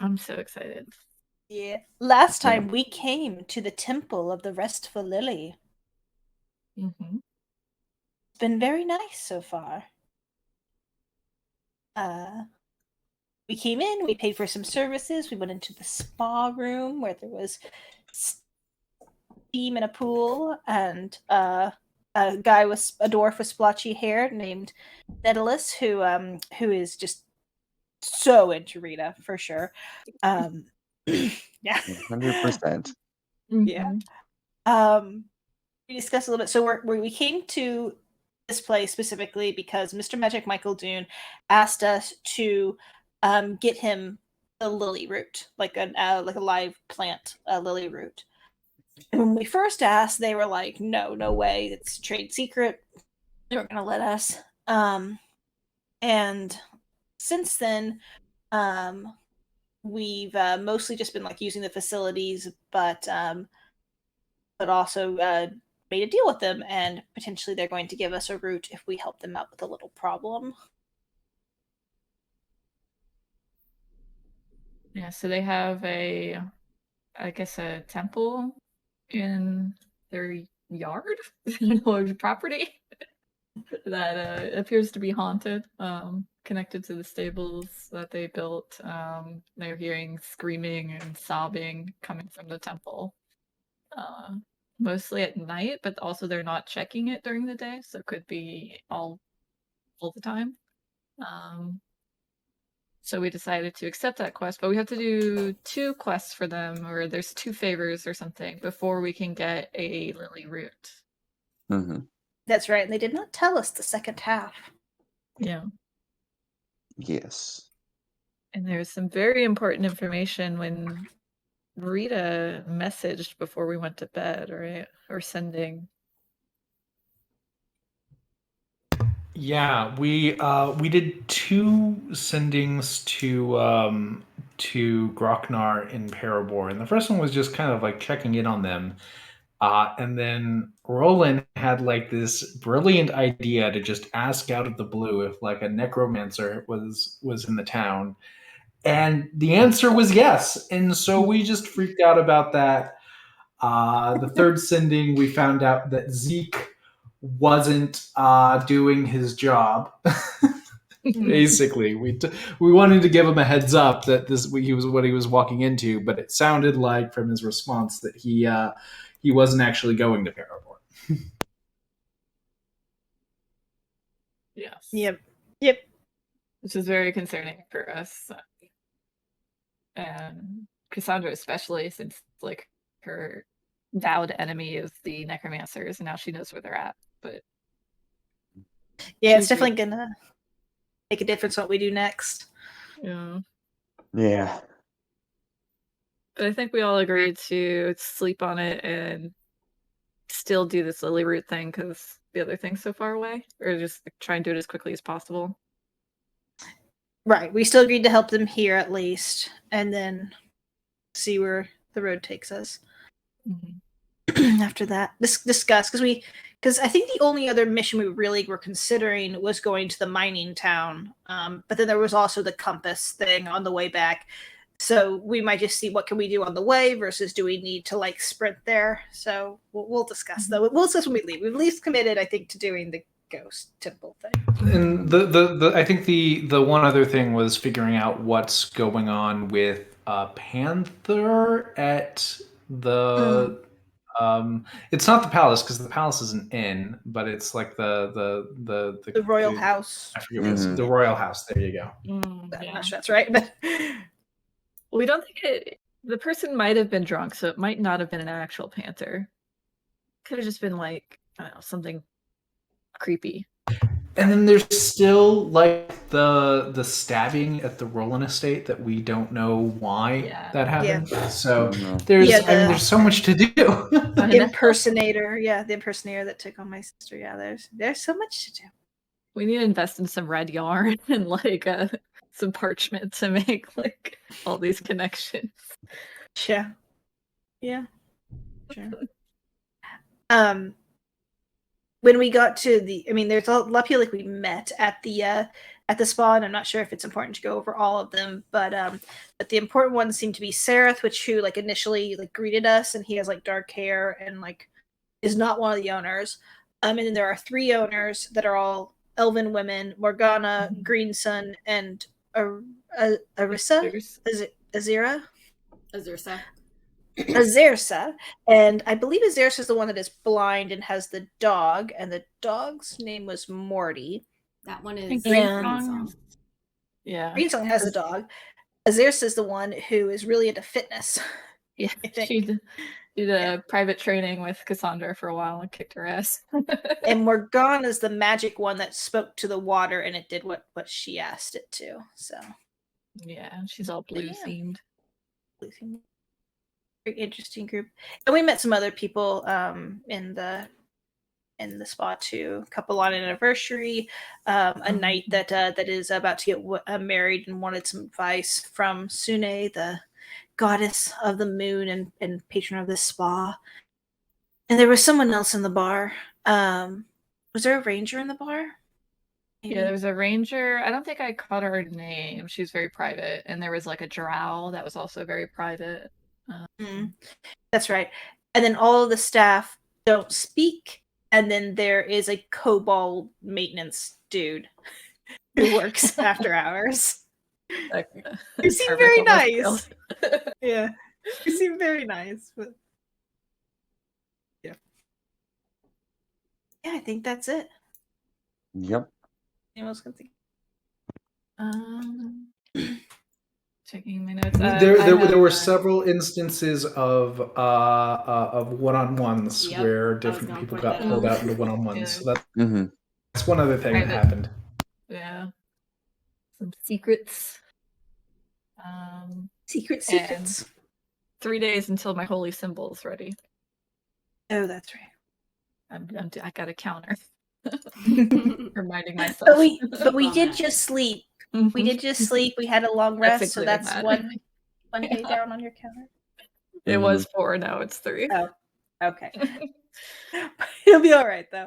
I'm so excited. Yeah. Last Yeah. time we came to the temple of the Restful Lily. Mm-hmm. It's been very nice so far. We came in, we paid for some services, we went into the spa room where there was steam and a pool, and a dwarf with splotchy hair named Daedalus, who is just so into Rieta for sure. Yeah. 100%. Yeah. Mm-hmm. We discussed a little bit. So we came to this place specifically because Mr. Magic Michael Dune asked us to get him a lily root, like a live plant, lily root. And when we first asked, they were like, "No, no way! It's trade secret. They weren't going to let us." And since then, um, we've mostly just been like using the facilities, but also made a deal with them, and potentially they're going to give us a route if we help them out with a little problem. Yeah, so they have I guess, a temple in their yard, or property that appears to be haunted, connected to the stables that they built. They're hearing screaming and sobbing coming from the temple, uh, mostly at night, but also they're not checking it during the day, so it could be all the time. Um, so we decided to accept that quest, but we have to do 2 quests for them, or there's 2 favors or something before we can get a lily root. Hmm. That's right, and they did not tell us the second half. Yeah. Yes. And there's some very important information when Rita messaged before we went to bed, right? Or sending. Yeah, we did 2 sendings to Groknar in Parabor, and the first one was just kind of like checking in on them. And then Rolen had like this brilliant idea to just ask out of the blue if like a necromancer was in the town. And the answer was yes. And so we just freaked out about that. The third sending, we found out that Zeke wasn't doing his job. Basically, we wanted to give him a heads up that he was what he was walking into, but it sounded like from his response that he wasn't actually going to Paramore. Yes. Yep. Yep. Which is very concerning for us. And Kassandra especially, since like her vowed enemy is the necromancers, and now she knows where they're at. But Yeah, it's she's definitely really, gonna make a difference what we do next. yeah. Yeah. But I think we all agreed to sleep on it and still do this lily root thing because the other thing's so far away, or just like, try and do it as quickly as possible. Right. We still agreed to help them here at least, and then see where the road takes us. Mm-hmm. After that, discuss because I think the only other mission we really were considering was going to the mining town. But then there was also the compass thing on the way back. So we might just see what can we do on the way versus do we need to like sprint there. So we'll discuss though. We'll discuss when we leave. We've at least committed, I think, to doing the ghost temple thing. And the I think the one other thing was figuring out what's going on with Panther at the it's not the palace because the palace is an inn, but it's like The royal house. I forget what it's the royal house. There you go. Mm, I'm yeah. not sure that's right, but We don't think the person might have been drunk, so it might not have been an actual panther. Could have just been like, I don't know, something creepy. And then there's still like the stabbing at the Rolen estate that we don't know why that happened. So there's so much to do. The impersonator that took on my sister. Yeah, there's so much to do. We need to invest in some red yarn and like some parchment to make like all these connections. Yeah. Sure. Um when we got to there's a lot of people like we met at the spa, and I'm not sure if it's important to go over all of them, but the important ones seem to be Sereth, who like initially like greeted us, and he has like dark hair and like is not one of the owners. And then there are 3 owners that are all elven women: Morgana, Greensun, and Arissa. Is it Azira? Azersa, and I believe Azersa is the one that is blind and has the dog, and the dog's name was Morty. That one is Greensong. Yeah. Greensong has the dog. Azersa is the one who is really into fitness. Yeah, she did a private training with Kassandra for a while and kicked her ass. And Morgana is the magic one that spoke to the water, and it did what she asked it to. So yeah, she's all blue themed. Very interesting group, and we met some other people in the spa too. A couple on an anniversary, a knight that is about to get married and wanted some advice from Sune, the goddess of the moon and patron of this spa. And there was someone else in the bar. Was there a ranger in the bar? Maybe? Yeah, there was a ranger. I don't think I caught her name. She was very private. And there was like a drow that was also very private. That's right. And then all of the staff don't speak. And then there is a kobold maintenance dude who works after hours. He seemed very nice. Yeah. He seemed very nice. But yeah. Yeah, I think that's it. Yep. Anyone else can think? Checking my notes. There were several instances of one-on-ones Yep, where I was different gonna people point got that pulled out. out into one-on-ones. Yeah. So that's one other thing that Private. happened. Yeah. Some secrets. Secrets. 3 days until my holy symbol is ready. Oh, that's right. I got a counter. Reminding myself. But we did just sleep. We did just sleep. We had a long rest, so that's one day down on your counter. It was 4, now it's 3. Oh, okay. It'll be all right though.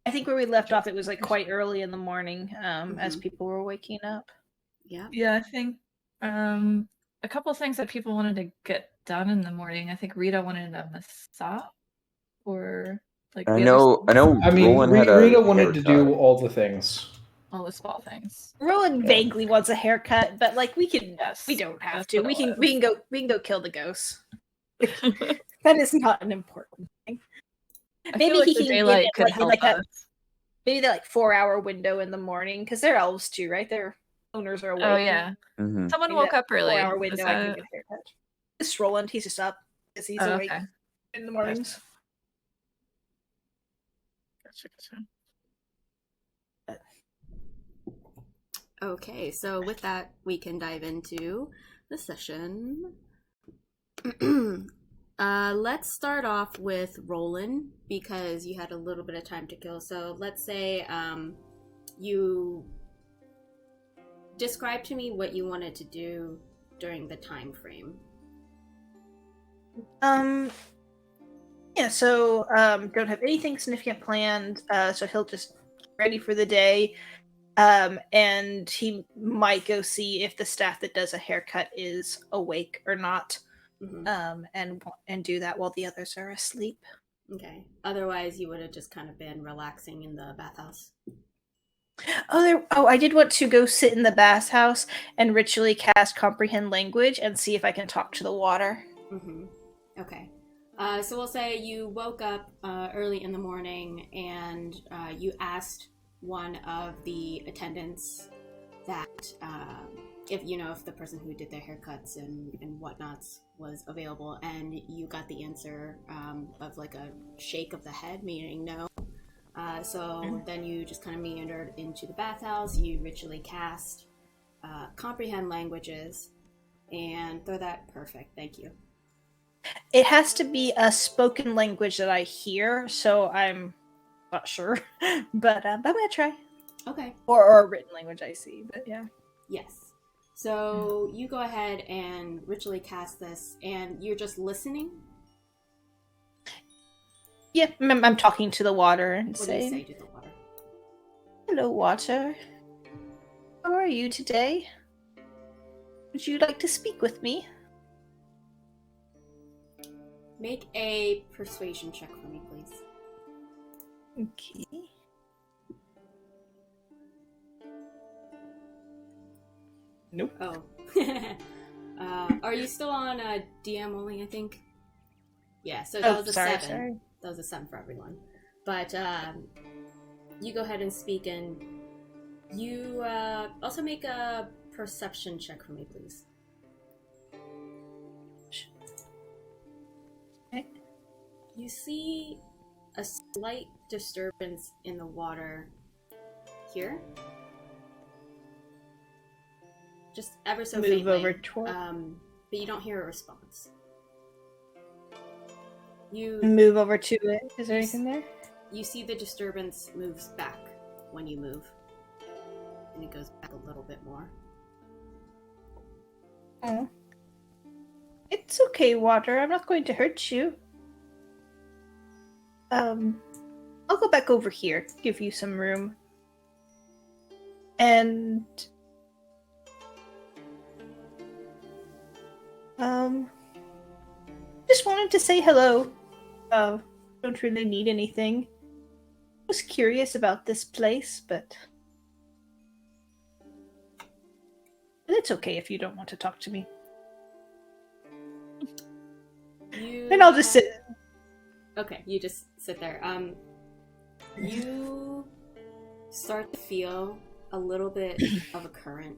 I think where we left off, it was like quite early in the morning, as people were waking up. Yeah. Yeah, I think a couple of things that people wanted to get done in the morning. I think Rieta wanted a massage, or like I know. I mean, Rolen had a Rita wanted to haircut. do all the things. all the small things. Rolen vaguely wants a haircut, but like we can, Yes, we don't have that's to. what it We can go kill the ghosts. That is not an important thing. I Maybe feel like he the can daylight get could it like in help like a us. maybe that like 4-hour window in the morning, because they're elves too, right? Their owners are awake. Oh yeah, Mhm. someone Maybe woke that up early. 4-hour Is window, I can that- get a haircut. It's Roland. He's just up because he's Oh, awake okay. in the mornings. Gotcha. Okay, so with that, we can dive into the session. Let's start off with Rolen, because you had a little bit of time to kill. So let's say you describe to me what you wanted to do during the time frame. Yeah, so don't have anything significant planned, so he'll just get ready for the day, and he might go see if the staff that does a haircut is awake or not, and do that while the others are asleep. Okay. Otherwise, you would have just kind of been relaxing in the bathhouse. I did want to go sit in the bathhouse and ritually cast comprehend language and see if I can talk to the water. Okay. So we'll say you woke up early in the morning and you asked one of the attendants that if the person who did their haircuts and whatnots was available, and you got the answer of like a shake of the head, meaning no. So then you just kind of meandered into the bathhouse. You ritually cast comprehend languages and throw that. Perfect. Thank you. It has to be a spoken language that I hear, so I'm not sure, but I'm gonna try. Okay. Or a written language I see, but yeah. Yes. So you go ahead and ritually cast this, and you're just listening? Yeah, I'm talking to the water and What do you say saying, to the water? "Hello, water. How are you today? Would you like to speak with me?" Make a persuasion check for me, please. Okay. Nope. Oh. Are you still on DM only, I think? Yeah, so that was a 7. Sorry. That was a 7 for everyone. But you go ahead and speak, and you also make a perception check for me, please. Okay. You see a slight disturbance in the water here. Just ever so Move faintly. over toward. But you don't hear a response. You Move over to it. Is there anything there? You see the disturbance moves back when you move. And it goes back a little bit more. Oh. It's okay, water. I'm not going to hurt you. I'll go back over here, give you some room. And just wanted to say hello. Don't really need anything. Was curious about this place, but it's okay if you don't want to talk to me. Then I'll just sit. Okay, you just sit there. You start to feel a little bit of a current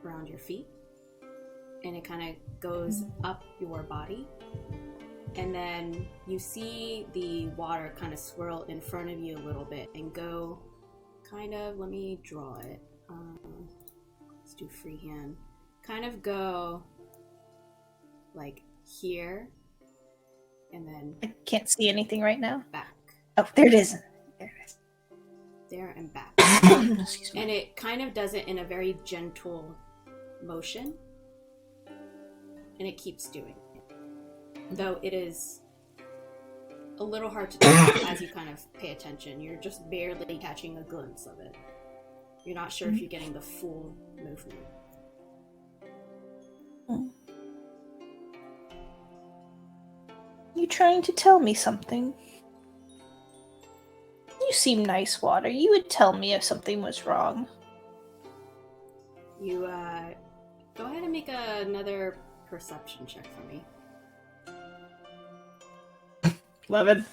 around your feet, and it kind of goes up your body, and then you see the water kind of swirl in front of you a little bit and go kind of, let me draw it. Let's do freehand. Kind of go like here, and then I can't see anything right now. back. Oh, there it is. There it is. There and back. Excuse me. And it kind of does it in a very gentle motion. And it keeps doing it. Though it is a little hard to tell as you kind of pay attention. You're just barely catching a glimpse of it. You're not sure if you're getting the full movement. You trying to tell me something? You seem nice, Water. You would tell me if something was wrong. You, go ahead and make another perception check for me. 11.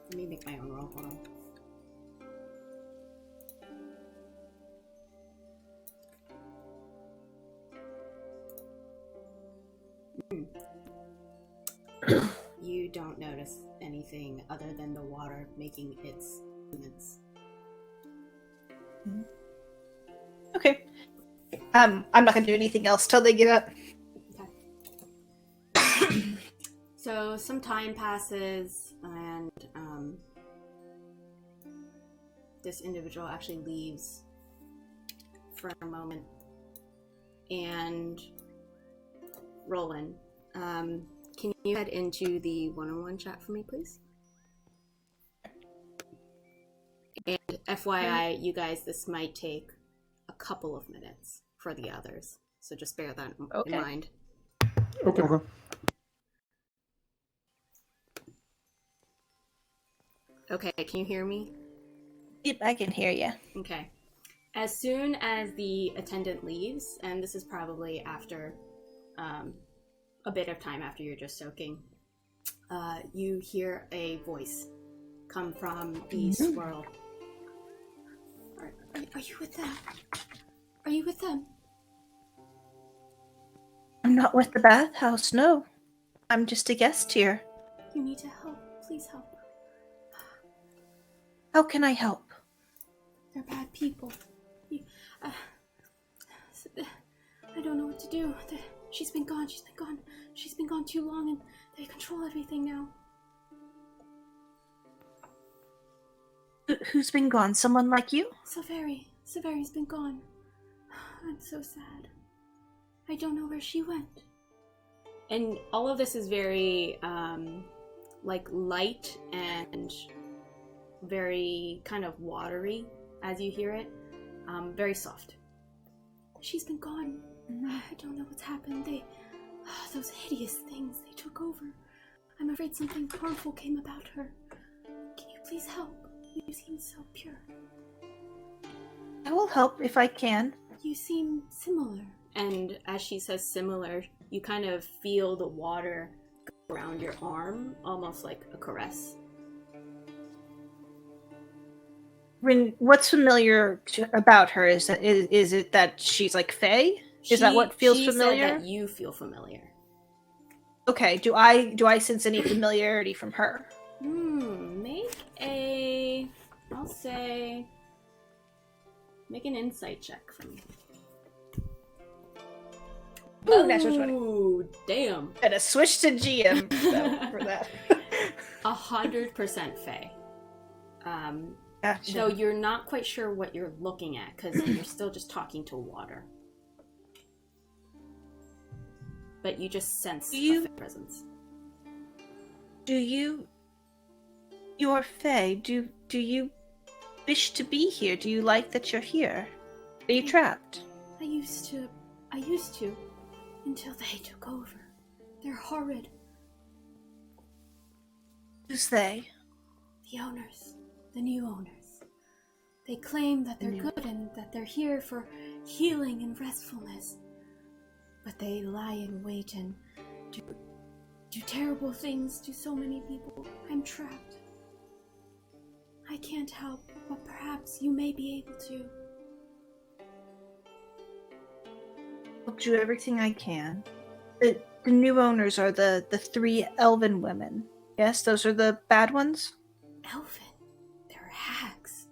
Let me make my own roll. Hold on. You don't notice anything other than the water making its movements. Okay. I'm not gonna do anything else till they get up. Okay. So some time passes, and this individual actually leaves for a moment. And Rolen, can you head into the one-on-one chat for me, please? And FYI, you guys, this might take a couple of minutes for the others, so just bear that in mind. Okay. Okay, can you hear me? Yep, I can hear you. Okay. As soon as the attendant leaves, and this is probably after a bit of time after you're just soaking, you hear a voice come from the swirl. Are you with them? Are you with them? I'm not with the bathhouse, no. I'm just a guest here. You need to help. Please help. How can I help? They're bad people. I don't know what to do. She's been gone. She's been gone. She's been gone too long, and they control everything now. Who's been gone? Someone like you? Silveri's been gone. I'm so sad. I don't know where she went. And all of this is very, like, light and very kind of watery as you hear it. Very soft. She's been gone. I don't know what's happened. Those hideous things, they took over. I'm afraid something harmful came about her. Can you please help? You seem so pure. I will help if I can. You seem similar. And as she says similar, you kind of feel the water go around your arm, almost like a caress. Rin, what's familiar about her? Is it that she's like Fae? Is that what feels familiar? Said that you feel familiar. Okay. Do I sense any familiarity from her? Make an insight check for me. Ooh, natural 20. Ooh, damn. Gotta switch to GM for that. 100% Fae. Gotcha. Though you're not quite sure what you're looking at, because you're still just talking to water. But you just sense a Fae presence. You are Fae. Do you wish to be here? Do you like that you're here? Are you trapped? I used to, until they took over. They're horrid. Who's they? The owners. The new owners. They claim that they're good and that they're here for healing and restfulness. But they lie in wait and do terrible things to so many people. I'm trapped. I can't help, but perhaps you may be able to. I'll do everything I can. The new owners are the 3 elven women. Yes, those are the bad ones? Elven? They're hags.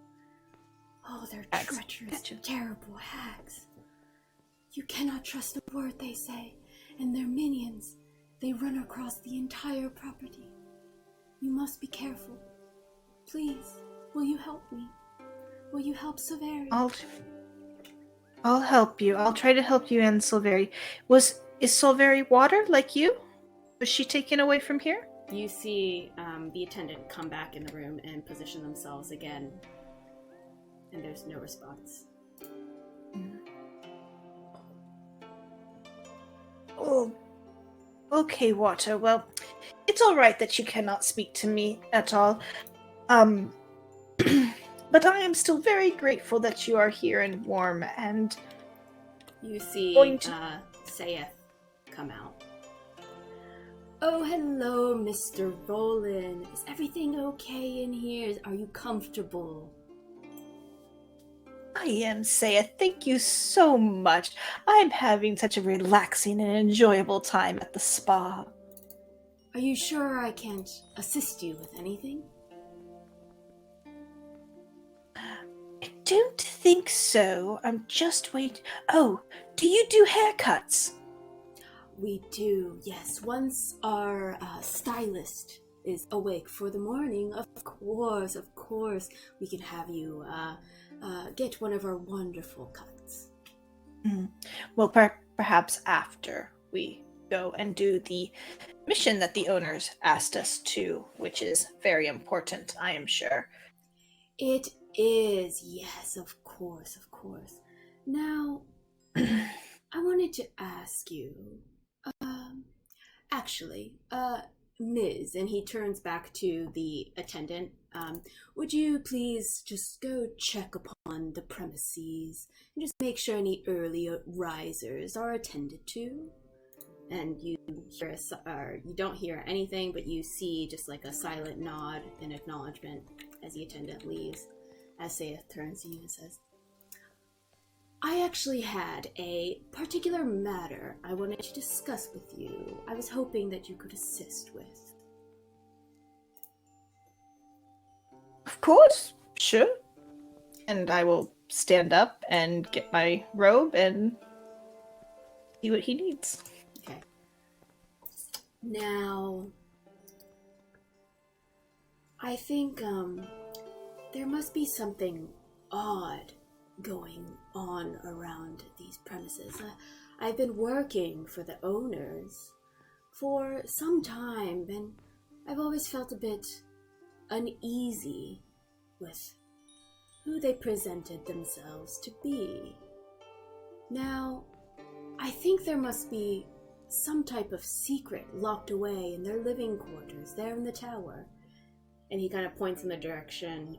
Oh, they're Hags. treacherous, Gotcha. terrible hags. You cannot trust a word they say, and their minions, they run across the entire property. You must be careful. Please, will you help me? Will you help Silveri? I'll help you. I'll try to help you and Silveri. Is Silveri water like you? Was she taken away from here? You see the attendant come back in the room and position themselves again, and there's no response. Oh, okay, Water. Well, it's all right that you cannot speak to me at all. But I am still very grateful that you are here and warm, and you see Sayeth come out. Oh, hello, Mr. Rolen. Is everything okay in here? Are you comfortable? I am Saya. Thank you so much. I'm having such a relaxing and enjoyable time at the spa. Are you sure I can't assist you with anything? I don't think so. I'm just waiting. Oh, do you do haircuts? We do, yes. Once our stylist is awake for the morning, of course, we can have you get one of our wonderful cuts. Well, perhaps after we go and do the mission that the owners asked us to, which is very important, I am sure. It is, yes, of course. Now, I wanted to ask you, Ms., and he turns back to the attendant, would you please just go check upon the premises and just make sure any early risers are attended to? And you hear you don't hear anything, but you see just like a silent nod in acknowledgement as the attendant leaves, as Sayeth turns to you and says, I actually had a particular matter I wanted to discuss with you. I was hoping that you could assist with. Of course, sure. And I will stand up and get my robe and see what he needs. Okay. Now, I think there must be something odd going on around these premises. I've been working for the owners for some time, and I've always felt a bit uneasy with who they presented themselves to be. Now, I think there must be some type of secret locked away in their living quarters there in the tower. And he kind of points in the direction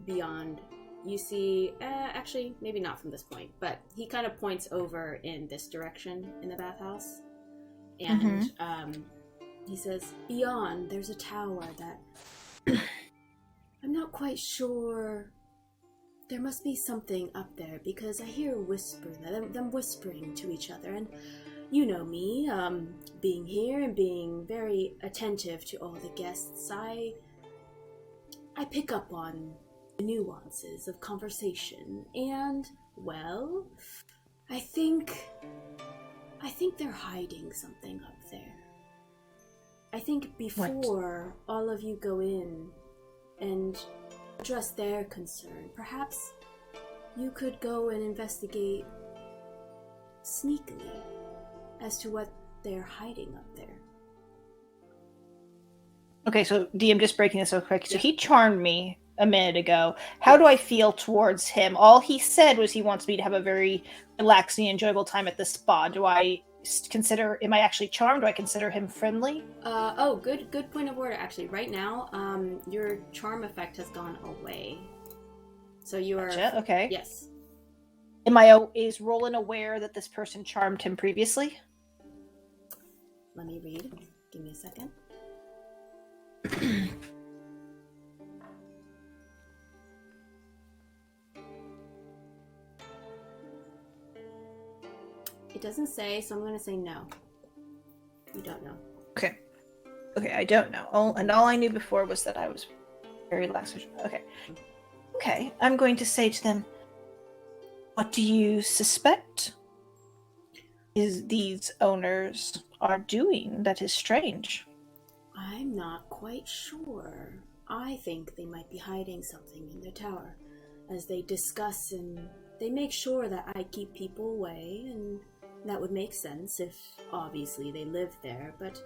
beyond. You see, actually, maybe not from this point, but he kind of points over in this direction in the bathhouse. And he says, beyond, there's a tower that I'm not quite sure. There must be something up there because I hear them whispering to each other. And you know me, being here and being very attentive to all the guests, I pick up on the nuances of conversation, and, well, I think they're hiding something up there. I think before all of you go in and address their concern, perhaps you could go and investigate sneakily as to what they're hiding up there. Okay, so DM, just breaking this so quick. So he charmed me a minute ago. How do I feel towards him? All he said was he wants me to have a very relaxing, enjoyable time at the spa. Do I consider, am I actually charmed? Do I consider him friendly? Good point of order, actually. Right now, your charm effect has gone away. So you are... Gotcha, okay. Yes. Is Rolen aware that this person charmed him previously? Let me read. Give me a second. It doesn't say, so I'm going to say no. You don't know. Okay, I don't know. And all I knew before was that I was very relaxed. Okay, I'm going to say to them, what do you suspect these owners are doing that is strange? I'm not quite sure. I think they might be hiding something in their tower as they discuss, and they make sure that I keep people away, and that would make sense if obviously they live there, but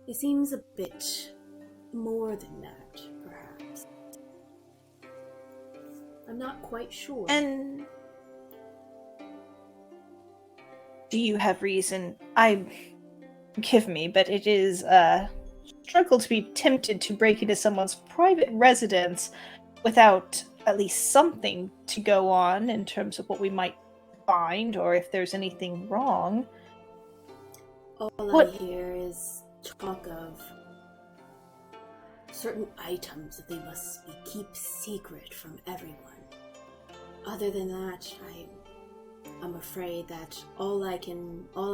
it seems a bit more than that, perhaps. I'm not quite sure. And do you have reason? Forgive me, but it is struggle to be tempted to break into someone's private residence without at least something to go on in terms of what we might find or if there's anything wrong. All I hear is talk of certain items that they must keep secret from everyone. Other than that, I'm afraid that all I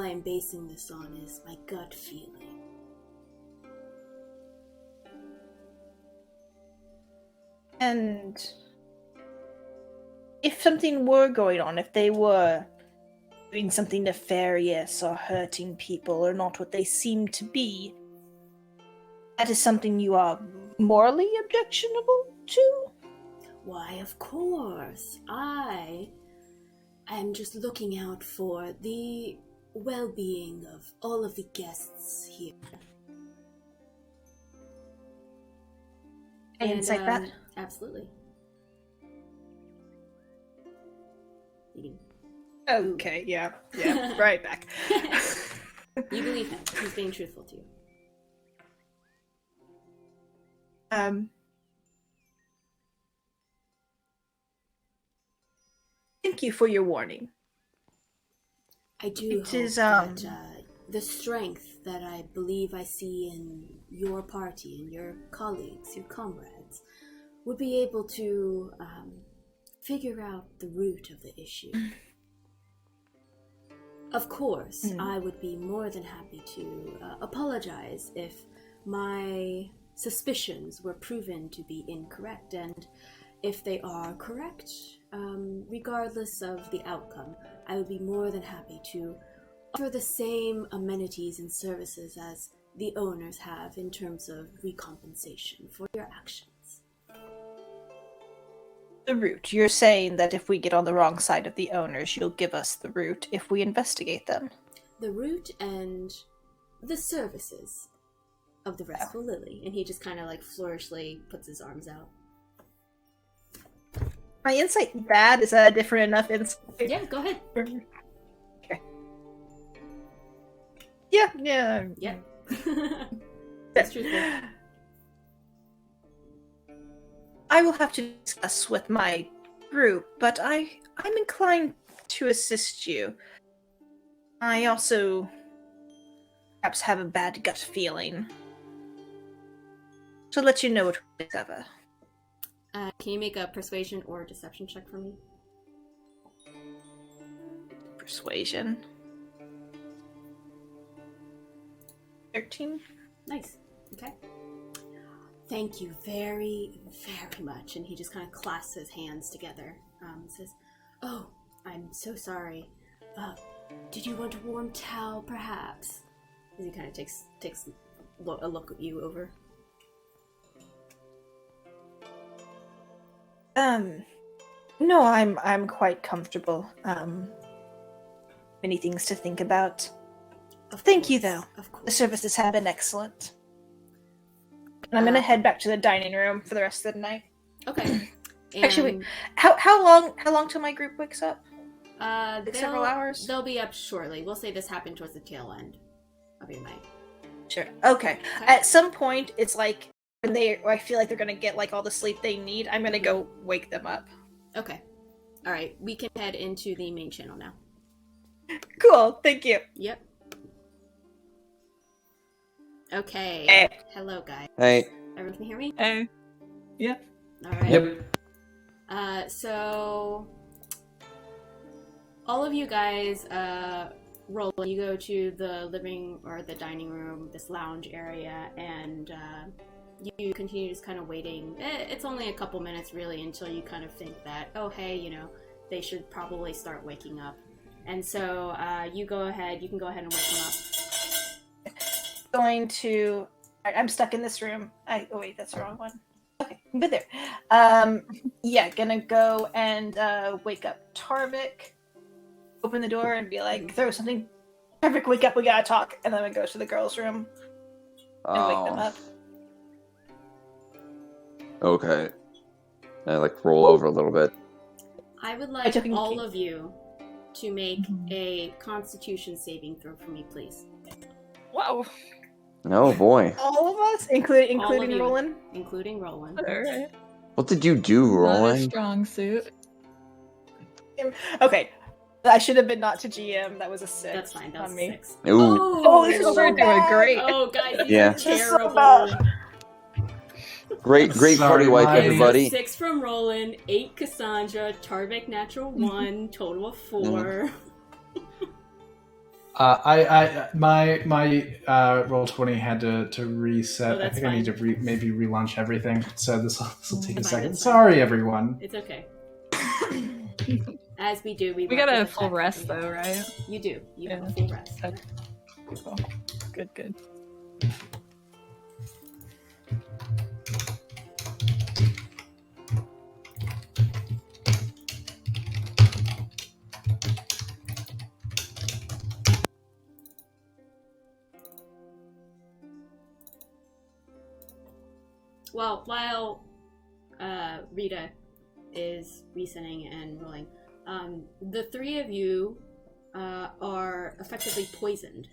am basing this on is my gut feeling. And if something were going on, if they were doing something nefarious or hurting people or not what they seem to be, that is something you are morally objectionable to? Why, of course. I am just looking out for the well-being of all of the guests here. Any insight that? Absolutely. Okay, yeah, right back. You believe him. He's being truthful to you. Thank you for your warning. I do hope that the strength that I believe I see in your party and your colleagues, your comrades, would be able to figure out the root of the issue. Of course, I would be more than happy to apologize if my suspicions were proven to be incorrect, and if they are correct, regardless of the outcome, I would be more than happy to offer the same amenities and services as the owners have in terms of recompensation for your actions. The route. You're saying that if we get on the wrong side of the owners, you'll give us the route if we investigate them. The route and the services of the Restful Lily. And he just kind of like flourishly puts his arms out. My insight bad? Is that a different enough insight? Yeah, go ahead. Okay. Yeah. Yeah. That's truthful. I will have to discuss with my group, but I'm inclined to assist you. I also perhaps have a bad gut feeling. So let you know what we discover. Can you make a persuasion or deception check for me? Persuasion. 13. Nice. Okay. Thank you very, very much. And he just kind of clasps his hands together and says, "Oh, I'm so sorry. Did you want a warm towel, perhaps?" As he kind of takes a look at you over. No, I'm quite comfortable. Many things to think about. Thank you, though. Of The course. services have been excellent. And I'm gonna head back to the dining room for the rest of the night. Okay. Actually, And, wait. How long till my group wakes up? Several they'll- hours? They'll be up shortly. We'll say this happened towards the tail end of your night. Sure. Okay. At some point, it's like when I feel like they're gonna get like all the sleep they need. I'm gonna go wake them up. Okay. All right. We can head into the main channel now. Cool. Thank you. Yep. Okay. Hey. Hello, guys. Hey. Everyone can hear me? Hey. Yeah. All right. Yep. So all of you guys, Rolen, you go to the living or the dining room, this lounge area, and you continue just kind of waiting. It's only a couple minutes really until you kind of think that, oh, hey, they should probably start waking up. And so you can go ahead and wake them up. Going to. I'm stuck in this room. Oh wait, that's the wrong one. Okay, I'm good there. Yeah, gonna go and wake up Tarvik. Open the door and be like, throw something. Tarvik, wake up, we gotta talk. And then I go to the girls' room and wake them up. Okay. I roll over a little bit. I would like took a all key. of you to make a Constitution saving throw for me, please. Wow. Oh boy. All of us, including All of you. Roland. Including Roland. Alright. What did you do, Not a Roland? strong suit. Okay, I should have been not to GM. That was a 6. That's fine. That was on a me. 6. Ooh. Oh, this is so We're doing bad. great. Oh, guys, these Yeah. are This is so terrible. bad. Great Sorry, party wife, mine- everybody. 6 from Roland, 8 Kassandra, Tarvik natural 1, total of 4. My Roll20 had to reset. Oh, I that's think I need to fine. maybe relaunch everything. So this will take a Fine, second. that's fine. Sorry, everyone. It's okay. As we do, we We work got a with the full tech rest that we though, have. right? You do. You have a Yeah. full rest. Okay. Cool. Good. Well, while Rieta is resetting and rolling, the 3 of you are effectively poisoned.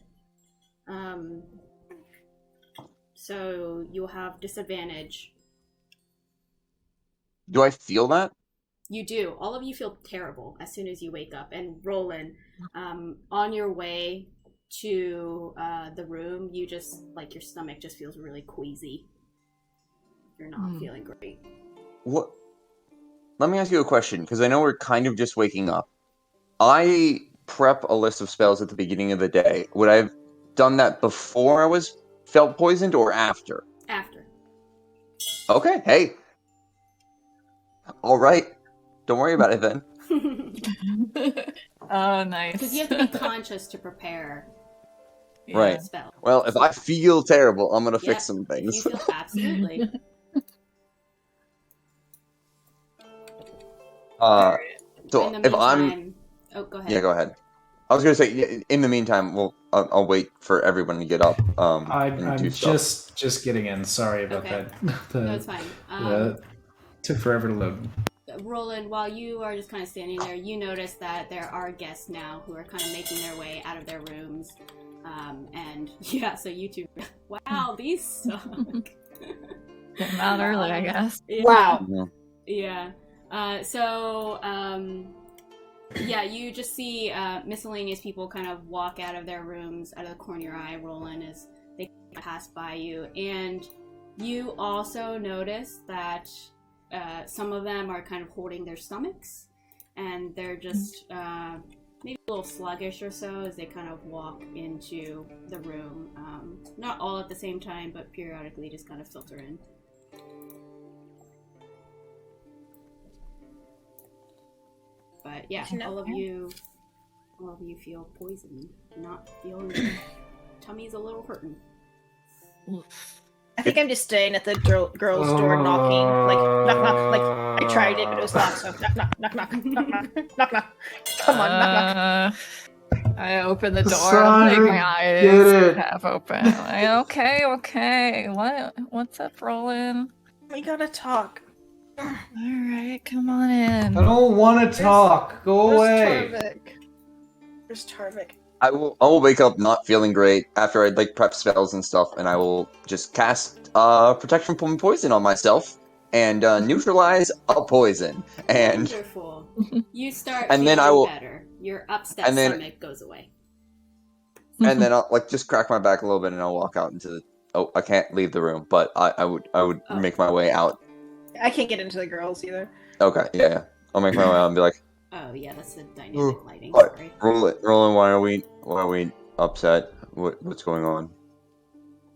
So you'll have disadvantage. Do I feel that? You do. All of you feel terrible as soon as you wake up. And Roland, on your way to the room, you just, your stomach just feels really queasy. You're not feeling great. What? Let me ask you a question, because I know we're kind of just waking up. I prep a list of spells at the beginning of the day. Would I have done that before I felt poisoned or after? After. Okay, hey. All right. Don't worry about it then. Oh, nice. Because you have to be conscious to prepare Yeah. Right. a spell. Well, if I feel terrible, I'm going to Yeah, fix some If you things. feel absolutely. So In the if I'm, meantime, oh, go ahead. yeah, go ahead. I was gonna say, in the meantime, I'll wait for everyone to get up. And do I'm stuff. just getting in. Sorry about Okay. that. No, it's fine. Took forever to load. Roland, while you are just kind of standing there, you notice that there are guests now who are kind of making their way out of their rooms. And yeah, so you two, wow, these suck. Get them out early, I guess. Yeah. Wow. Yeah. Yeah, you just see miscellaneous people kind of walk out of their rooms, out of the corner of your eye, Roland, as they pass by you. And you also notice that some of them are kind of holding their stomachs, and they're just maybe a little sluggish or so as they kind of walk into the room. Not all at the same time, but periodically just kind of filter in. But yeah, all of you feel poisoned. Not feeling good. Tummy's a little hurting. I think I'm just staying at the girl's door knocking. Like, knock, knock. Like, I tried it, but it was locked, so knock, knock, knock, knock, knock, knock, knock, knock. Come on, knock, knock. I open the door, Cassandra, like my get eyes it. half open. Like, okay. What's up, Rolen? We gotta talk. Alright, come on in. I don't want to talk. Go away. Where's Tarvik? I will wake up not feeling great after I prep spells and stuff, and I will just cast protection from poison on myself and neutralize a poison. And Wonderful. You start and feeling then I will better. Your upset and then stomach goes away. and then I'll just crack my back a little bit and I'll walk out into the. Oh, I can't leave the room, but I would make my way out. I can't get into the girls either. Okay, yeah. I'll make my way out and be like, Oh yeah, that's the dynamic lighting. what? Sorry. Roland, why are we upset? What's going on?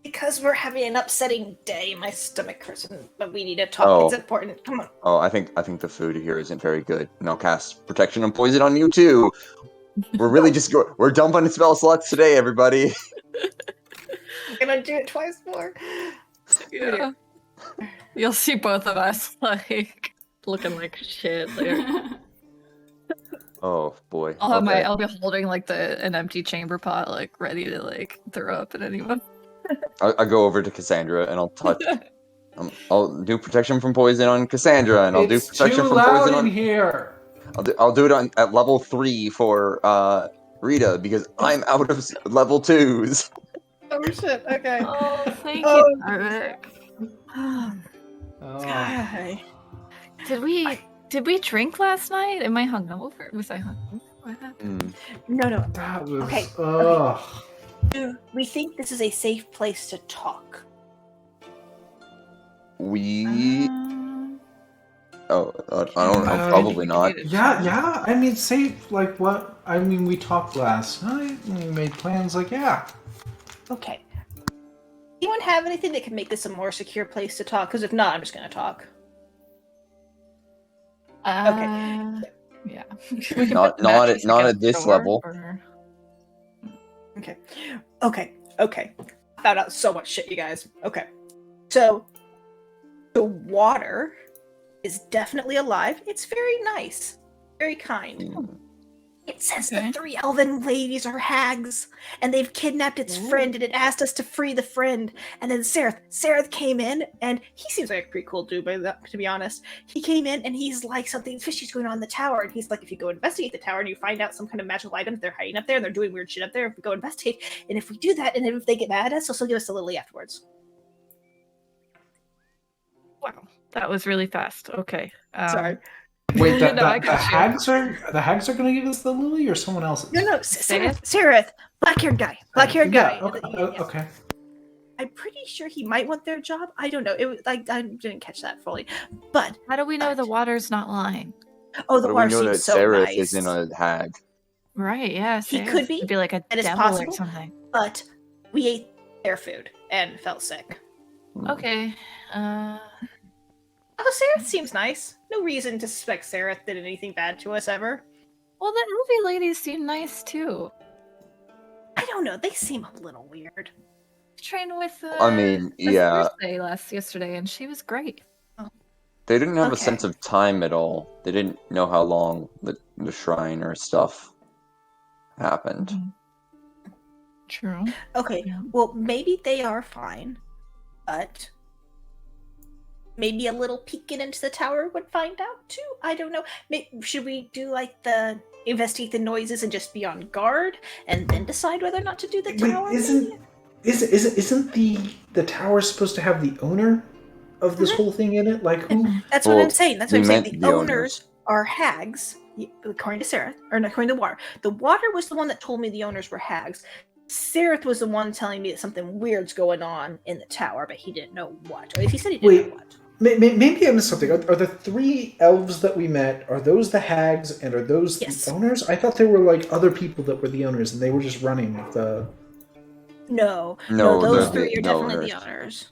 Because we're having an upsetting day. My stomach hurts, but we need to talk. Oh. It's important. Come on. Oh, I think the food here isn't very good, and I'll cast protection and poison on you too. We're really we're dumping spell slots today, everybody. I'm gonna do it twice more. Yeah. You'll see both of us like looking like shit later. Oh boy. I'll be holding like an empty chamber pot, like ready to like throw up at anyone. I go over to Cassandra and I'll touch. I'll do protection from poison on Cassandra, and I'll do protection too from loud poison in on. here. I'll do it at level 3 for Rieta because I'm out of level 2s. Oh shit. Okay. Oh, thank Oh. you, Tarvik. Oh. Hi. Did we drink last night? Am I hungover? Was I hungover? What happened? No. That was. Okay. Ugh. Do we think this is a safe place to talk? We. I don't know. Probably not. Yeah. I mean, say like what? I mean, we talked last night. And we made plans. Like, yeah. Okay. Anyone have anything that can make this a more secure place to talk? Because if not, I'm just gonna talk. Okay. Yeah. Not at this level. Okay. I found out so much shit, you guys. Okay. So, the water is definitely alive. It's very nice. Very kind. It says the 3 elven ladies are hags, and they've kidnapped its friend, and it asked us to free the friend. And then Sereth came in, and he seems like a pretty cool dude, to be honest. He came in, and he's like, something fishy's going on in the tower. And he's like, if you go investigate the tower, and you find out some kind of magical items, they're hiding up there, and they're doing weird shit up there, if we go investigate, and if we do that, and if they get mad at us, they'll still give us a lily afterwards. Wow, that was really fast. Okay. Sorry. Wait, No, I the got you. hags are gonna give us the lily, or someone else? No, Sereth, black-haired guy. Yeah, okay. I'm pretty sure he might want their job. I don't know. It was like I didn't catch that fully. But how do we know the water's not lying? Oh, the water we know that seems so Sereth nice. isn't a hag. Right, yeah. He Sereth could be. like a That is devil possible. or something. But we ate their food and felt sick. Okay. Oh, Sereth seems nice. No reason to suspect Sereth did anything bad to us ever. Well, the movie ladies seem nice too. I don't know. They seem a little weird. I trained with I mean, yeah. Thursday yesterday, and she was great. They didn't have a Okay. sense of time at all. They didn't know how long the shrine or stuff happened. Mhm. True. Okay, Yeah. well, maybe they are fine, but maybe a little peeking into the tower would find out too. I don't know. Should we do like the investigate the noises and just be on guard, and then decide whether or not to do the Wait, tower? isn't the tower supposed to have the owner of this whole thing in it? Like who? That's what Well, I'm saying. That's we what I'm saying. meant The the owners are hags, according to Sarah, or not, according to Water. The Water was the one that told me the owners were hags. Sareth was the one telling me that something weird's going on in the tower, but he didn't know what. Or if he said he didn't know what. Maybe I missed something. Are the 3 elves that we met, are those the hags, and are those Yes. the owners? I thought there were like other people that were the owners, and they were just running the. No, No, those they're 3 are the definitely owners. the owners,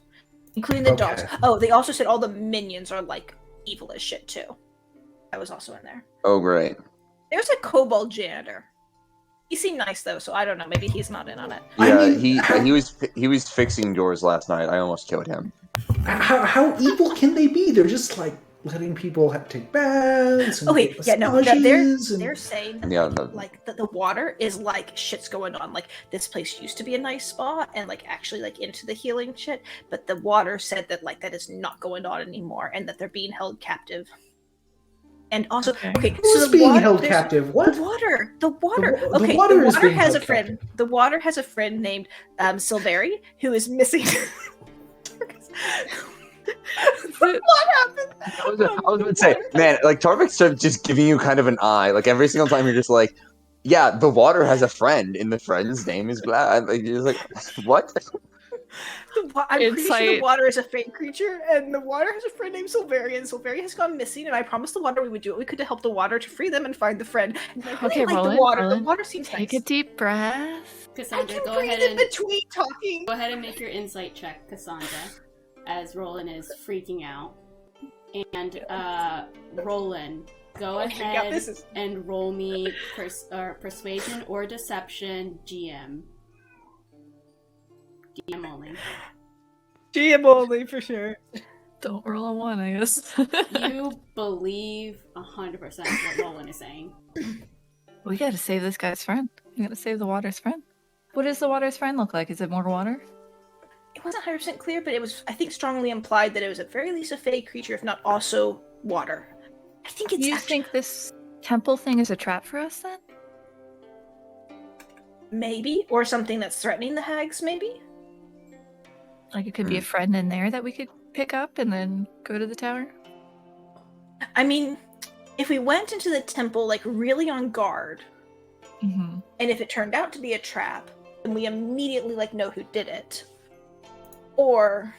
including the dogs. Okay. Oh, they also said all the minions are like evil as shit too. That was also in there. Oh, great. There's a kobold janitor. He seemed nice though, so I don't know. Maybe he's not in on it. Yeah, I mean, he was fixing doors last night. I almost killed him. How evil can they be? They're just like letting people take baths and Okay, get yeah, no, massages and... they're saying that Yeah, the water is like shit's going on. Like this place used to be a nice spa and like actually like into the healing shit, but the water said that like that is not going on anymore and that they're being held captive. And also, okay, Who's so the being water, held captive? What? The water. The Okay, water the is water being has a held friend. captive. The water has a friend named Silveri who is missing. What happened? I was going to say, man, like Tarvik started just giving you kind of an eye. Like every single time you're just like, yeah, the water has a friend, and the friend's name is blah. Like you're just like, what? I'm pretty sure the water is a fake creature, and the water has a friend named Silveri, and Silveri has gone missing, and I promised the water we would do what we could to help the water to free them and find the friend. And I really Okay, like Rolen, the water. Rolen, The water seems take nice. a deep breath. I Cassandra, can go breathe ahead in and between talking. go ahead and make your insight check, Cassandra, as Rolen is freaking out. And Rolen, go ahead and roll me persuasion or deception GM. GM only. GM only for sure. Don't roll a 1, I guess. You believe 100% what Rolen is saying. We gotta save this guy's friend. We gotta save the water's friend. What does the water's friend look like? Is it more water? It wasn't 100% clear, but it was, I think, strongly implied that it was at very least a fey creature, if not also water. I think it's. You think this temple thing is a trap for us then? Maybe, or something that's threatening the hags. Maybe. Like it could be a friend in there that we could pick up and then go to the tower? I mean, if we went into the temple like really on guard, Mm-hmm. and if it turned out to be a trap, then we immediately like know who did it. Or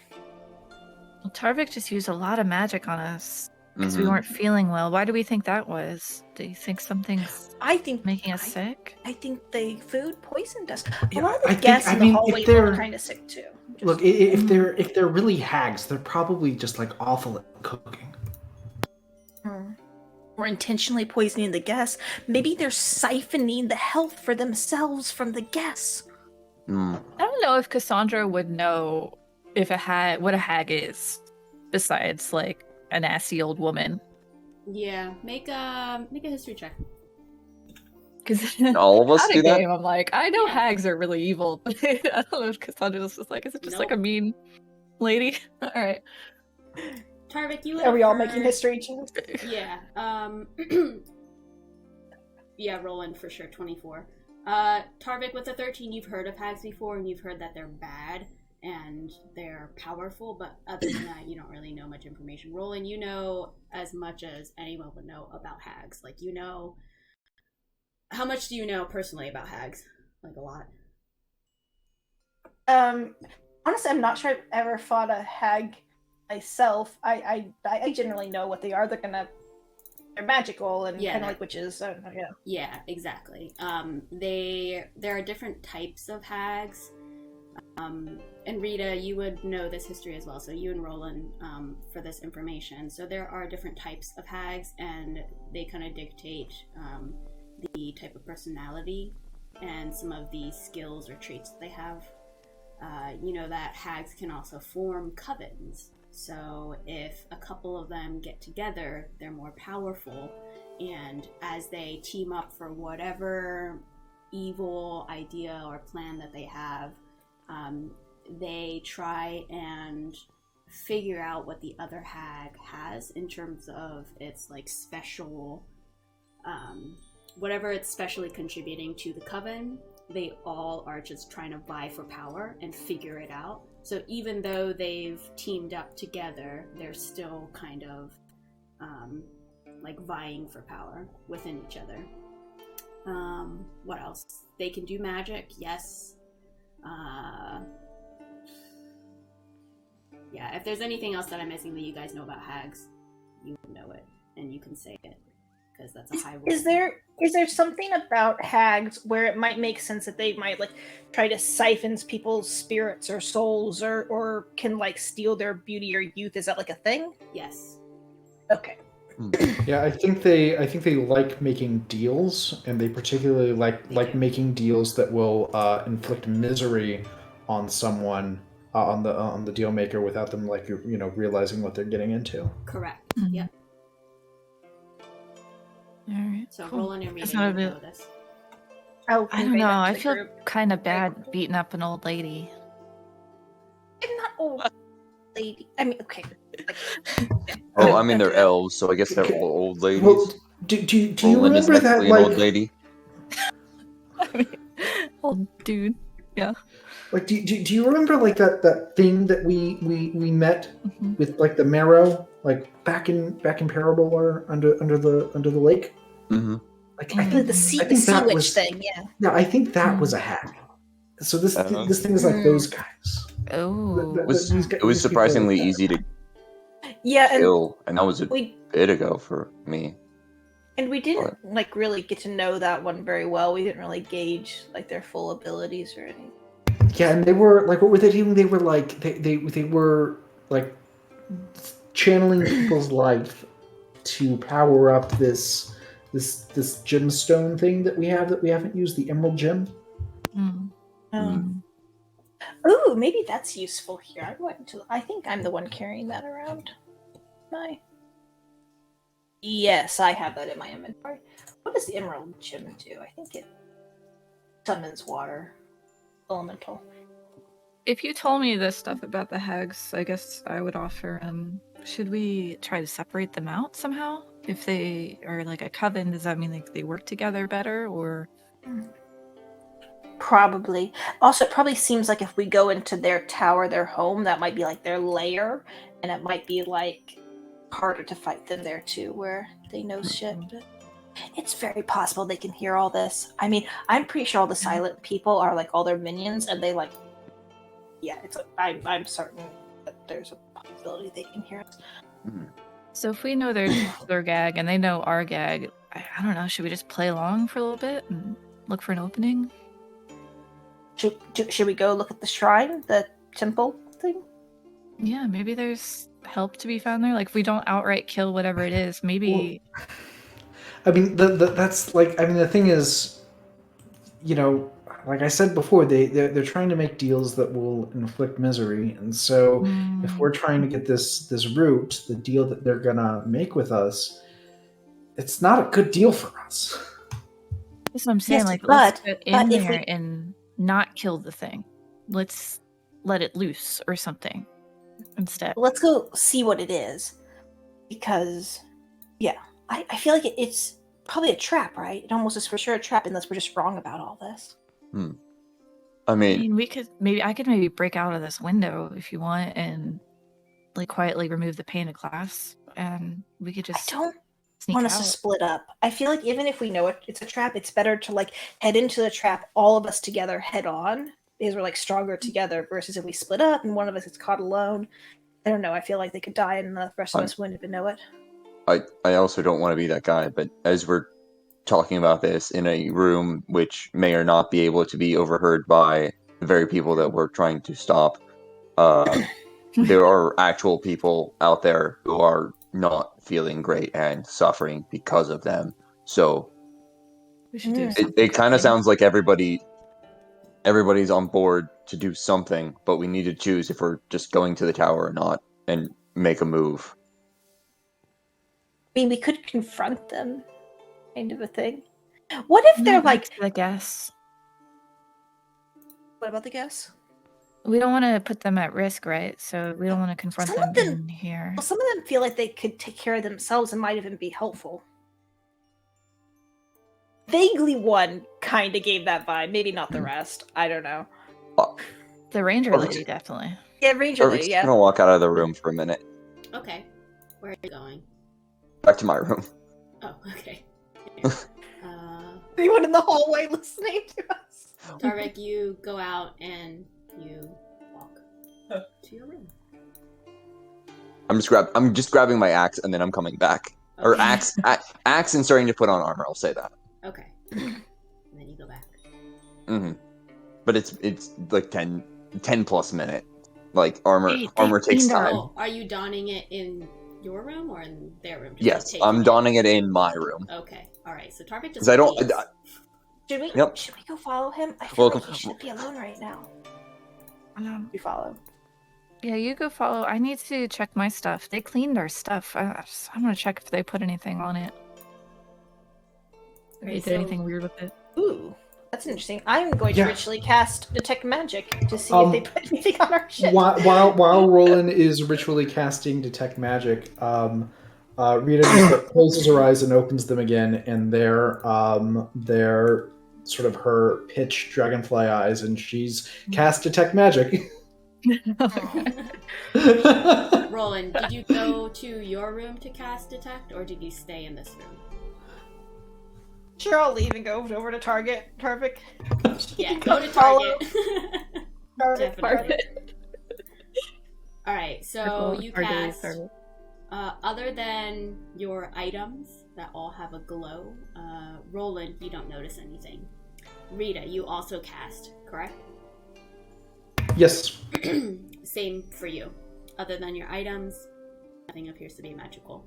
Well, Tarvik just used a lot of magic on us because we Mhm. weren't feeling well. Why do we think that was? Do you think something's I think making us sick? I think the food poisoned us. Yeah, a lot of I the think- guests I in mean, the if hallway they're- were kind of sick too. Look, if they're really hags, they're probably just like awful at cooking. Or intentionally poisoning the guests. Maybe they're siphoning the health for themselves from the guests. Mm. I don't know if Cassandra would know if what a hag is, besides like a nasty old woman. Yeah, make a history check. Because All of us out do of that? game, I'm like, I know Yeah. hags are really evil, but I don't know if Cassandra's just like, is it just like a Nope. mean lady? All right. Tarvik, you Are we all heard- making history checks? Yeah. Yeah, Roland for sure, 24. Tarvik, with a 13, you've heard of hags before, and you've heard that they're bad and they're powerful, but other than that, you don't really know much information. Roland, you know as much as anyone would know about hags. Like, you know... How much do you know personally about hags? Like, a lot. Honestly, I'm not sure I've ever fought a hag myself. I generally know what they are. They're magical and Yeah, kind of they're- like witches. So, yeah. Yeah, exactly. There are different types of hags. And Rieta, you would know this history as well, so you and Roland for this information. So there are different types of hags, and they kind of dictate the type of personality and some of the skills or traits that they have. You know that hags can also form covens. So if a couple of them get together, they're more powerful, and as they team up for whatever evil idea or plan that they have, they try and figure out what the other hag has in terms of its like special, whatever it's specially contributing to the coven. They all are just trying to vie for power and figure it out. So even though they've teamed up together, they're still kind of like vying for power within each other. What else? They can do magic, yes. Yeah, if there's anything else that I'm missing that you guys know about hags, you would know it, and you can say it, because that's a high roll. Is there something about hags where it might make sense that they might like try to siphon people's spirits or souls, or can like steal their beauty or youth? Is that like a thing? Yes. Okay. Yeah, I think they like making deals, and they particularly like making deals that will inflict misery on someone, on the deal maker, without them like realizing what they're getting into. Correct. Mhm. Yep. All right. So cool. Rolen and That's Rieta, not you a know bit- this. I'll I don't convey know. that to I the feel group. kind of bad beating up an old lady. I'm not old lady. I mean, okay. Oh, I mean, Don't they're do that. elves, so I guess they're old ladies. Well, do you Rolen is remember that technically an old like lady. I mean, old dude. Yeah. like do you remember like that thing that we met Mhm. with like the marrow, like back in Parable or under the lake? Mm-hmm. Like Mm. I The think the sea, I the think sea that witch was thing, yeah. yeah, I think that Mm. was a hag. So this Uh-huh. this thing is like those guys. Oh. It was These guys- it was these people are surprisingly like that. easy to Yeah, and kill, and that was a we bit ago for me. didn't like really get to know that one very well. We didn't really gauge like their full abilities or anything. Yeah, and they were like, what were they doing? They were like they were like channeling people's life to power up this gemstone thing that we haven't used, the emerald gem. Mm. Mm. Ooh, maybe that's useful here. I think I'm the one carrying that around. Yes, I have that in my inventory. What does the emerald gem do? I think it summons water elemental. If you told me this stuff about the hags, I guess I would offer, should we try to separate them out somehow? If they are like a coven, does that mean like they work together better, or? Probably. Also, it probably seems like if we go into their tower, their home, that might be like their lair, and it might be like harder to fight them there too, where they know shit. But it's very possible they can hear all this. I mean, I'm pretty sure all the silent people are like all their minions, and they like. Yeah, I'm certain that there's a possibility they can hear us. So if we know their gag and they know our gag, I don't know. Should we just play along for a little bit and look for an opening? Should we go look at the shrine, the temple thing? Yeah, maybe there's help to be found there. Like if we don't outright kill whatever it is, maybe. I mean, that's like, I mean, the thing is, like I said before, they're trying to make deals that will inflict misery, and so if we're trying to get this root, the deal that they're gonna make with us, it's not a good deal for us. That's what I'm saying. Yes, like, but- let's get in but if there we- and not kill the thing. Let's let it loose or something instead. Let's go see what it is, because yeah, I feel like it's probably a trap, right? It almost is for sure a trap, unless we're just wrong about all this. I I mean, mean, I could maybe break out of this window if you want and like quietly remove the pane of glass, and we could I just don't sneak want out. us to split up. I feel like even if we know it's a trap, it's better to like head into the trap, all of us together, head on, because we're like stronger together. Versus if we split up and one of us gets caught alone. I don't know. I feel like they could die, and the rest of us wouldn't even know it. I also don't want to be that guy, but as we're talking about this in a room which may or not be able to be overheard by the very people that we're trying to stop, there are actual people out there who are not feeling great and suffering because of them. So We should do Mm. something. it kind of sounds like everybody's on board to do something, but we need to choose if we're just going to the tower or not. And make a move. I mean, we could confront them, kind of a thing. What if they're like? I guess What about the guess? we don't want to put them at risk, right? So we don't want to confront Some them of them- in here. Well, some of them feel like they could take care of themselves and might even be helpful. Vaguely, one kind of gave that vibe. Maybe not the rest. I don't know. The ranger Perfect. lady, definitely. Yeah, Ranger Perfect. Lady. Just Yeah. gonna walk out of the room for a minute. Okay. Where are you going? Back to my room. Oh, okay. Anyone in the hallway listening to us? Tarvik, you go out and you walk to your room. I'm just grabbing my axe and then I'm coming back. Or Okay. axe and starting to put on armor. I'll say that. Okay. And then you go back. Mm-hmm. But it's like 10 plus minute. Like armor Hey, they takes cleaned our- time. Oh, are you donning it in your room or in their room? Just Yes, taking I'm donning it in my room. Okay. All right. So Tarvik just 'Cause I don't- leaves. Should we? Yep. Should we go follow him? I feel Well, like he shouldn't be alone right now. We follow. Yeah, you go follow. I need to check my stuff. They cleaned our stuff. I'm gonna check if they put anything on it. If they Okay, did so- anything weird with it. Ooh, that's interesting. I'm going to Yeah. ritually cast Detect Magic to see if they put anything on our shit. While Rolen is ritually casting Detect Magic, Rieta just like, closes her eyes and opens them again, and they're sort of her pitch dragonfly eyes, and she's cast Detect Magic. Roland, did you go to your room to cast Detect, or did you stay in this room? Sure, I'll leave and go over to Tarvik. Yeah, go to Follow. Target. Definitely. All right, so you Target, cast. target. Other than your items that all have a glow, Roland, you don't notice anything. Rieta, you also cast, correct? Yes. Same for you. Other than your items, nothing appears to be magical.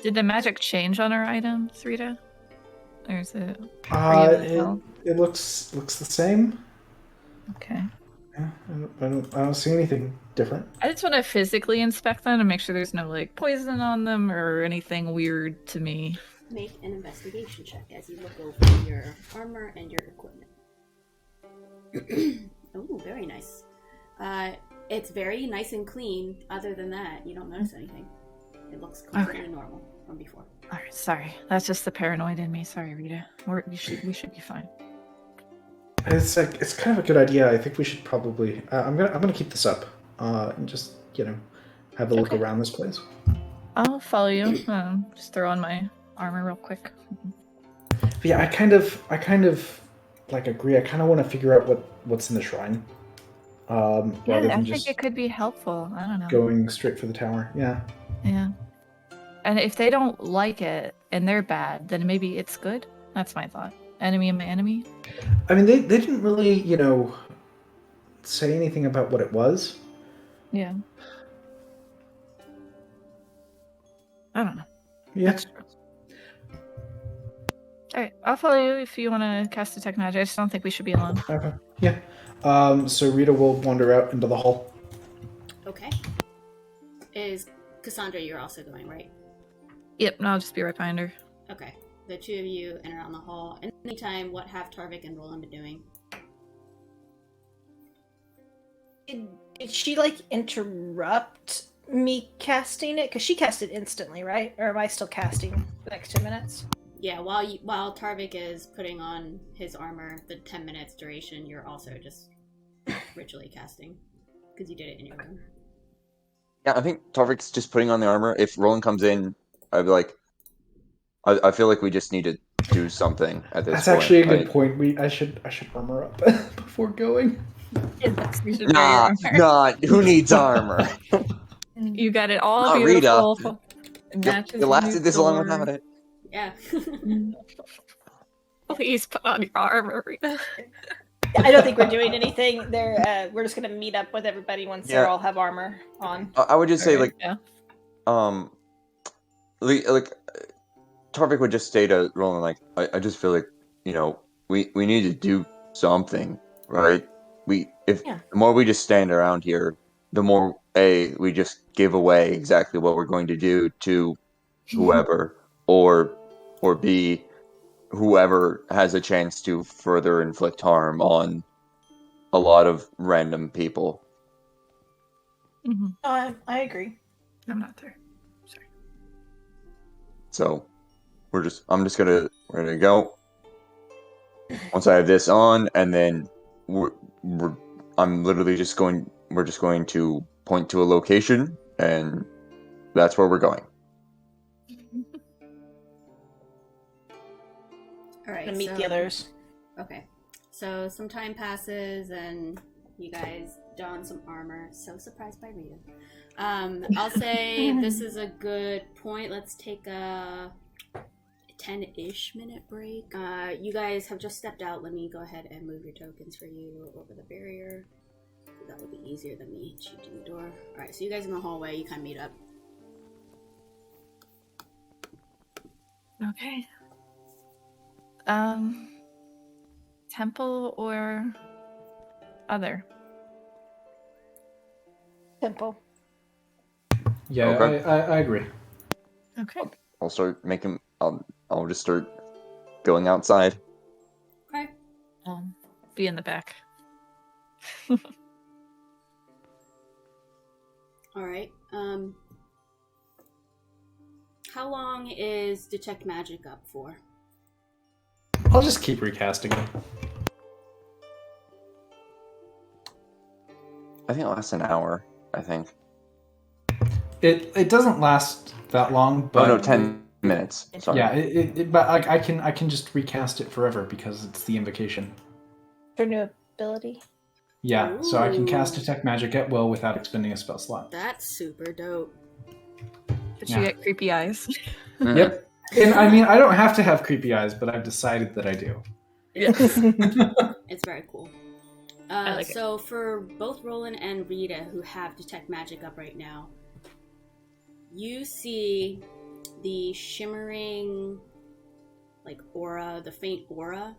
Did the magic change on our items, Rita? Or is it? Are you It looks the same. Okay. Yeah, I don't see anything different. I just want to physically inspect them to make sure there's no like poison on them or anything weird to me. Make an investigation check as you look over your armor and your equipment. Oh, very nice. It's very nice and clean. Other than that, you don't notice anything. It looks completely normal from before. All right, sorry. That's just the paranoid in me. Sorry, Rita. We should be fine. It's kind of a good idea. I think we should probably. I'm gonna keep this up and just have a look Okay. around this place. I'll follow you. Just throw on my armor real quick. But yeah, I kind of like agree. I kind of want to figure out what's in the shrine. Rather Yeah, than I think just it could be helpful. I don't know. going straight for the tower. Yeah. Yeah. And if they don't like it and they're bad, then maybe it's good. That's my thought. Enemy of my enemy. I mean, they didn't really, say anything about what it was. Yeah. I don't know. Yeah. That's true. Alright, I'll follow you if you want to cast Detect Magic. I just don't think we should be alone. Okay. Yeah. So Rieta will wander out into the hall. Okay. Is Cassandra, you're also going, right? Yep, no, I'll just be right behind her. Okay. The two of you enter on the hall. In the meantime, what have Tarvik and Roland been doing? Did she interrupt me casting it? Because she cast it instantly, right? Or am I still casting the next 2 minutes? Yeah, while Tarvik is putting on his armor, the 10 minutes duration, you're also just ritually casting. Because you did it in your room. Yeah, I think Tarvik's just putting on the armor. If Roland comes in, I'd be like, I feel like we just need to do something at this That's point. actually a good point. I should armor up before going. Nah. Who needs armor? You got it all Not beautiful. It Yep, matches it your lasted new this long sword. without it. Yeah. Please put on your armor, Rita. I don't think we're doing anything. We're just gonna meet up with everybody once they Yeah. all have armor on. I would just say Alright, yeah. like Tarvik would just say to Roland, like, I just feel like, we need to do something, right? The more we just stand around here, the more A, we just give away exactly what we're going to do to whoever, or B, whoever has a chance to further inflict harm on a lot of random people. Mhm. I agree. I'm not there. Sorry. So we're gonna go. Once I have this on, and then we're we're just going to point to a location, and that's where we're going. All right. To meet so, the others. Okay. So some time passes and you guys don some armor. So surprised by Rieta. I'll say this is a good point. Let's take a 10-ish minute break. You guys have just stepped out. Let me go ahead and move your tokens for you over the barrier. That would be easier than me shooting the door. Alright, so you guys in the hallway, you kind of meet up. Okay. Temple or other? Temple. Yeah, Okay. I agree. Okay. I'll start making. I'll just start going outside. Okay. Be in the back. Alright. How long is Detect Magic up for? I'll just keep recasting it. I think it lasts an hour. I think. It doesn't last that long, but Oh no, 10 minutes. Sorry. Yeah, but I can just recast it forever because it's the invocation. Her new ability. Yeah, so I can cast Ooh. Detect Magic at will without expending a spell slot. That's super dope. But you get creepy eyes. Mhm. Yep. And I mean, I don't have to have creepy eyes, but I've decided that I do. Yes. It's very cool. I like it. So for both Rolen and Rieta, who have Detect Magic up right now, you see the shimmering, aura, the faint aura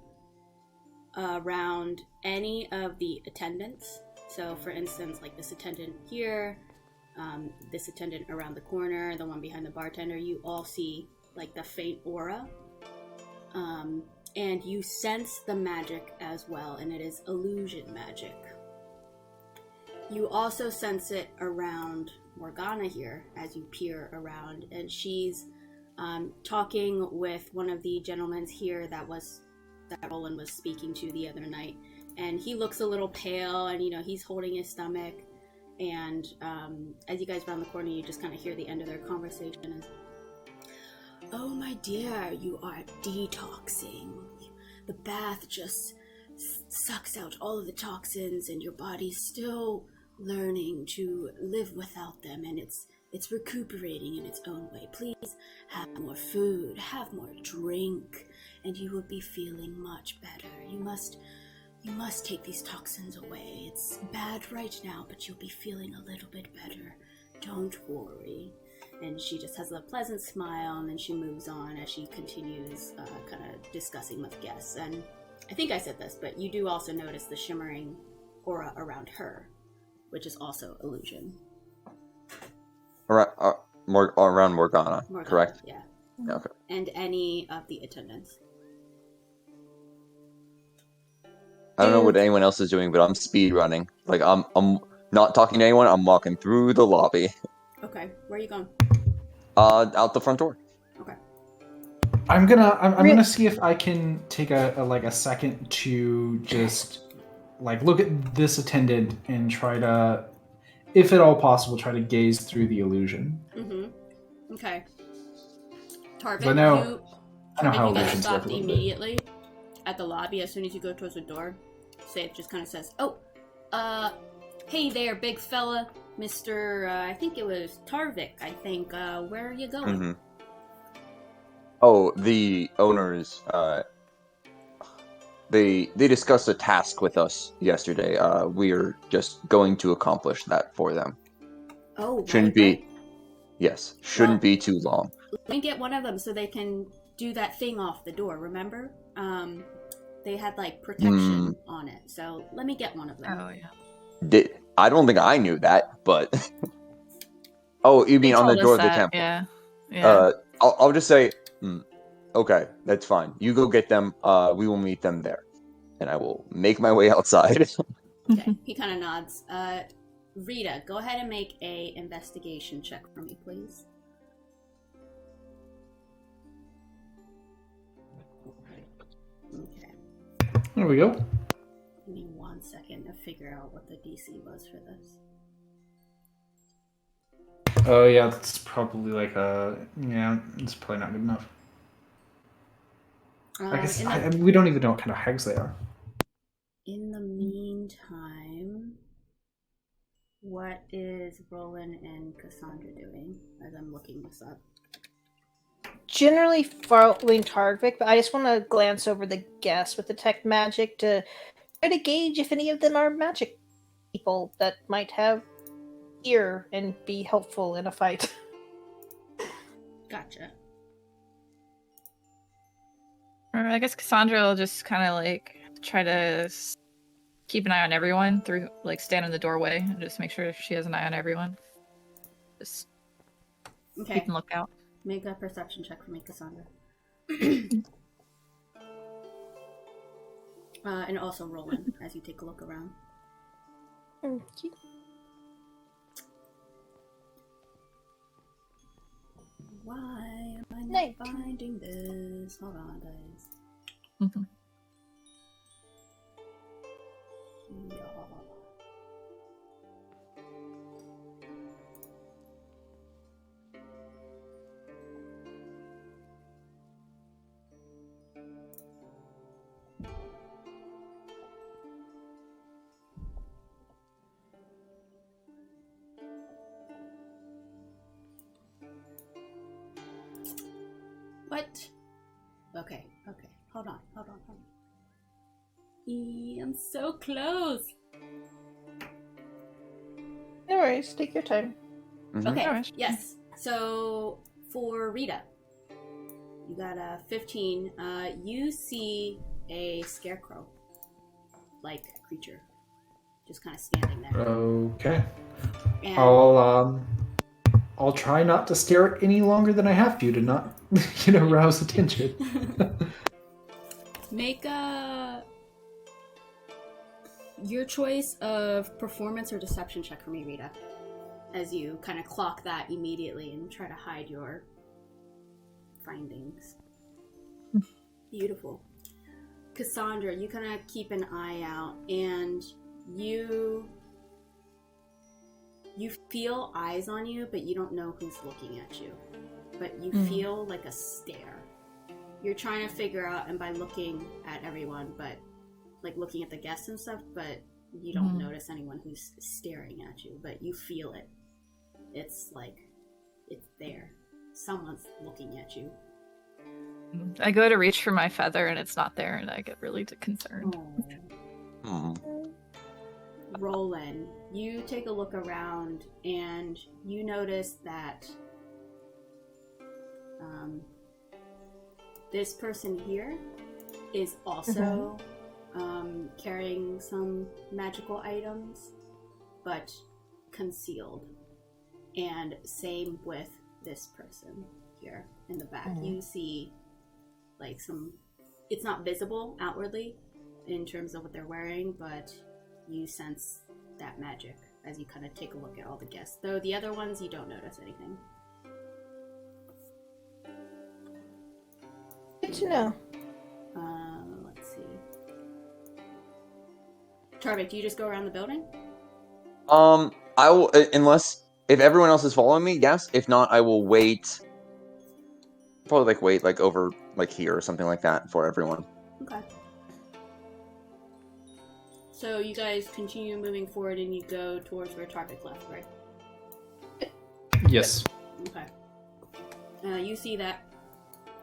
around any of the attendants. So for instance, like this attendant here, this attendant around the corner, the one behind the bartender, you all see like the faint aura. And you sense the magic as well, and it is illusion magic. You also sense it around Morgana here as you peer around, and she's talking with one of the gentlemen here that Rolen was speaking to the other night. And he looks a little pale, and he's holding his stomach. And as you guys round the corner, you just kind of hear the end of their conversation as, "Oh my dear, you are detoxing. The bath just sucks out all of the toxins, and your body's still learning to live without them, and it's recuperating in its own way. Please have more food, have more drink, and you will be feeling much better. You must take these toxins away. It's bad right now, but you'll be feeling a little bit better. Don't worry." And she just has a pleasant smile, and then she moves on as she continues kind of discussing with guests. And I think I said this, but you do also notice the shimmering aura around her, which is also illusion. Around Morgana, correct? Yeah. Okay. And any of the attendants. I don't know what anyone else is doing, but I'm speed running. Like I'm not talking to anyone. I'm walking through the lobby. Okay, where are you going? Out the front door. Okay. I'm gonna see if I can take a second to just look at this attendant and try to, if at all possible, try to gaze through the illusion. Mm-hmm. Okay. Tarvin, But no, you I know how get illusions work stopped a little bit. immediately at the lobby as soon as you go towards the door. It just kind of says, "Oh, hey there, big fella, Mr. I think it was Tarvik. I think. Where are you going?" Mm-hmm. Oh, the owners. They discussed a task with us yesterday. We are just going to accomplish that for them. Oh, Shouldn't right. be. Yes, shouldn't be too long. Let me get one of them so they can do that thing off the door. Remember? They had protection on it. So let me get one of them. Oh yeah. I don't think I knew that, but oh, you He mean on the told door us of the that, temple? yeah. Yeah. I'll just say, okay, that's fine. You go get them. We will meet them there, and I will make my way outside. Okay, he kind of nods. Rita, go ahead and make a investigation check for me, please. Okay. There we go. Give me 1 second to figure out what the DC was for this. Oh yeah, that's probably like it's probably not good enough. I guess we don't even know what kind of hags they are. In the meantime, what is Rolen and Cassandra doing as I'm looking this up? Generally following Tarvik, but I just want to glance over the guests with detect magic to try to gauge if any of them are magic people that might have ear and be helpful in a fight. Gotcha. Or I guess Cassandra will just kind of like try to keep an eye on everyone through, like, stand in the doorway and just make sure she has an eye on everyone. Just Okay. keep an lookout. Make a perception check for me, Cassandra. And also Rolen as you take a look around. Thank you. Why am I not 19. finding this? Hold on, guys. Mhm. Yeah. What? Okay. Hold on. I'm so close. No worries, take your time. Okay, Alright. yes. So for Rita, you got a 15. You see a scarecrow, like creature, just kind of standing there. Okay. And I'll try not to stare any longer than I have to not, rouse attention. make your choice of performance or deception check for me, Rita, as you kind of clock that immediately and try to hide your findings. Beautiful. Cassandra, you kind of keep an eye out, and you feel eyes on you, but you don't know who's looking at you. But you feel like a stare. You're trying to figure out, and by looking at everyone, but like looking at the guests and stuff, but you don't notice anyone who's staring at you, but you feel it. It's like, it's there. Someone's looking at you. I go to reach for my feather and it's not there, and I get really concerned. Rolen, you take a look around and you notice that this person here is also carrying some magical items, but concealed. And same with this person here in the back. You see like it's not visible outwardly in terms of what they're wearing, but you sense that magic as you kind of take a look at all the guests. Though the other ones, you don't notice anything. Good to know. Let's see. Tarvik, do you just go around the building? I will, unless if everyone else is following me, yes. If not, I will wait. Probably wait over here or something like that for everyone. Okay. So you guys continue moving forward and you go towards where Tarvik left, right? Yes. Okay. You see that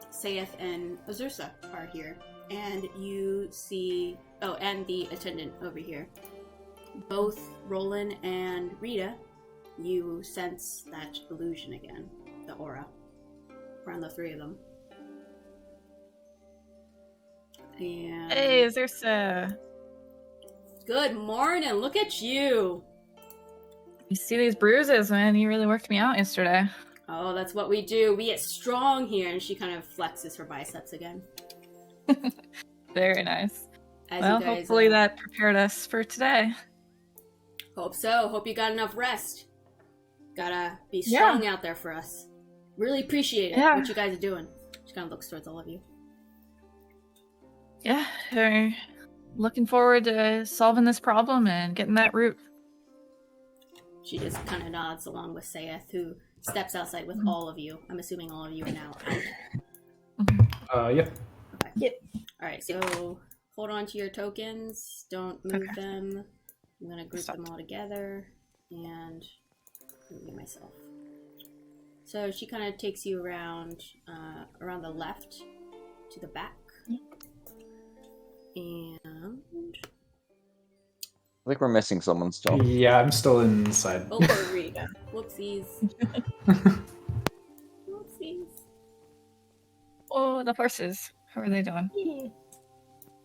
Saith and Azursa are here, and you see and the attendant over here. Both Rolen and Rita, you sense that illusion again, the aura, around the three of them. And Hey, Azursa. good morning, look at you! You see these bruises, man? You really worked me out yesterday. Oh, that's what we do. We get strong here. And she kind of flexes her biceps again. Very nice. As Well, you guys, hopefully that prepared us for today. Hope so. Hope you got enough rest. Gotta be strong out there for us. Really appreciate it, what you guys are doing. She kind of looks towards all of you. Yeah, we're looking forward to solving this problem and getting that root. She just kind of nods along with Sayeth, who steps outside with all of you. I'm assuming all of you are now out. Yeah. Okay. Yep. Alright, so hold on to your tokens. Don't move them. I'm gonna group them all together and move myself. So she kind of takes you around the left to the back. And I think we're missing someone still. Yeah, I'm still inside. oh, poor Rieta. Whoopsies. Whoopsies. Oh, the horses. How are they doing? Yeah.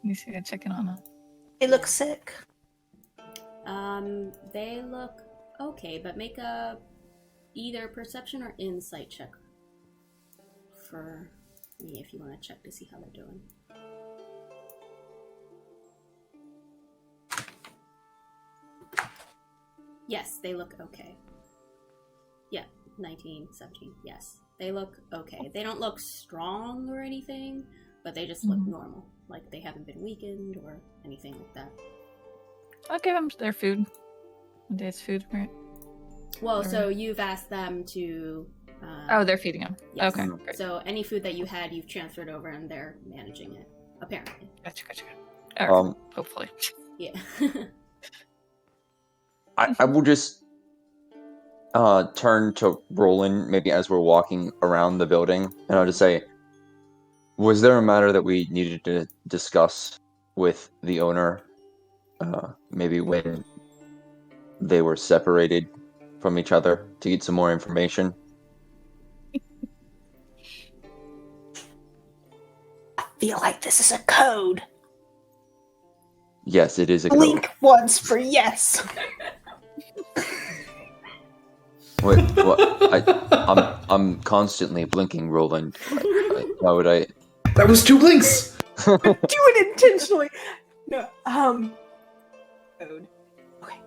You see, I checking on them. They look sick. They look okay, but make a either perception or insight check for me if you want to check to see how they're doing. Yes, they look okay. Yeah, 19, 17, yes. They look okay. They don't look strong or anything, but they just look normal. Like they haven't been weakened or anything like that. I'll give them their food. One day's food, right? Well, so you've asked them to... oh, they're feeding them. Yes. Okay, great. So any food that you had, you've transferred over and they're managing it, apparently. Gotcha. All right, hopefully. Yeah. I will just turn to Rolen maybe as we're walking around the building, and I'll just say, was there a matter that we needed to discuss with the owner? Maybe when they were separated from each other to get some more information? I feel like this is a code. Yes, it is a code. Blink once for yes. Wait, what? I'm constantly blinking, Roland. Why would I? That was 2 blinks! Do it intentionally. No, code. Okay.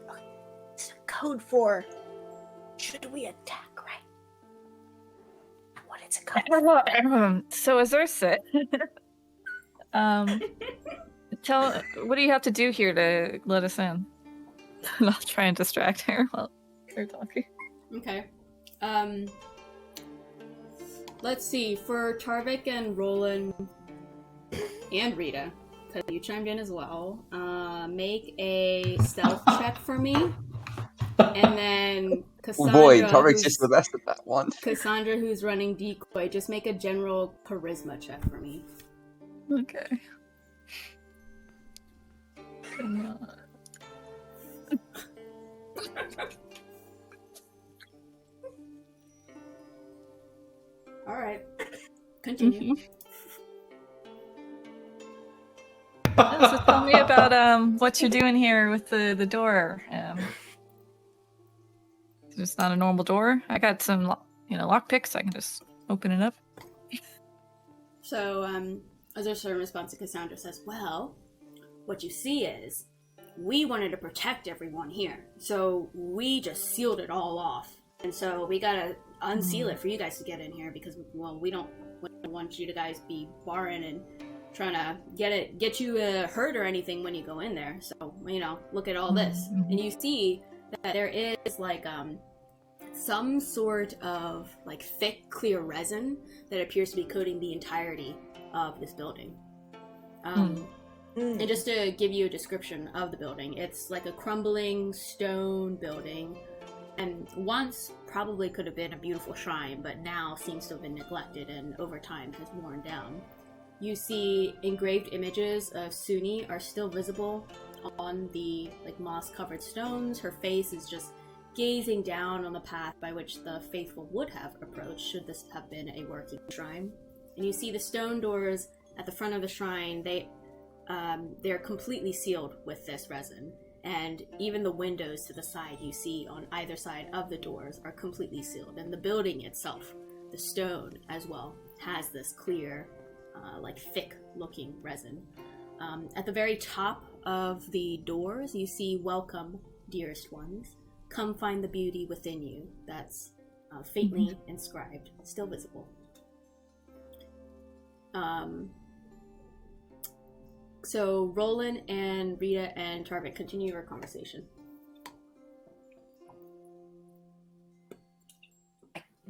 It's a code for should we attack, right? What is a code for? So as I said, what do you have to do here to let us in? And I'll try and distract her while they're talking. Okay. Let's see. For Tarvik and Roland and Rieta, because you chimed in as well, make a stealth check for me. And then Kassandra, Boy, Tarvik's just the best at that one. Kassandra, who's running decoy, just make a general charisma check for me. Okay. Come on. All right. Continue. So tell me about what you're doing here with the door. It's not a normal door. I got some lock picks. I can just open it up. So, as a certain response to Kassandra says, well, what you see is we wanted to protect everyone here. So we just sealed it all off. And so we gotta unseal it for you guys to get in here because, well, we don't want you to guys be barring and trying to get you hurt or anything when you go in there. So, look at all this. And you see that there is like some sort of like thick, clear resin that appears to be coating the entirety of this building. And just to give you a description of the building, it's like a crumbling stone building, and once probably could have been a beautiful shrine, but now seems to have been neglected and over time has worn down. You see engraved images of Suni are still visible on the moss-covered stones. Her face is just gazing down on the path by which the faithful would have approached should this have been a working shrine. And you see the stone doors at the front of the shrine, they're completely sealed with this resin. And even the windows to the side you see on either side of the doors are completely sealed. And the building itself, the stone as well, has this clear, thick-looking resin. At the very top of the doors, you see "Welcome, dearest ones. Come find the beauty within you." That's faintly inscribed, still visible. So Rolen and Rieta and Tarvik, continue your conversation.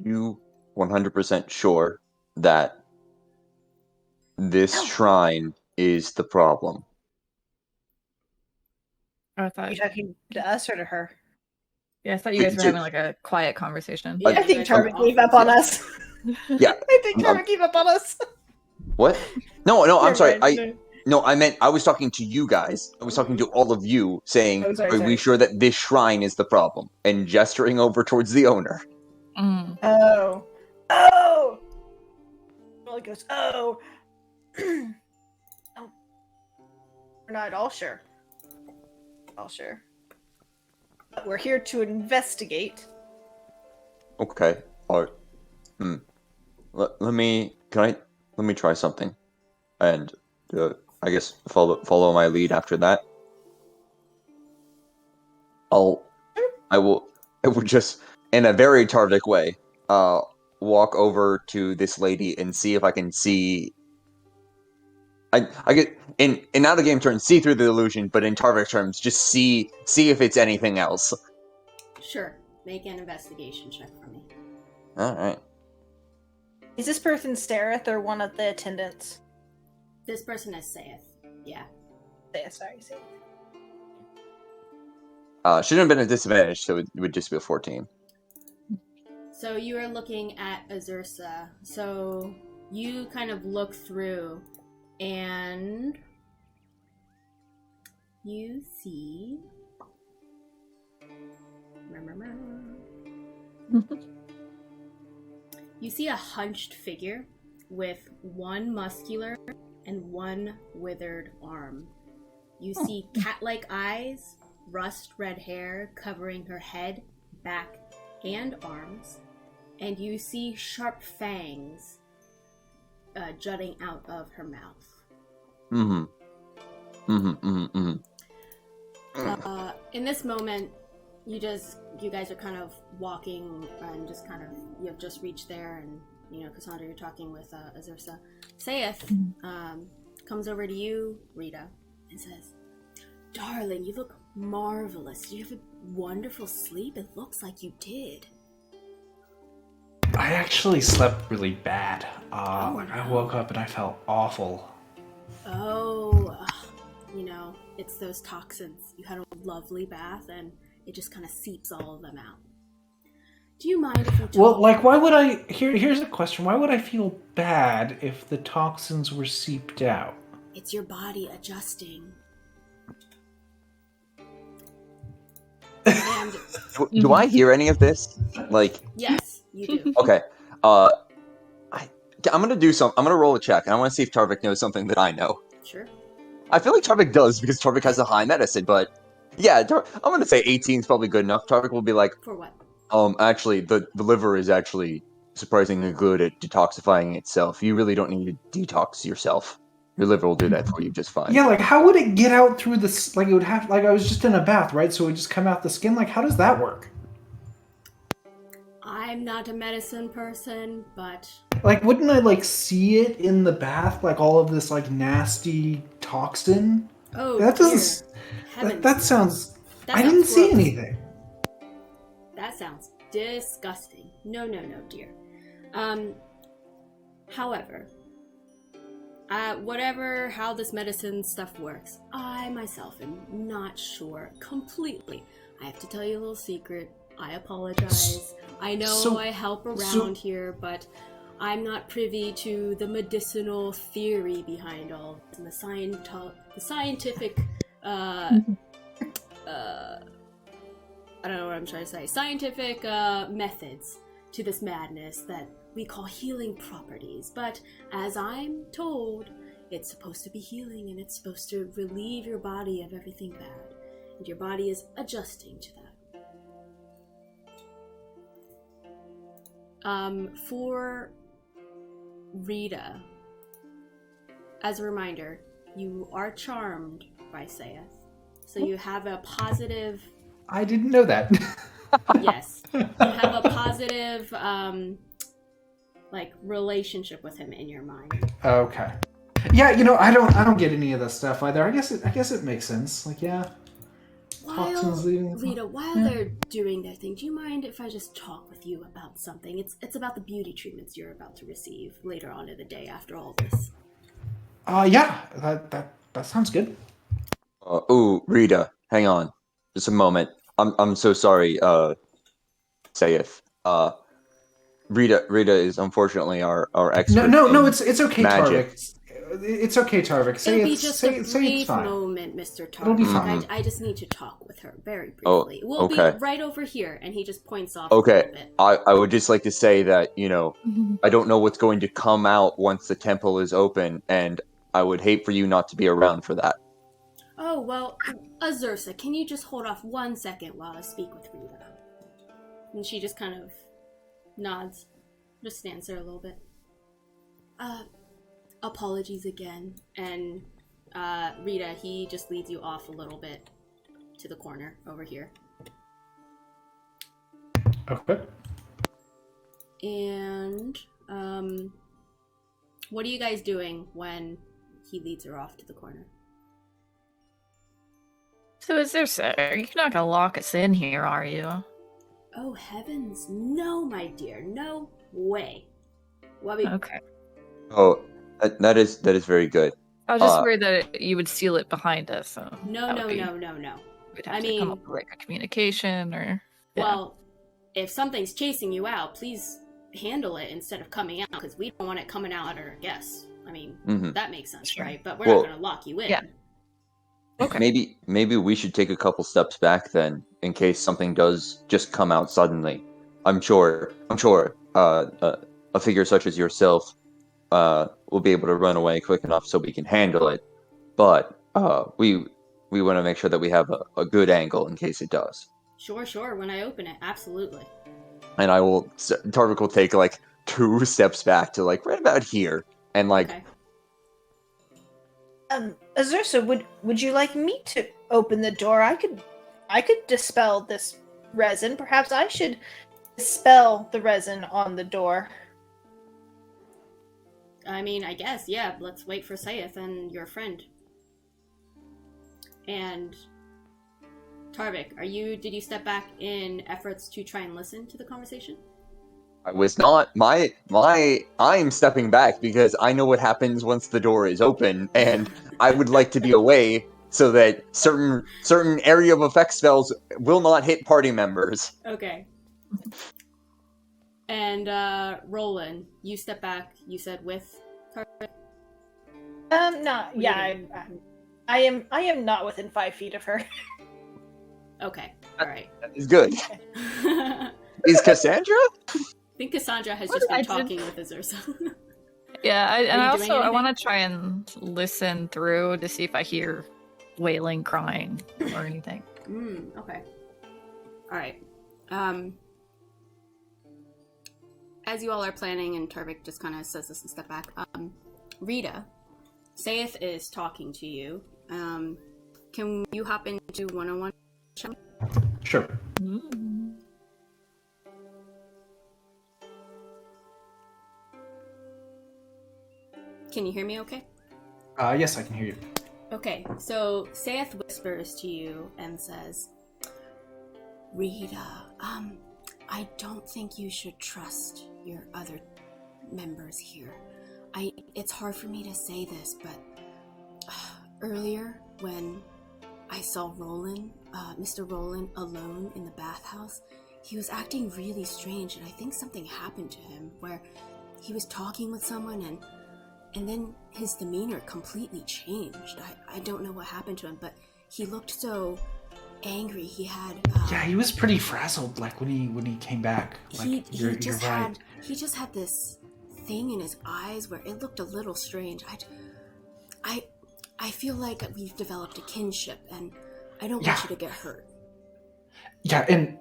You 100% sure that this shrine is the problem? I Are thought, you talking to us or to her? yeah, I thought you guys were having like a quiet conversation. I think Tarvik gave up on us. Yeah. I think Tarvik gave up on us. What? No, I'm sorry. Right. I meant I was talking to you guys. I was talking to all of you, saying, Oh, sorry, "Are we sorry. sure that this shrine is the problem?" And gesturing over towards the owner. Oh. Well, goes, oh. Oh. We're not all sure. But we're here to investigate. Okay. Let me try something, and I guess follow my lead after that. I will just, in a very Tarvik way, walk over to this lady and see if I can see. I get in out of game terms, see through the illusion, but in Tarvik terms, just see if it's anything else. Sure. Make an investigation check for me. All right. Is this person Stareth or one of the attendants? This person is Saith. Yeah. Sorry. Shouldn't have been a disadvantage, so it would just be a 14. So you are looking at Azursa. So you kind of look through and you see... You see a hunched figure with one muscular and one withered arm. You see cat-like eyes, rust red hair covering her head, back, and arms, and you see sharp fangs jutting out of her mouth. In this moment, you guys are kind of walking and just kind of, you have just reached there, and Kassandra, you're talking with Azursa. Saith comes over to you, Rieta, and says, "Darling, you look marvelous. Did you have a wonderful sleep? It looks like you did." I actually slept really bad. No. I woke up and I felt awful. It's those toxins. You had a lovely bath and it just kind of seeps all of them out. Do you mind if we talk? Well, why would I... Here's a question. Why would I feel bad if the toxins were seeped out? It's your body adjusting. And Do I hear any of this? yes, you do. Okay. I'm gonna do I'm gonna roll a check, and I want to see if Tarvik knows something that I know. Sure. I feel like Tarvik does, because Tarvik has a high medicine, but yeah, I'm gonna say 18 is probably good enough. Tarvik will be like, For what? Actually, the liver is actually surprisingly good at detoxifying itself. You really don't need to detox yourself. Your liver will do that for you just fine. Yeah, how would it get out through this? It would have, I was just in a bath, right? So it would just come out the skin? How does that work? I'm not a medicine person, but... wouldn't I, see it in the bath? All of this, nasty toxin? Oh, that doesn't... That sounds... I didn't see anything. That sounds disgusting. No, dear. However, how this medicine stuff works, I myself am not sure completely. I have to tell you a little secret. I apologize. I know I help around here, but I'm not privy to the medicinal theory behind all of this and the scientific I don't know what I'm trying to say. Scientific methods to this madness that we call healing properties. But as I'm told, it's supposed to be healing and it's supposed to relieve your body of everything bad. And your body is adjusting to that. For Rieta, as a reminder, you are charmed by Saeth. So you have a positive... I didn't know that. Yes. You have a positive, relationship with him in your mind. Okay. Yeah, I don't get any of that stuff either. I guess it makes sense. Like, yeah. Rieta, while they're doing their thing, do you mind if I just talk with you about something? It's about the beauty treatments you're about to receive later on in the day after all this. Yeah, that sounds good. Ooh, Rita, hang on, just a moment. I'm so sorry, Saith. Rita is unfortunately our expert. No, it's okay, magic. Tarvik. It's okay, Tarvik. It'll be just a brief moment, Mr. Tarvik. It'll be fine. I just need to talk with her very briefly. We'll be right over here, and he just points off a little bit. I would just like to say that, I don't know what's going to come out once the temple is open, and I would hate for you not to be around for that. Oh, well, Azursa, can you just hold off 1 second while I speak with Rita? And she just kind of nods, just stands there a little bit. Apologies again. And Rita, he just leads you off a little bit to the corner over here. Okay. And what are you guys doing when he leads her off to the corner? So you're not gonna lock us in here, are you? Oh heavens, no, my dear, no way. Okay. Oh, that is very good. I was just worried that you would seal it behind us. So No. We'd have to come up with a communication or... Yeah. Well, if something's chasing you out, please handle it instead of coming out, because we don't want it coming out at our guests. I mean, that makes sense, right? But we're not going to lock you in. Yeah. Okay. Maybe we should take a couple steps back then, in case something does just come out suddenly. I'm sure. A figure such as yourself will be able to run away quick enough so we can handle it. But we want to make sure that we have a good angle in case it does. Sure. When I open it, absolutely. And Tarvik will take 2 steps back to right about here, and Okay. Azursa, would you like me to open the door? I could dispel this resin. Perhaps I should dispel the resin on the door. I mean, I guess, yeah. Let's wait for Saeth and your friend. And Tarvik, did you step back in efforts to try and listen to the conversation? I was not. I'm stepping back because I know what happens once the door is open, and I would like to be away so that certain area of effect spells will not hit party members. Okay. And Rolen, you step back. You said with Tarvik? No, yeah, I am not within 5 feet of her. Okay, all right. That is good. Is Kassandra? I think Kassandra has just been talking with Azursa. Yeah, I want to try and listen through to see if I hear wailing, crying, or anything. Okay. All right. As you all are planning, and Tarvik just kind of says this and step back. Rita, Saeth is talking to you. Can you hop into one-on-one? Sure. Can you hear me okay? Yes, I can hear you. Okay, so Saeth whispers to you and says, Rita, I don't think you should trust your other members here. It's hard for me to say this, but earlier when I saw Rolen, Mr. Rolen, alone in the bathhouse, he was acting really strange, and I think something happened to him where he was talking with someone and then his demeanor completely changed. I don't know what happened to him, but he looked so angry. He had yeah, he was pretty frazzled when he came back. You're right. He just had this thing in his eyes where it looked a little strange. I feel like we've developed a kinship, and I don't Yeah. want you to get hurt. Yeah, and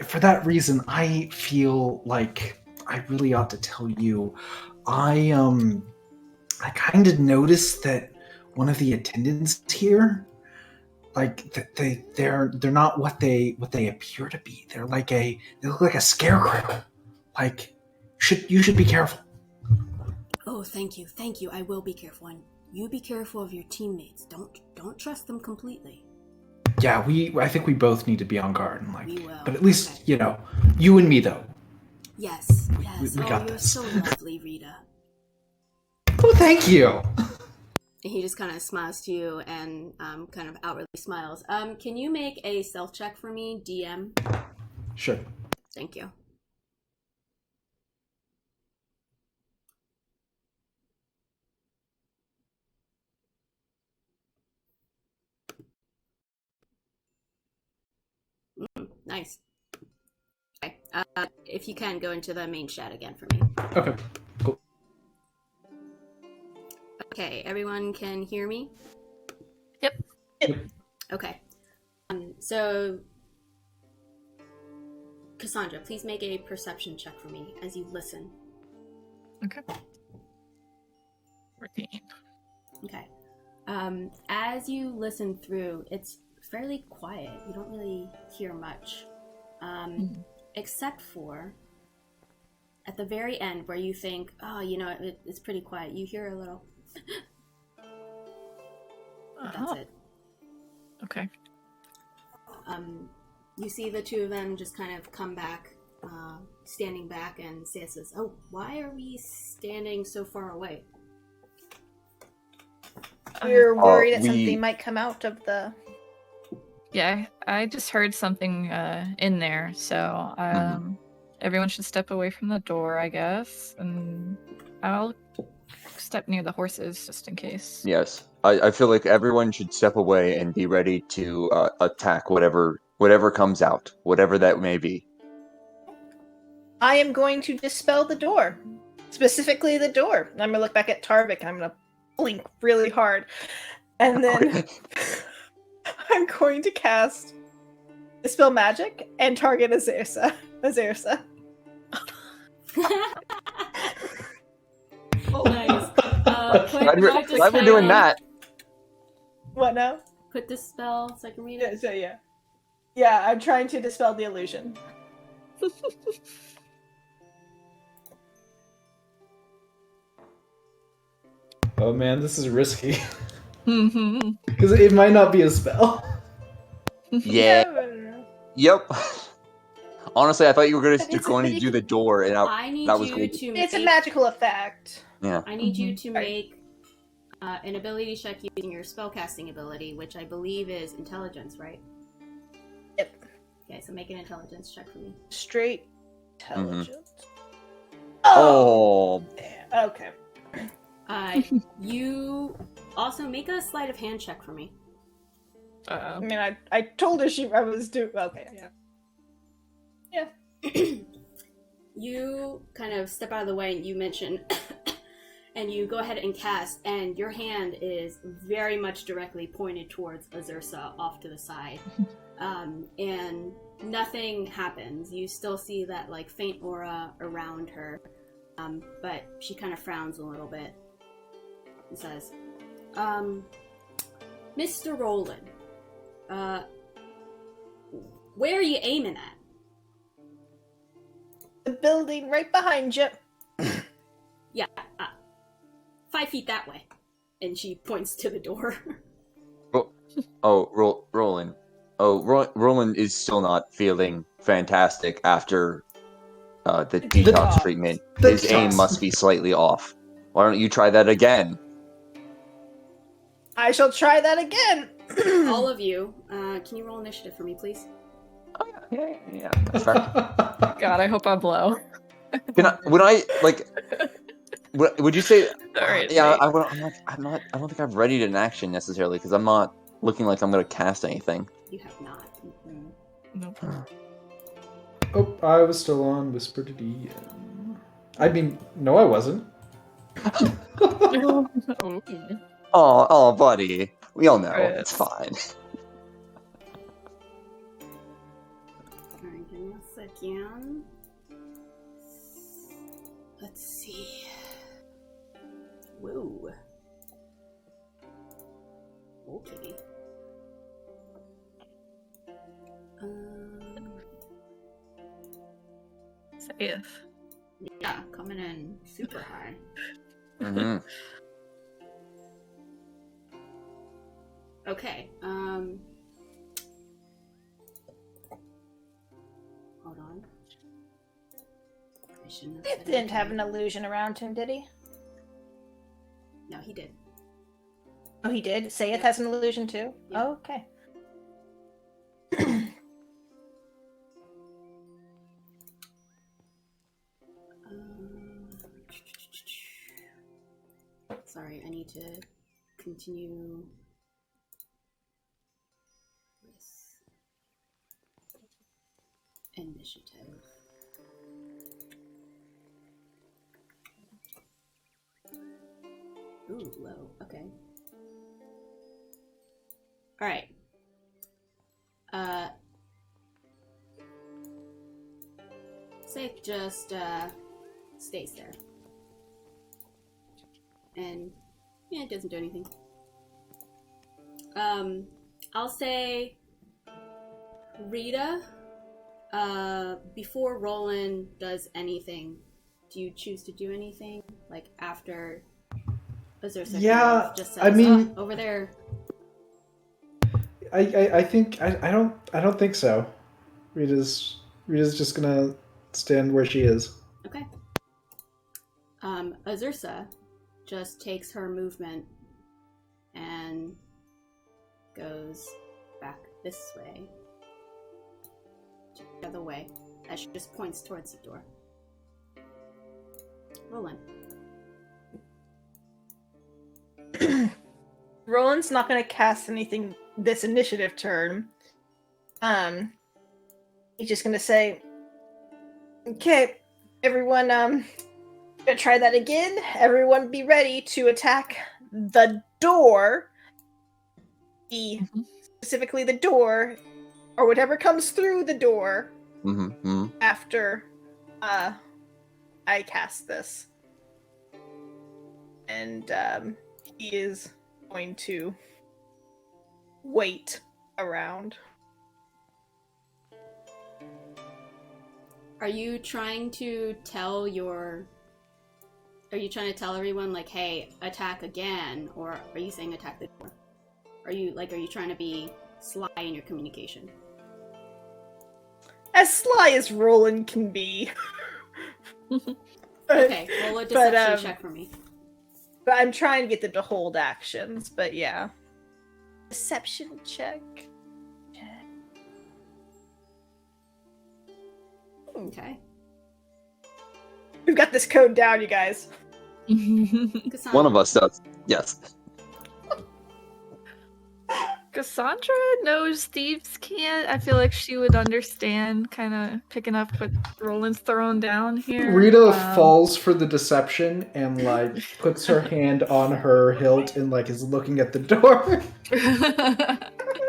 for that reason, I feel like I really ought to tell you. I kind of noticed that one of the attendants here, like they're not what they appear to be. They look like a scarecrow. Like you should be careful. Oh, thank you. I will be careful. And you be careful of your teammates. Don't trust them completely. Yeah, I think we both need to be on guard. And We will. But at least Okay. You and me though. Yes. We Oh, got you're this. so lovely, Rieta. Oh, thank you. And he just kind of smiles to you and kind of outwardly smiles. Can you make a stealth check for me, DM? Sure. Thank you. Nice. Okay. If you can, go into the main chat again for me. Okay. Cool. Okay, everyone can hear me? Yep. Okay. So, Kassandra, please make a perception check for me as you listen. Okay. 14. Okay. As you listen through, it's fairly quiet. You don't really hear much. Except for at the very end where you think, oh, it's pretty quiet. You hear a little... That's it. Okay. You see the two of them just kind of come back, standing back, and Saya says, oh, why are we standing so far away? We're worried that we- something might come out of the... Yeah, I just heard something in there, so everyone should step away from the door, I guess, and I'll step near the horses just in case. Yes, I feel like everyone should step away and be ready to attack whatever comes out, whatever that may be. I am going to dispel the door. Specifically the door. I'm going to look back at Tarvik and I'm going to blink really hard. And then I'm going to cast Dispel Magic and target Azersa. Nice. Glad we're doing that. What now? Put the spell so I can read it. Yeah, I'm trying to dispel the illusion. Oh man, this is risky. Mm-hmm. Because it might not be a spell. Yeah. Yep. Honestly, I thought you were going But to it's going to pretty- do the door, and I need that was you cool. to It's a make- magical effect. Yeah. I need you Mhm. to make an ability check using your spellcasting ability, which I believe is intelligence, right? Yep. Okay, so make an intelligence check for me. Straight intelligence. Oh. Okay. You also make a sleight of hand check for me. I mean, I told her I was doing... Okay, yeah. You kind of step out of the way and you mention, and you go ahead and cast, and your hand is very much directly pointed towards Azersa off to the side. And nothing happens. You still see that like faint aura around her, but she kind of frowns a little bit and says, Mr. Rolen, where are you aiming at? The building right behind you. Yeah, 5 feet that way. And she points to the door. Roland. Roland is still not feeling fantastic after the detox treatment. His aim must be slightly off. Why don't you try that again? I shall try that again. All of you, can you roll initiative for me, please? Oh yeah. That's fair. God, I hope I blow. Would you say? Alright, Yeah, mate. I don't think I've readied an action necessarily because I'm not looking like I'm going to cast anything. You have not. Nope. Oh, I was still on Whisper to DM. I mean, no, I wasn't. Okay. Oh, buddy. We all know. Right. It's fine. again. Let's see. Whoa. Okay. Safe. Yeah, coming in super high. Mm-hmm. Okay. Hold on. I shouldn't have It said didn't have anything. an illusion around him, did he? No, he did. Oh, he did? Sayeth Yeah. has an illusion too? Yeah. Oh, okay. Sorry, I need to continue with initiative. Ooh, low. Okay. All right. Safe just stays there. And yeah, it doesn't do anything. I'll say Rieta, before Rolen does anything, do you choose to do anything? Like after Azursa Yeah, kind of just says, I mean- "Oh, over there." I think I don't think so. Rita's just gonna stand where she is. Okay. Azursa just takes her movement and goes back this way. The other way. As she just points towards the door. Rolen. Roland's not going to cast anything this initiative turn. He's just going to say, "Okay, everyone, gonna try that again. Everyone be ready to attack the door. Specifically the door, or whatever comes through the door Mm-hmm. after I cast this." And he is going to wait around. Are you trying to tell everyone, like, hey, attack again? Or are you saying attack the door? Are you trying to be sly in your communication? As sly as Roland can be. Okay, roll a deception But, check for me. But I'm trying to get them to hold actions, but yeah. Deception check. Okay. We've got this code down, you guys. Kassandra. One of us does. Yes. Cassandra knows thieves can't. I feel like she would understand, kind of picking up what Roland's throwing down here. Rita falls for the deception and like puts her hand on her hilt and like is looking at the door.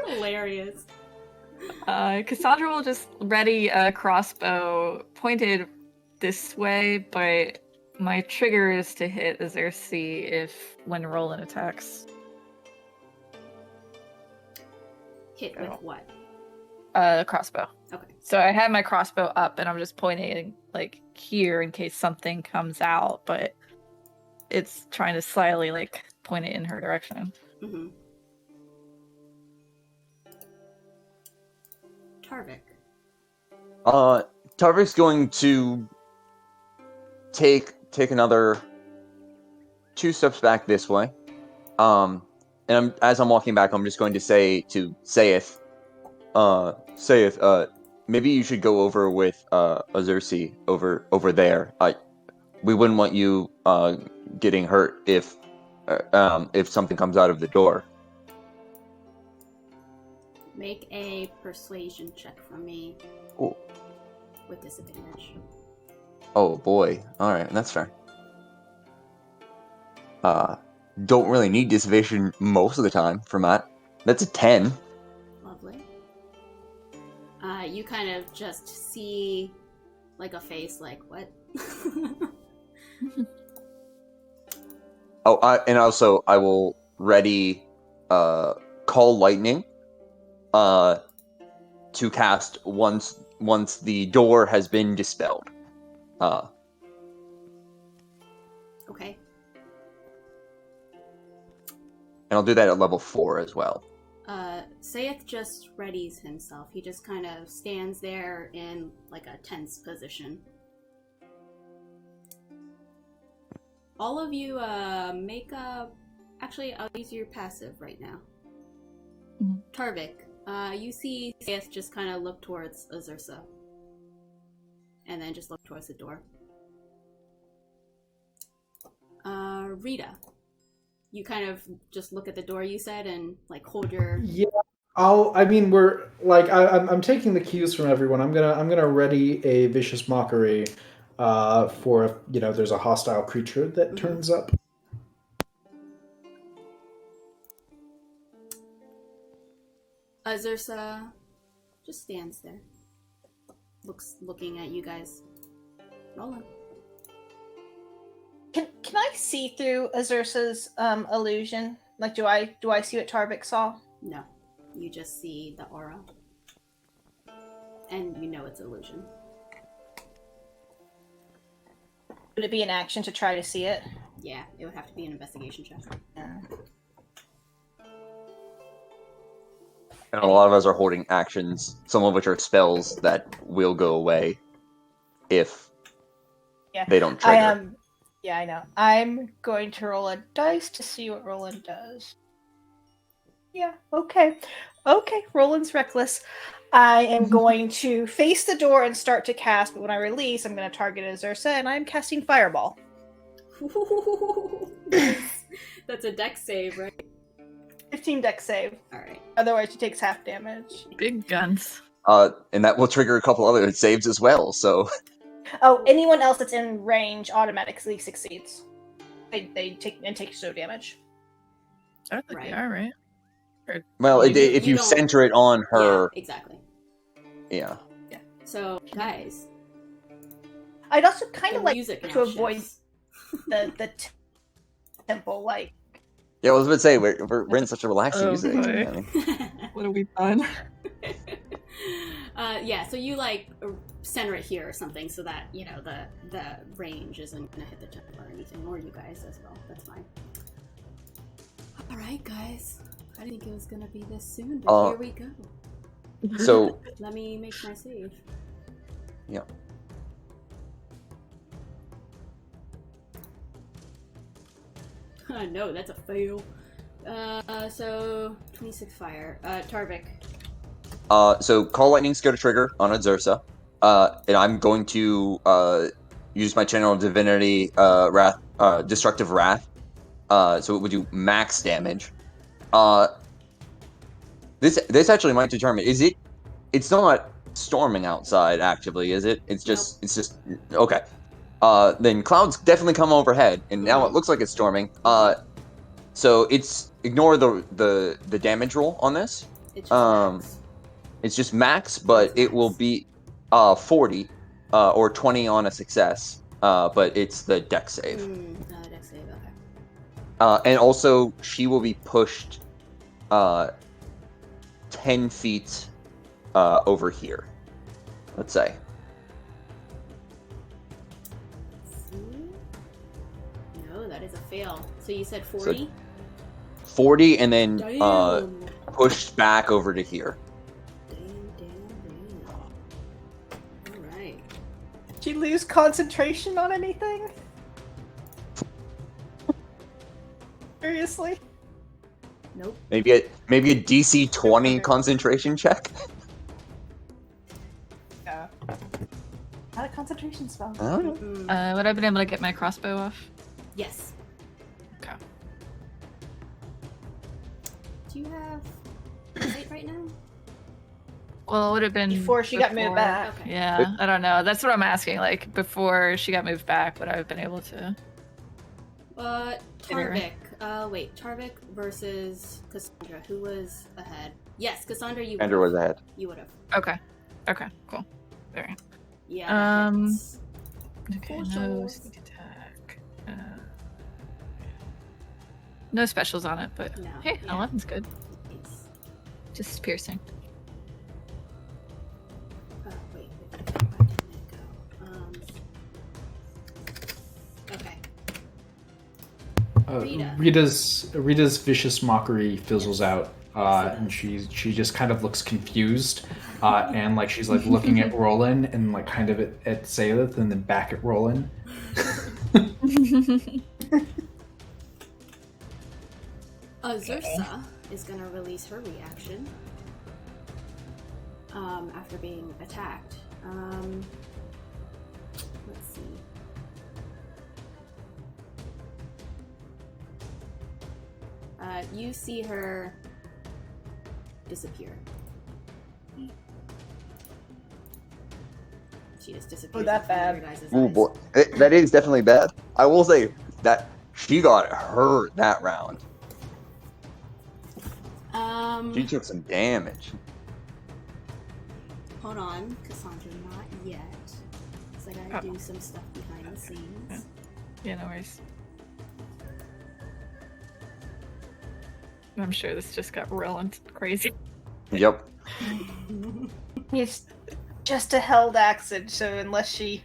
Hilarious. Cassandra will just ready a crossbow pointed this way, but my trigger is to hit Azursa when Roland attacks. Hit with what? Crossbow. Okay. So I have my crossbow up and I'm just pointing like here in case something comes out, but it's trying to slyly like point it in her direction. Mm-hmm. Tarvik. Tarvik's going to take another 2 steps back this way. And as I'm walking back, I'm just going to say to Sayeth, maybe you should go over with Azursa over there. We wouldn't want you getting hurt if something comes out of the door. Make a persuasion check for me. Ooh. With disadvantage. Oh boy. Alright, that's fair. Don't really need disadvantage most of the time from that. That's a 10. Lovely. you kind of just see like a face like, what? And also I will ready call lightning to cast once the door has been dispelled. Okay. And I'll do that at level 4 as well. Sayeth just readies himself. He just kind of stands there in like a tense position. All of you make a... Actually, I'll use your passive right now. Mhm. Tarvik, you see Sayeth just kind of look towards Azursa. And then just look towards the door. Rieta, you kind of just look at the door you said and like hold your... Yeah, we're like I'm taking the cues from everyone. I'm gonna ready a vicious mockery, for if, there's a hostile creature that turns up. Azursa just stands there, looking at you guys. Rolen. Can I see through Azursa's illusion? Like, do I see what Tarvik saw? No, you just see the aura, and you know it's illusion. Would it be an action to try to see it? Yeah, it would have to be an investigation check. Yeah. And a lot of us are holding actions, some of which are spells that will go away if they don't trigger. Yeah, I know. I'm going to roll a dice to see what Roland does. Yeah, okay. Okay, Roland's reckless. I am going to face the door and start to cast, but when I release, I'm going to target Azursa, and I'm casting Fireball. That's a dex save, right? 15 dex save. Alright. Otherwise, she takes half damage. Big guns. And that will trigger a couple other saves as well, so... Oh, anyone else that's in range automatically succeeds. They take no damage. I don't think Right. they are, right? Or- Well, You if you don't- center it on her... Yeah, exactly. Yeah. So, guys, I'd also kind the of like music to now avoid shifts. the temple, like... Yeah, I was about to say, we're in such a relaxing Oh, music. boy. I mean, What have we done? Yeah, so you like center it here or something so that the range isn't gonna hit the temple or anything, or you guys as well. That's fine. All right, guys. I didn't think it was gonna be this soon, but here we go. so, Let me make my save. yeah. No, that's a fail. So 26 fire. Tarvik. So Call Lightning's going to trigger on Azursa. And I'm going to use my Channel of Divinity Wrath, Destructive Wrath. So it would do max damage. This actually might determine, it's not storming outside actively, is it? It's just okay. Then clouds definitely come overhead, and now it looks like it's storming. So it's ignore the damage roll on this. It's just max. It's just max, but it will be 40 or 20 on a success. But it's the dex save. Dex save, okay. And also she will be pushed 10 feet over here. Let's say. No, that is a fail. So you said 40? 40 and then Damn. pushed back over to here. Damn. Alright. Did you lose concentration on anything? Seriously? Nope. Maybe a DC 20 Okay. concentration check. Yeah. Not a concentration spell. I don't know. Mm-mm. Would I have been able to get my crossbow off? Yes. Okay. Do you have sight right now? Well, it would have been Before she got moved back. Okay. Yeah, I don't know. That's what I'm asking. Like, before she got moved back, would I have been able to? Tarvik. Wait. Tarvik versus Kassandra. Who was ahead? Yes, Kassandra, you Andrew was ahead. You would have. Okay. Okay, cool. There. Yeah. that hits. Okay, For no sure. sneak attack. No specials on it, but No, hey, yeah. 11's good. It's- Just piercing. wait, where didn't it go? Okay. Rieta. Rita's vicious mockery fizzles Yes. out, Yes, it and does. she just kind of looks confused, and like she's like looking at Rolen and like kind of at Saelith and then back at Rolen. Zursa is going to release her reaction after being attacked. Let's see. You see her disappear. She just disappears. that in front of bad. your guys' Oh eyes. boy, that is definitely bad. I will say that she got hurt that round. She took some damage. Hold on, Cassandra, not yet. Because I gotta do some stuff behind the scenes. Yeah, no worries. I'm sure this just got real and crazy. Yep. It's just a held action, so unless she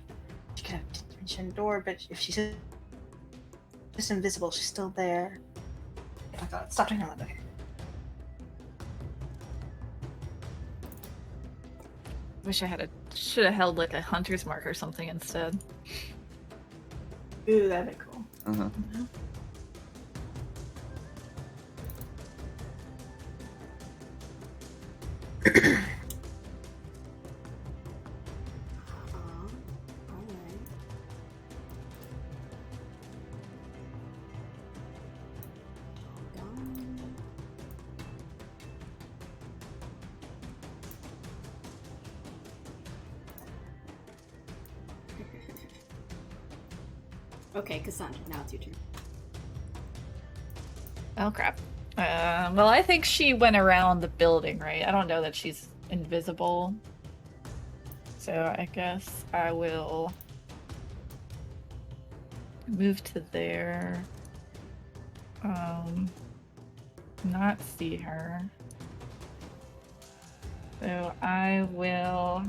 could have dimension door, but if she's just invisible, she's still there. Oh my god, stop doing that. Okay. Wish I should have held like a hunter's mark or something instead. Ooh, that'd be cool. Mm-hmm. Alright. Hold on. Okay, Cassandra, now it's your turn. Oh crap. Well, I think she went around the building, right? I don't know that she's invisible. So I guess I will move to there. Not see her. So I will.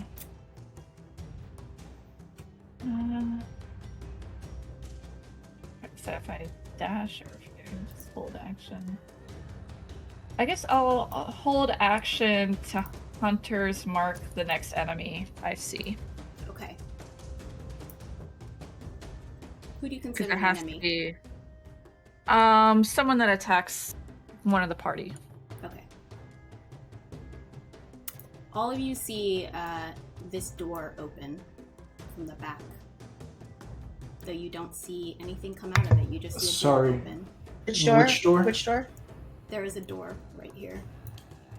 So if I dash or if I just hold action. I guess I'll hold action to hunters mark the next enemy I see. Okay. Who do you Because consider there an has enemy? to be someone that attacks one of the party. Okay. All of you see this door open from the back. Though you don't see anything come out of it, you just see a Sorry. door open. Which door? Which door? Which door? There is a door right here.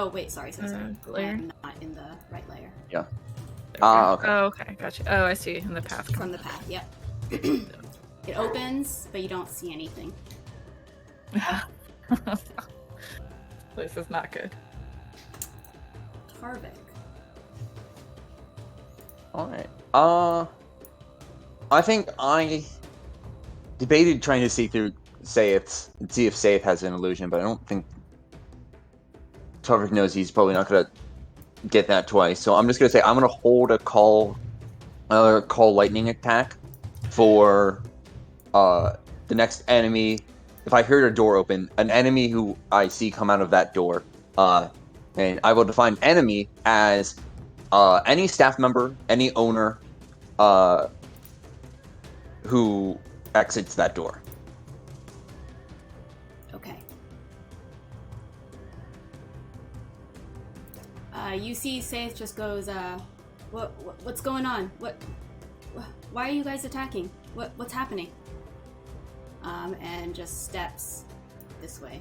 Oh wait, sorry. Layer? I'm not in the right layer. Yeah. There we Ah, go. okay. Oh, okay, gotcha. Oh, I see. In the path. From the path, yep. It opens, but you don't see anything. This is not good. Tarvik. Alright. I think I debated trying to see through Saith and see if Saith has an illusion, but I don't think Tarvik knows he's probably not gonna get that twice. So I'm just gonna say I'm gonna hold a call lightning attack for the next enemy. If I heard a door open, an enemy who I see come out of that door, and I will define enemy as any staff member, any owner, who exits that door. Okay. You see Saith just goes, what's going on? Why are you guys attacking? What's happening? And just steps this way.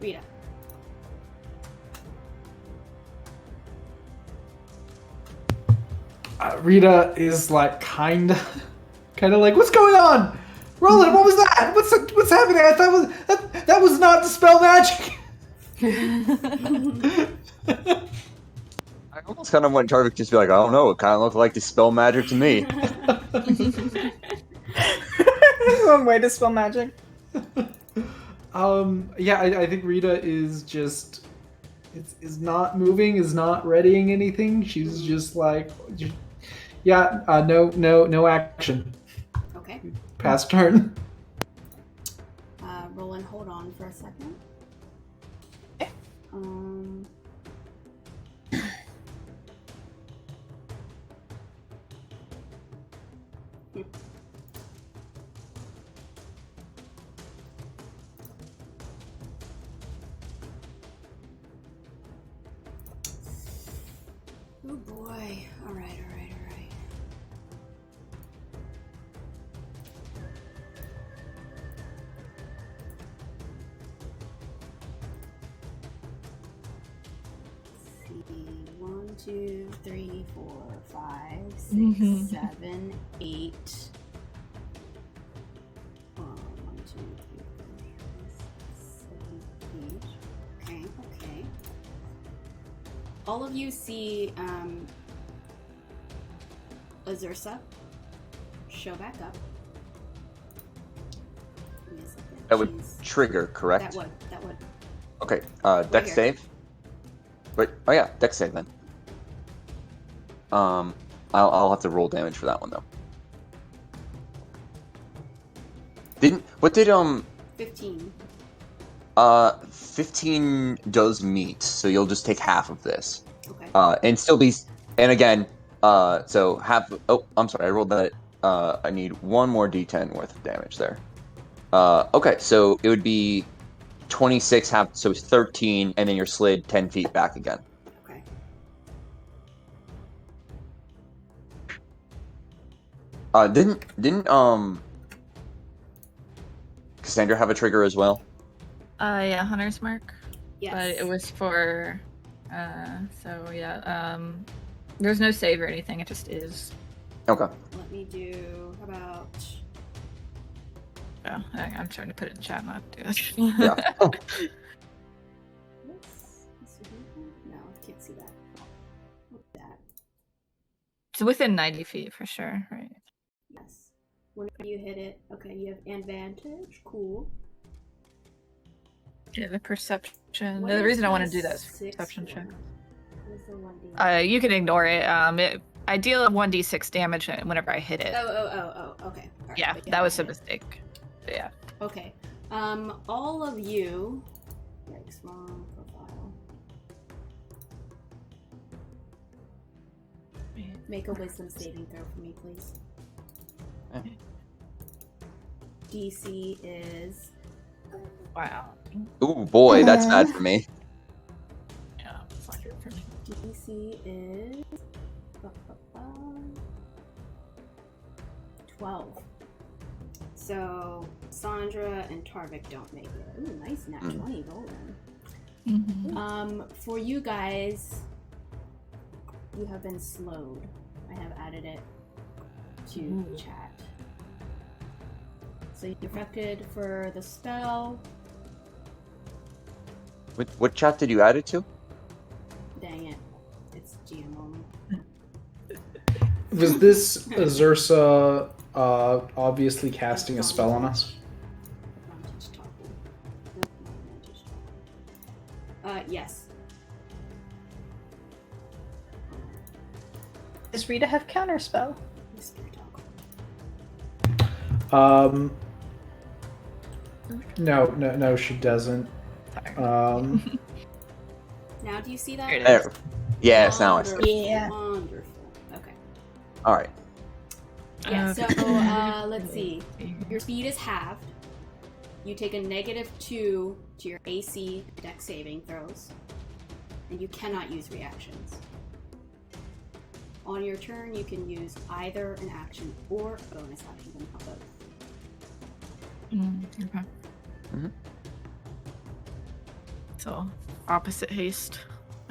Rieta. Rieta is like kind of like, what's going on? Rolen, what was that? What's happening? I thought that was not dispel magic. almost kind of want Tarvik just be like, I don't know, it kind of looked like dispel magic to me. One way to spell magic. Yeah, I think Rieta is just is not moving, is not readying anything. She's just like, yeah, no action. Okay. Pass turn. Rolen, hold on for a second. Okay. Oh boy. All right. See, 1, 2, 3, 4, 5, 6, 7, 8. 1, 2, 3, 4, 5, 6, 7, 8. Okay. All of you see Azursa show back up. Give me a second. That would She's- trigger, correct? That would. Okay, Right dex here. save. Wait, oh yeah, dex save then. I'll have to roll damage for that one though. What did 15. 15 does meet, so you'll just take half of this. Okay. And still be, and again, so half, oh, I'm sorry, I rolled that, I need one more d10 worth of damage there. Okay, so it would be 26 half, so it's 13, and then you're slid 10 feet back again. Okay. Didn't Cassandra have a trigger as well? Yeah, Hunter's Mark. Yes. But it was for, so yeah, there's no save or anything, it just is. Okay. Let me do. How about? Oh, I'm trying to put it in chat, not do it. Yeah. No, I can't see that. What's that? It's within 90 feet for sure, right? Yes. Whenever you hit it, okay, you have advantage. Cool. Yeah, the perception. What The is reason I want to my do that is six perception check. for? What is the 1d? You can ignore it. I deal 1d6 damage whenever I hit it. Oh, okay. All right, Yeah, but that was a hit. mistake. But yeah. Okay. All of you. Yikes, wrong profile. Make a wisdom saving throw for me, please. Okay. DC is. Wow. Ooh, boy, that's bad for me. Yeah, it's not good for me. DC is. 12. So Sandra and Tarvik don't make it. Ooh, nice nat 20 Rolen. Mm-hmm. For you guys, you have been slowed. I have added it to chat. So you're affected for the spell. What chat did you add it to? Dang it. It's GM only. Was this Azursa obviously casting a spell on us? Advantage talking. Nope, not advantage talking. Yes. Does Rieta have counterspell? Whisper talk. No, she doesn't. Sorry. Now do you see that? There it is. There. Yes, now I see. Wonderful, Yeah. Wonderful. Okay. All right. Yeah, Okay. so let's see. Your speed is halved. You take a -2 to your AC dex saving throws. And you cannot use reactions. On your turn, you can use either an action or a bonus action, but not both. Okay. Mhm. So, opposite haste.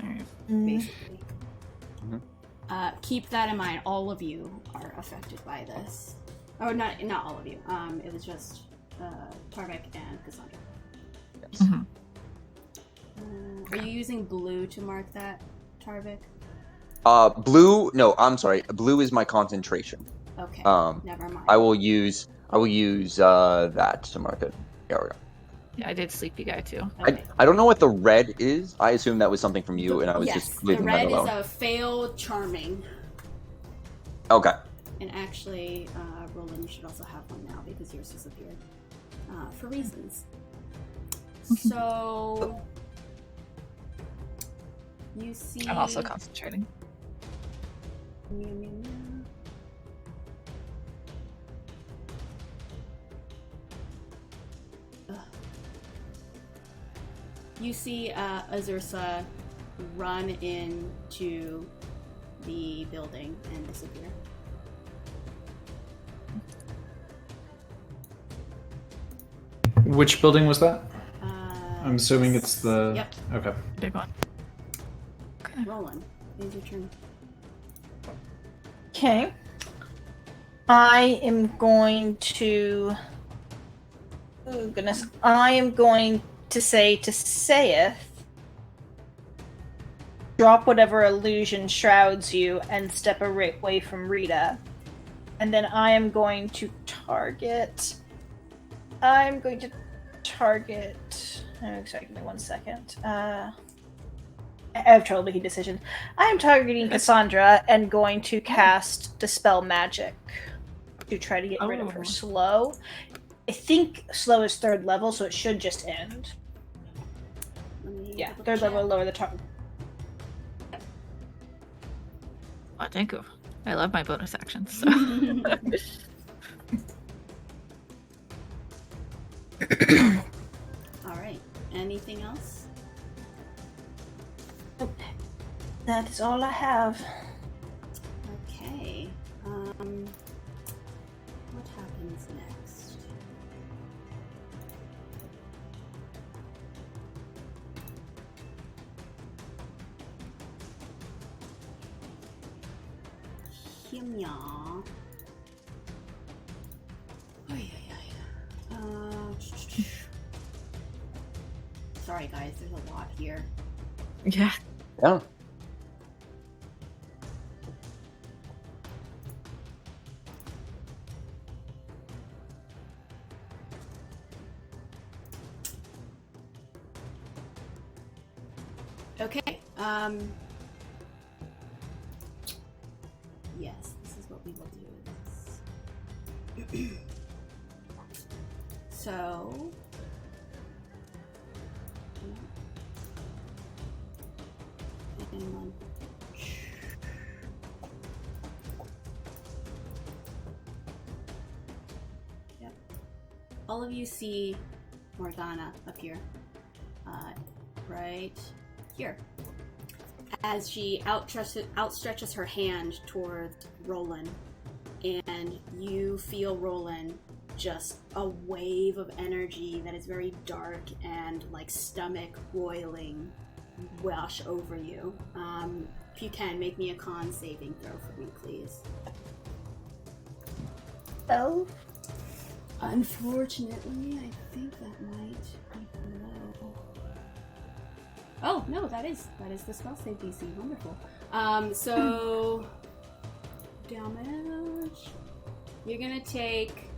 Alright. Basically. Mhm. Keep that in mind. All of you are affected by this. Or not all of you. It was just Tarvik and Cassandra. Yes. Mhm. Are you using blue to mark that, Tarvik? Blue. No, I'm sorry. Blue is my concentration. Okay. Never mind. I will use that to mark it. There we go. Yeah, I did Sleepy Guy too. Okay. I don't know what the red is. I assume that was something from you, and I was Yes, just the leaving that red is alone. a failed charming. Okay. And actually, Roland, you should also have one now because yours disappeared. For reasons. So... You see... I'm also concentrating. Meow, meow, meow. You see Azursa run into the building and disappear. Which building was that? Uh, I'm assuming it's the... Yep. Okay. Big one. Okay. Roland, it's your turn. Okay. I am going to... Oh, goodness. I am going to say to Sayeth, drop whatever illusion shrouds you and step away from Rieta. And then I am going to target... Oh, sorry, give me 1 second. I have trouble making decisions. I am targeting Kassandra and going to cast Dispel Magic to try to get rid of her slow. I think slow is 3rd level, so it should just end. Yeah, 3rd level, lower the target. Oh, thank you. I love my bonus actions. So. Alright. Anything else? That is all I have. Okay. What happens next? Himya. Sorry guys, there's a lot here. Yeah. Yeah. Okay, yes, this is what we will do with this. So... Yep. All of you see Morgana appear. Right here. As she outstretches her hand towards Rolen, and you feel Rolen just a wave of energy that is very dark and like stomach boiling wash over you. If you can, make me a con saving throw for me, please. Oh. Unfortunately, I think that might be below. Oh, no, that is the spell save DC. Wonderful. So damage. You're gonna take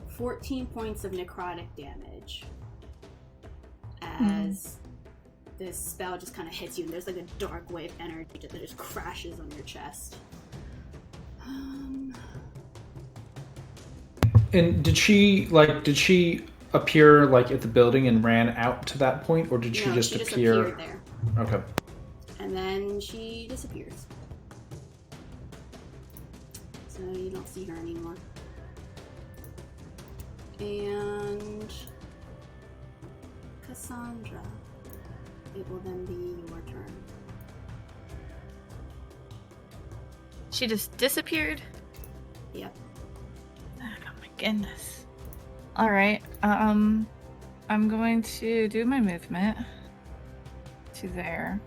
14 points of necrotic damage as this spell just kind of hits you, and there's like a dark wave of energy that just crashes on your chest. And did she appear like at the building and ran out to that point, or did she just appear? Appeared there. Okay. And then she disappears. So you don't see her anymore. And Kassandra, it will then be your turn. She just disappeared? Yep. Oh my goodness. Alright, I'm going to do my movement to there.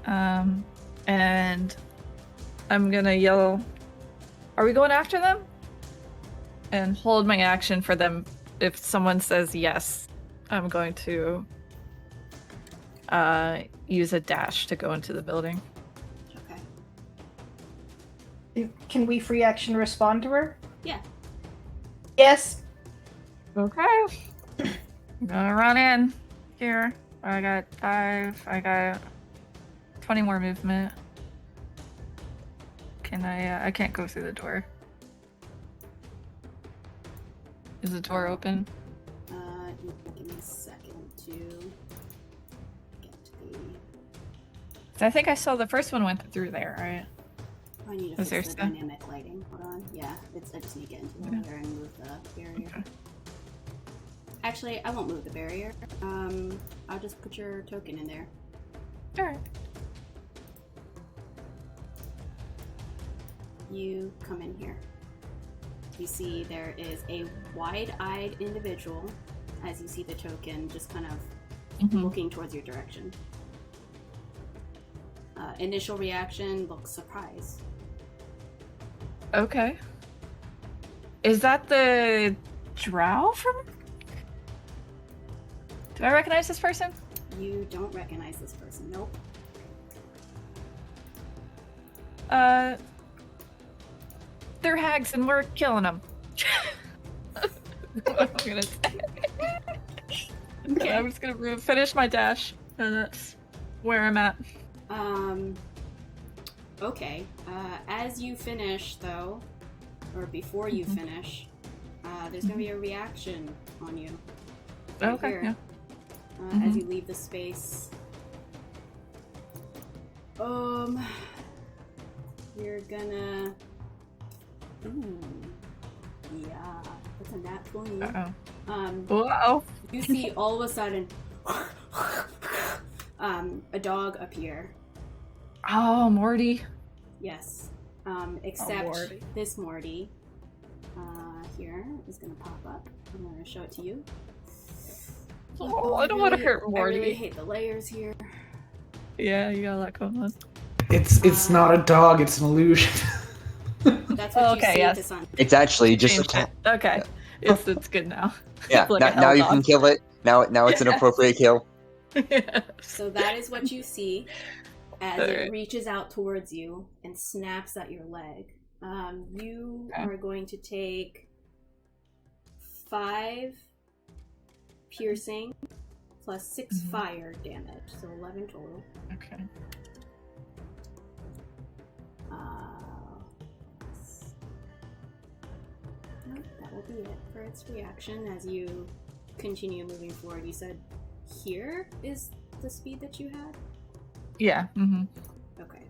And I'm gonna yell, "Are we going after them?" And hold my action for them. If someone says yes, I'm going to use a dash to go into the building. Okay. Can we free action respond to her? Yeah. Yes. Okay. I'm gonna run in here. I got 5. I got 20 more movement. Can I can't go through the door. Is the door open? Give me a second to get to the... I think I saw the first one went through there, right? I need to Is there fix the stuff? dynamic lighting. Hold on. Yeah, I just need to get into the layer and move the barrier. Okay. Actually, I won't move the barrier. I'll just put your token in there. Alright. You come in here. You see there is a wide-eyed individual as you see the token just kind of looking towards your direction. Initial reaction looks surprised. Okay. Is that the drow from? Do I recognize this person? You don't recognize this person. Nope. They're hags and we're killing them. What I'm gonna say. Okay, I'm just gonna finish my dash, and that's where I'm at. Okay. As you finish, though, or before you finish, there's gonna be a reaction on you. Right Okay, here. yeah. As you leave the space. You're gonna... Ooh. Yeah. That's a nat 20. Whoa. You see all of a sudden a dog appear. Oh, Morty. Yes. Except Morty. this Morty here is gonna pop up. I'm gonna show it to you. Oh, I don't want to hurt Morty. I really hate the layers here. Yeah, you got a lot going on. It's not a dog, it's an illusion. That's what Okay, you see yes. to Sun. It's actually just a Changed cat. it. Okay. It's good now. Yeah, Like a now hell you dog. can kill it. Now it's an Yeah. appropriate kill. So that is what you see as it Alright. reaches out towards you and snaps at your leg. You Okay. are going to take 5 piercing plus 6 fire damage, so 11 total. Okay. Nope, that will be it for its reaction. As you continue moving forward, you said here is the speed that you had? Yeah. Okay.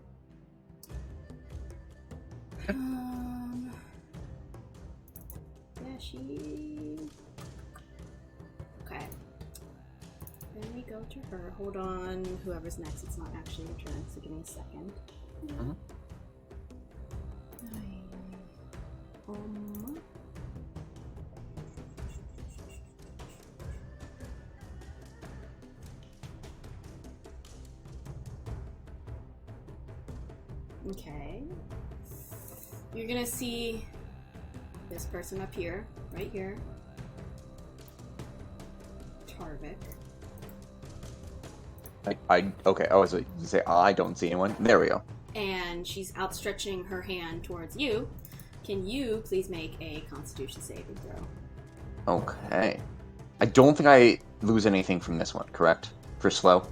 Yeah, she... Okay. Then we go to her. Hold on, whoever's next. It's not actually your turn, so give me a second. Okay. You're gonna see this person up here, right here. Tarvik. Okay. I was going to say I don't see anyone. There we go. And she's outstretching her hand towards you. Can you please make a Constitution saving throw? Okay. I don't think I lose anything from this one, correct? For slow?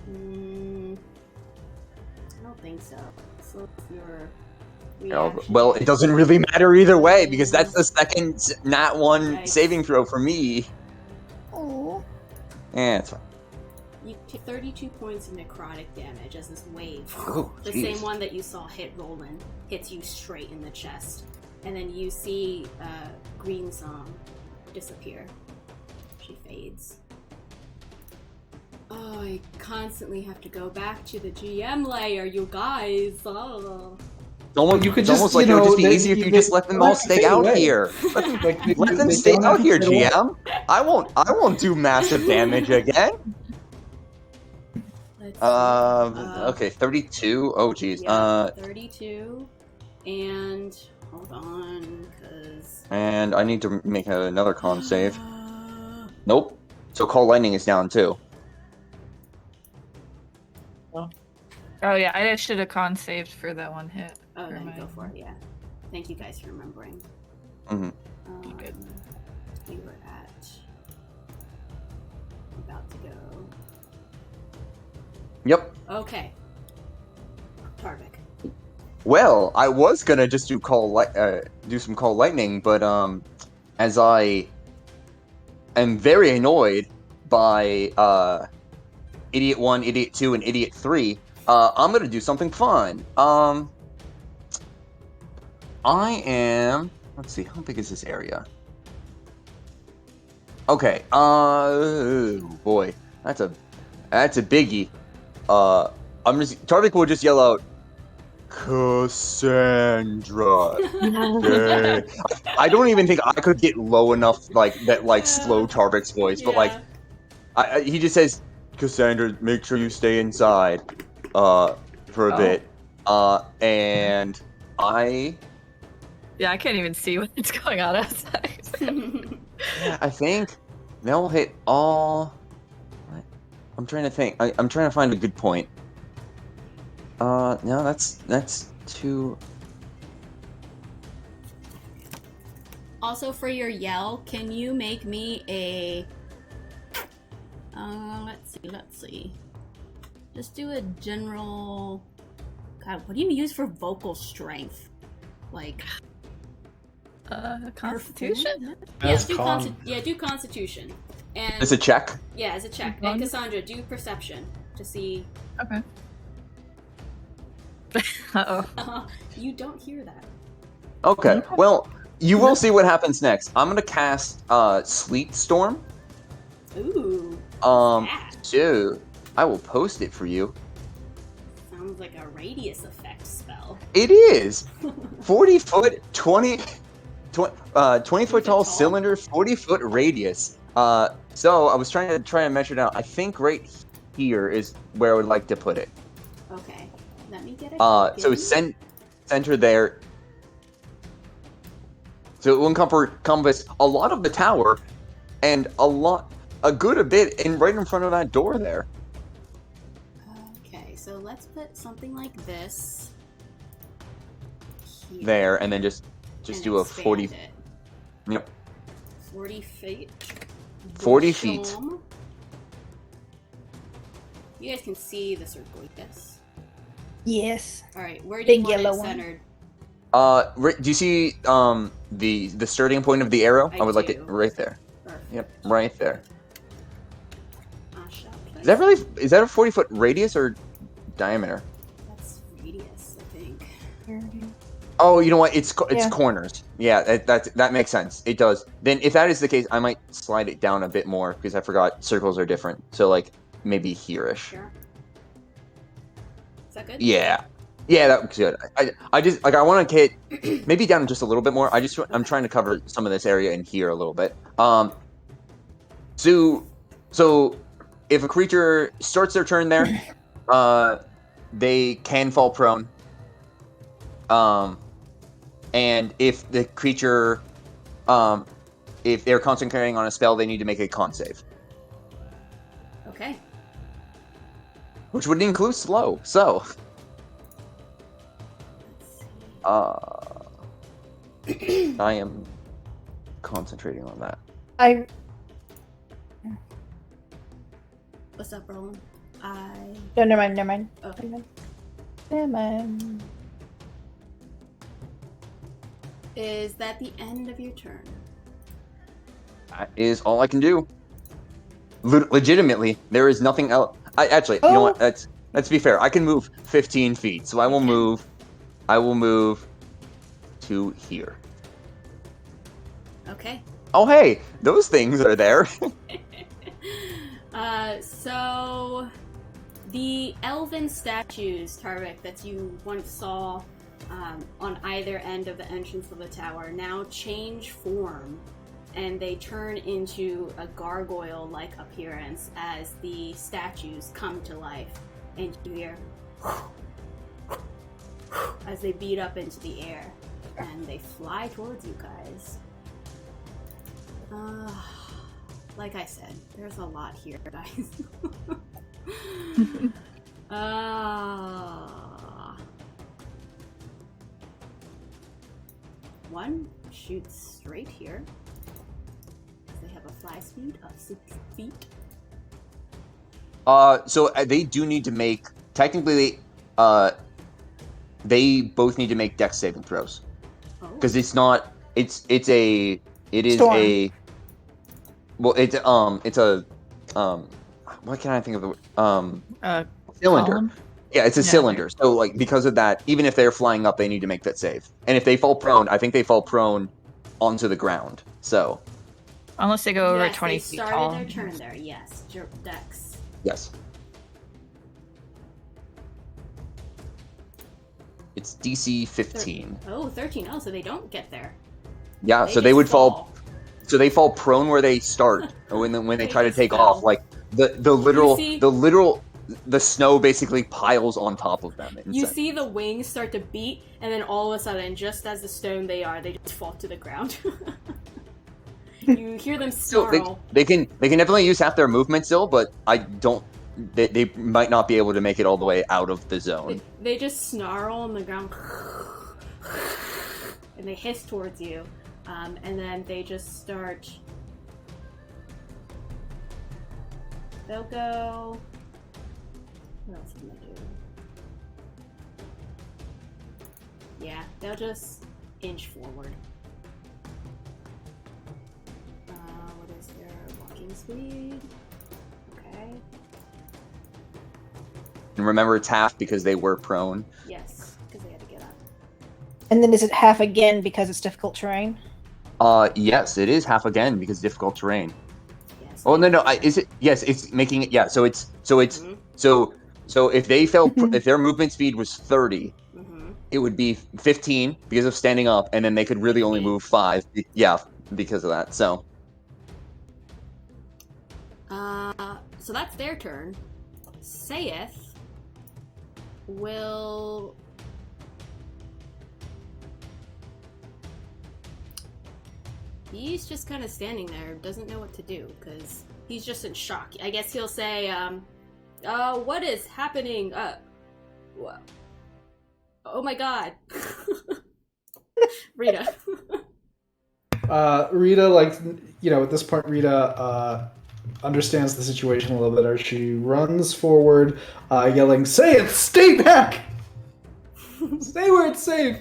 I don't think so. So your Oh, reaction. well, it doesn't really matter either way, because that's the second nat 1 Yikes. saving throw for me. Oh. Yeah, it's fine. You take 32 points of necrotic damage as this wave, Oh, the jeez. same one that you saw hit Rolen, hits you straight in the chest. And then you see Green Song disappear. She fades. Oh, I constantly have to go back to the GM layer, you guys. Oh. You could just, almost like it would just be easier if you just let them all stay out here. Let them stay out here, GM. I won't do massive damage again. Let's see. Okay, 32. Oh, geez. Yeah, 32. And hold on, because. And I need to make another con save. Nope. So Call Lightning is down too. Oh yeah, I should have con saved for that one hit. Oh, for then my- go for it. Yeah. Thank you guys for remembering. Mhm. Good. We were at about to go. Yep. Okay. Tarvik. Well, I was gonna just do do some call lightning, but as I am very annoyed by Idiot 1, Idiot 2, and Idiot 3, I'm gonna do something fun. I am. Let's see, how big is this area? Okay. Oh boy, that's a biggie. Tarvik will just yell out, Cassandra. Yeah. I don't even think I could get low enough like that, like slow Tarvik's voice, but like he just says, Cassandra, make sure you stay inside, for a bit, and Yeah, I can't even see what's going on outside. yeah, I think they'll hit all. I'm trying to think. I'm trying to find a good point. No, that's too. Also, for your yell, can you make me a... let's see. Just do a general... God, what do you use for vocal strength? Like... Constitution? As do con. do Constitution. And It's a check. yeah, as a check. And Cassandra, do Perception to see... Okay. Uh-oh. You don't hear that. Okay. Well, you will see what happens next. I'm gonna cast Sleet Storm. Ooh. So I will post it for you. Sounds like a radius effect spell. It is 40 foot, 20 foot tall tall? cylinder, 40-foot radius. So I was trying to measure it out. I think right here is where I would like to put it. Okay. Let me get a So center there. So it will encompass a lot of the tower, and a good bit right in front of that door there. Okay, so let's put something like this here. There, and then just and do a expand 40. it. Yep. 40 feet. 40 feet. Boshom. You guys can see the circle, yes? Yes. Alright, where do you Big want yellow it one. centered? Do you see the starting point of the arrow? I would like do. it right there. Perfect. Yep, right there. I shall Is that place really? Is that a 40-foot radius or diameter? That's radius, I think. Oh, you know what? It's Yeah. corners. Yeah, that makes sense. It does. Then if that is the case, I might slide it down a bit more because I forgot circles are different. So like maybe here-ish. Sure. Is that good? Yeah. Yeah, that was good. I just like I want to hit maybe down just a little bit more. I'm trying to cover some of this area in here a little bit. So if a creature starts their turn there, they can fall prone. And if the creature, if they're concentrating on a spell, they need to make a con save, Okay. which would include slow. So, Let's see. I am concentrating on that. What's up, Rolen? No, never mind. Okay. Never mind. Is that the end of your turn? That is all I can do. Legitimately, there is nothing else. You know what? Let's be fair. I can move 15 feet, so I will move. I will move to here. Okay. Oh, hey, those things are there. So the elven statues, Tarvik, that you once saw on either end of the entrance of the tower now change form, and they turn into a gargoyle-like appearance as the statues come to life, and you hear as they beat up into the air, and they fly towards you guys. Like I said, there's a lot here, guys. One shoots straight here. They have a fly speed of 6 feet. So they do need to make, technically, they both need to make dex saving throws. Because it's not, it is Storm. a, well, it's a, what can I think of the cylinder. Column? Yeah, it's a Yeah, cylinder. So, like, because of that, even if they're flying up, they need to make that save. And if they fall prone, I think they fall prone onto the ground. So, Unless they go over yes, 20 they feet started tall. their turn there. Yes, dex. yes. It's DC 15. 13. Oh, so they don't get there. Yeah, so they just would fall. So they fall prone where they start when they try to just take fell. off. Like the snow basically piles on top of them. You see the wings start to beat, and then all of a sudden, just as the stone they just fall to the ground. You hear them snarl. They can definitely use half their movement still, but I don't. They might not be able to make it all the way out of the zone. They just snarl on the ground, and they hiss towards you, and then they just start. They'll go. What else can they do? Yeah, they'll just inch forward. What is their walking speed? Okay. And remember, it's half because they were prone. Yes, because they had to get up. And then is it half again because it's difficult terrain? Yes, it is half again because difficult terrain. Yes. Oh no, is it? Yes, it's making it. Yeah, so it's Mhm. so if they fell, if their movement speed was 30, Mm-hmm. it would be 15 because of standing up, and then they could really only 15. move 5. Yeah, because of that. So. So that's their turn. Saith will. He's just kind of standing there, doesn't know what to do, because he's just in shock. I guess he'll say, what is happening? Oh my god. Rieta. Rieta, at this point, Rieta understands the situation a little better. She runs forward, yelling, "Say it! Stay back! Stay where it's safe!"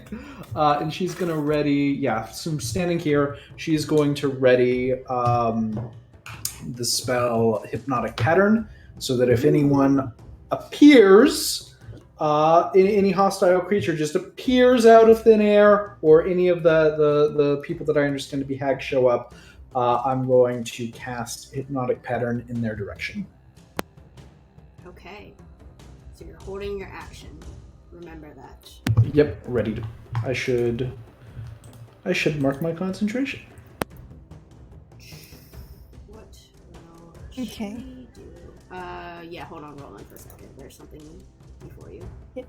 And she's going to ready, so standing here, she's going to ready the spell Hypnotic Pattern, so that if anyone appears, any hostile creature just appears out of thin air, or any of the people that I understand to be hags show up, I'm going to cast Hypnotic Pattern in their direction. Okay. So you're holding your action. Remember that. Yep, ready to. I should mark my concentration. What will she do? Yeah, hold on, Rolen for a second. There's something before you. Yep.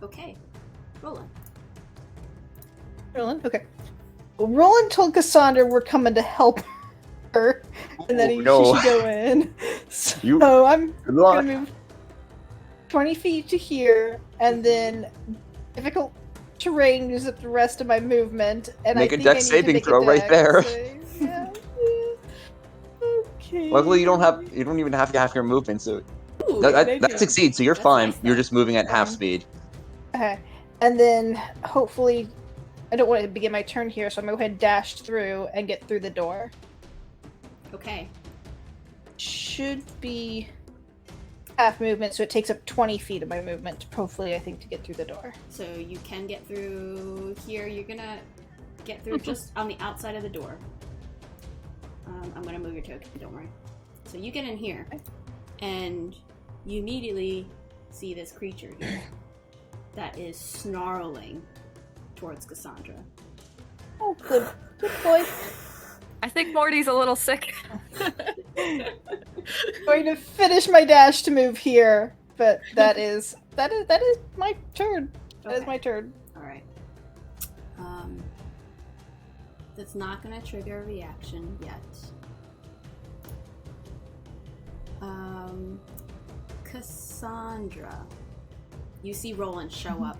Okay, Rolen. Roland? Okay. Well, Roland told Cassandra we're coming to help her, and that she should go in. So I'm going to move 20 feet to here, and then difficult terrain uses up the rest of my movement. And Make a a dex saving throw right there. Yeah. Okay. Luckily, you don't even have to have your movement, so Ooh, that succeeds. So you're That's fine. nice, You're though. just moving at half speed. Okay. And then hopefully, I don't want to begin my turn here, so I'm going to go ahead and dash through and get through the door. Okay. Should be half movement, so it takes up 20 feet of my movement, hopefully, I think, to get through the door. So you can get through here. You're gonna get through just on the outside of the door. I'm gonna move your token, don't worry. So you get in here, and you immediately see this creature here that is snarling towards Cassandra. Oh, good boy. I think Morty's a little sick. Going to finish my dash to move here, but that is my turn. That is Okay. my turn. All right. That's not gonna trigger a reaction yet. Kassandra, you see Rolen show up.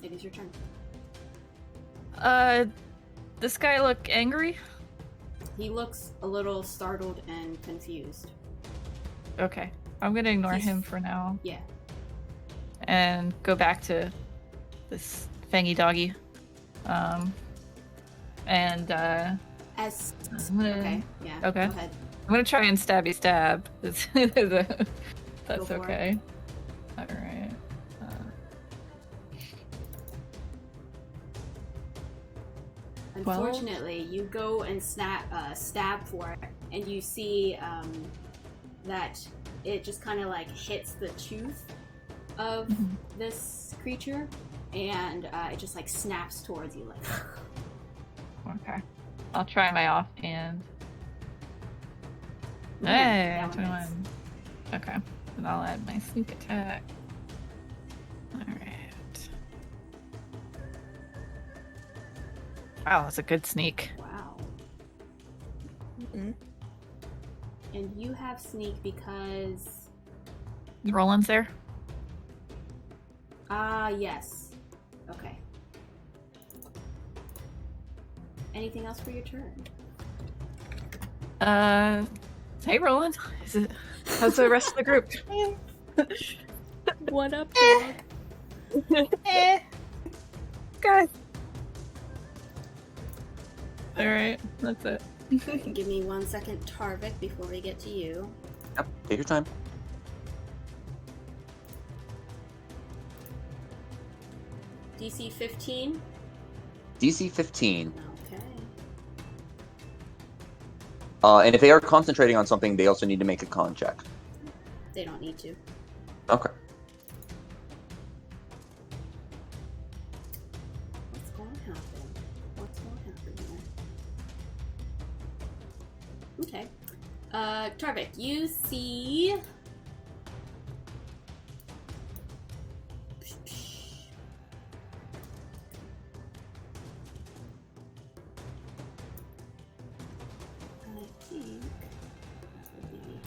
It is your turn. This guy look angry? He looks a little startled and confused. Okay. I'm gonna ignore He's- him for now Yeah. and go back to this fangy doggy. And As I'm gonna- okay, yeah. Okay. Go ahead. I'm gonna try and stabby stab. That's Go for it. okay. Alright. Unfortunately, you go and stab for it, and you see that it just kind of like hits the tooth of this creature, and it just like snaps towards you, like. Okay. I'll try my offhand. Ooh, Hey, that one hits. 21. Okay. And I'll add my sneak attack. Alright. Wow, that's a good sneak. Wow. Mm-hmm. And you have sneak because Roland's there? yes. Okay. Anything else for your turn? Hey Roland. How's the rest of the group? What up, dog? Guys. Alright, that's it. Give me 1 second, Tarvik, before we get to you. Yep, take your time. DC 15. DC 15. Okay. And if they are concentrating on something, they also need to make a con check. They don't need to. Okay. What's going to happen? What's going to happen here? Okay. Tarvik, you see. I think that would be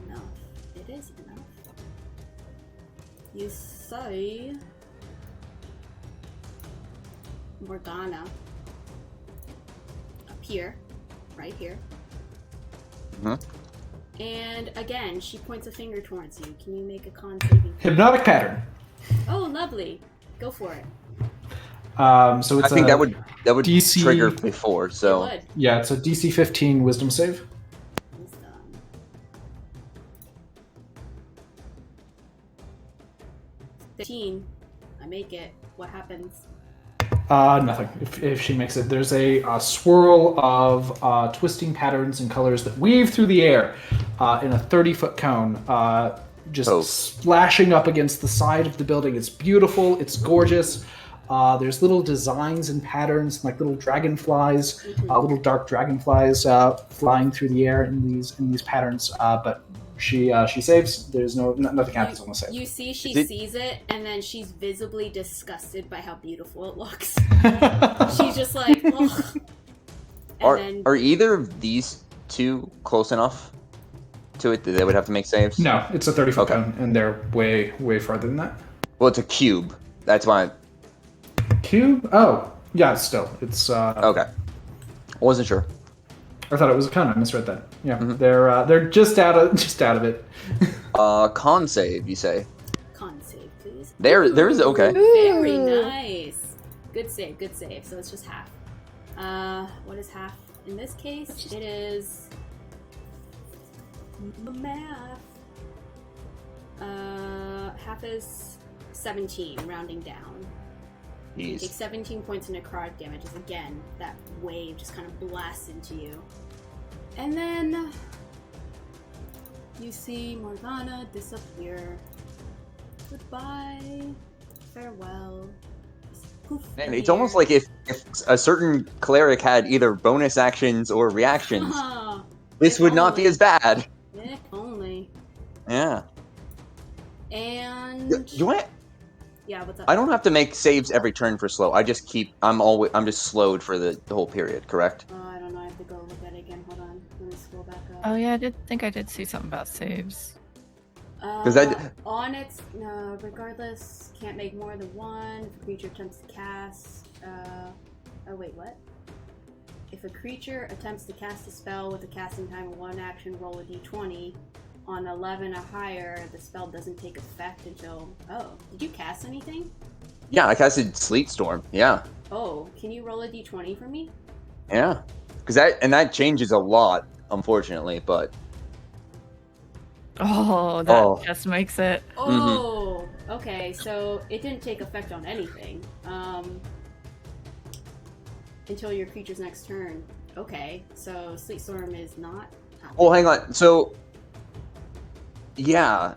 enough. It is enough. You see Morgana up here, right here. And again, she points a finger towards you. Can you make a con saving? Hypnotic pattern. Oh, lovely. Go for it. So I it's think a, that would DC trigger before, so It would. yeah, it's a DC 15 Wisdom save. Wisdom. 15. I make it. What happens? Nothing. If she makes it, there's a swirl of twisting patterns and colors that weave through the air in a 30-foot cone, just Oh. splashing up against the side of the building. It's beautiful. It's gorgeous. There's little designs and patterns, like little dragonflies, little dark dragonflies flying through the air in these patterns. But she saves. There's nothing happens on the save. You see she Is it- sees it, and then she's visibly disgusted by how beautiful it looks. She's just like, ugh. And are either of these two close enough to it that they would have to make saves? No, it's a 30-foot Okay. cone, and they're way farther than that. Well, it's a cube. That's why. Cube? Oh, yeah. Still, it's. Okay. I wasn't sure. I thought it was a cone. I misread that. Yeah, Mhm. they're just out of it. Con save, you say? con save, please. There's okay. Very Ooh. nice. Good save, good save. So it's just half. What is half in this case? It is math. Half is 17, rounding down. You take Jeez. 17 points of necrotic damage as again that wave just kind of blasts into you. And then you see Morgana disappear. Goodbye. Farewell. poof. And in it's the almost air. like if a certain cleric had either bonus actions or reactions, this If would not be only. as bad. If only. Yeah. And Do I? yeah, what's up? I don't have to make saves every turn for slow. I just keep. I'm just slowed for the whole period. Correct? I don't know. I have to go look at it again. Hold on. Let me scroll back up. Oh yeah, I did see something about saves. On its regardless, can't make more than one. If a creature attempts to cast. Oh wait, what? If a creature attempts to cast a spell with a casting time of 1 action, roll a d20. On 11 or higher, the spell doesn't take effect until. Oh, did you cast anything? Yeah, I casted Sleet Storm. Yeah. Oh, can you roll a d20 for me? Yeah. Because that changes a lot, unfortunately. But Oh, that just makes it. Oh, okay. So it didn't take effect on anything until your creature's next turn. Okay, so Sleet Storm is not happening. Oh, hang on. So, yeah.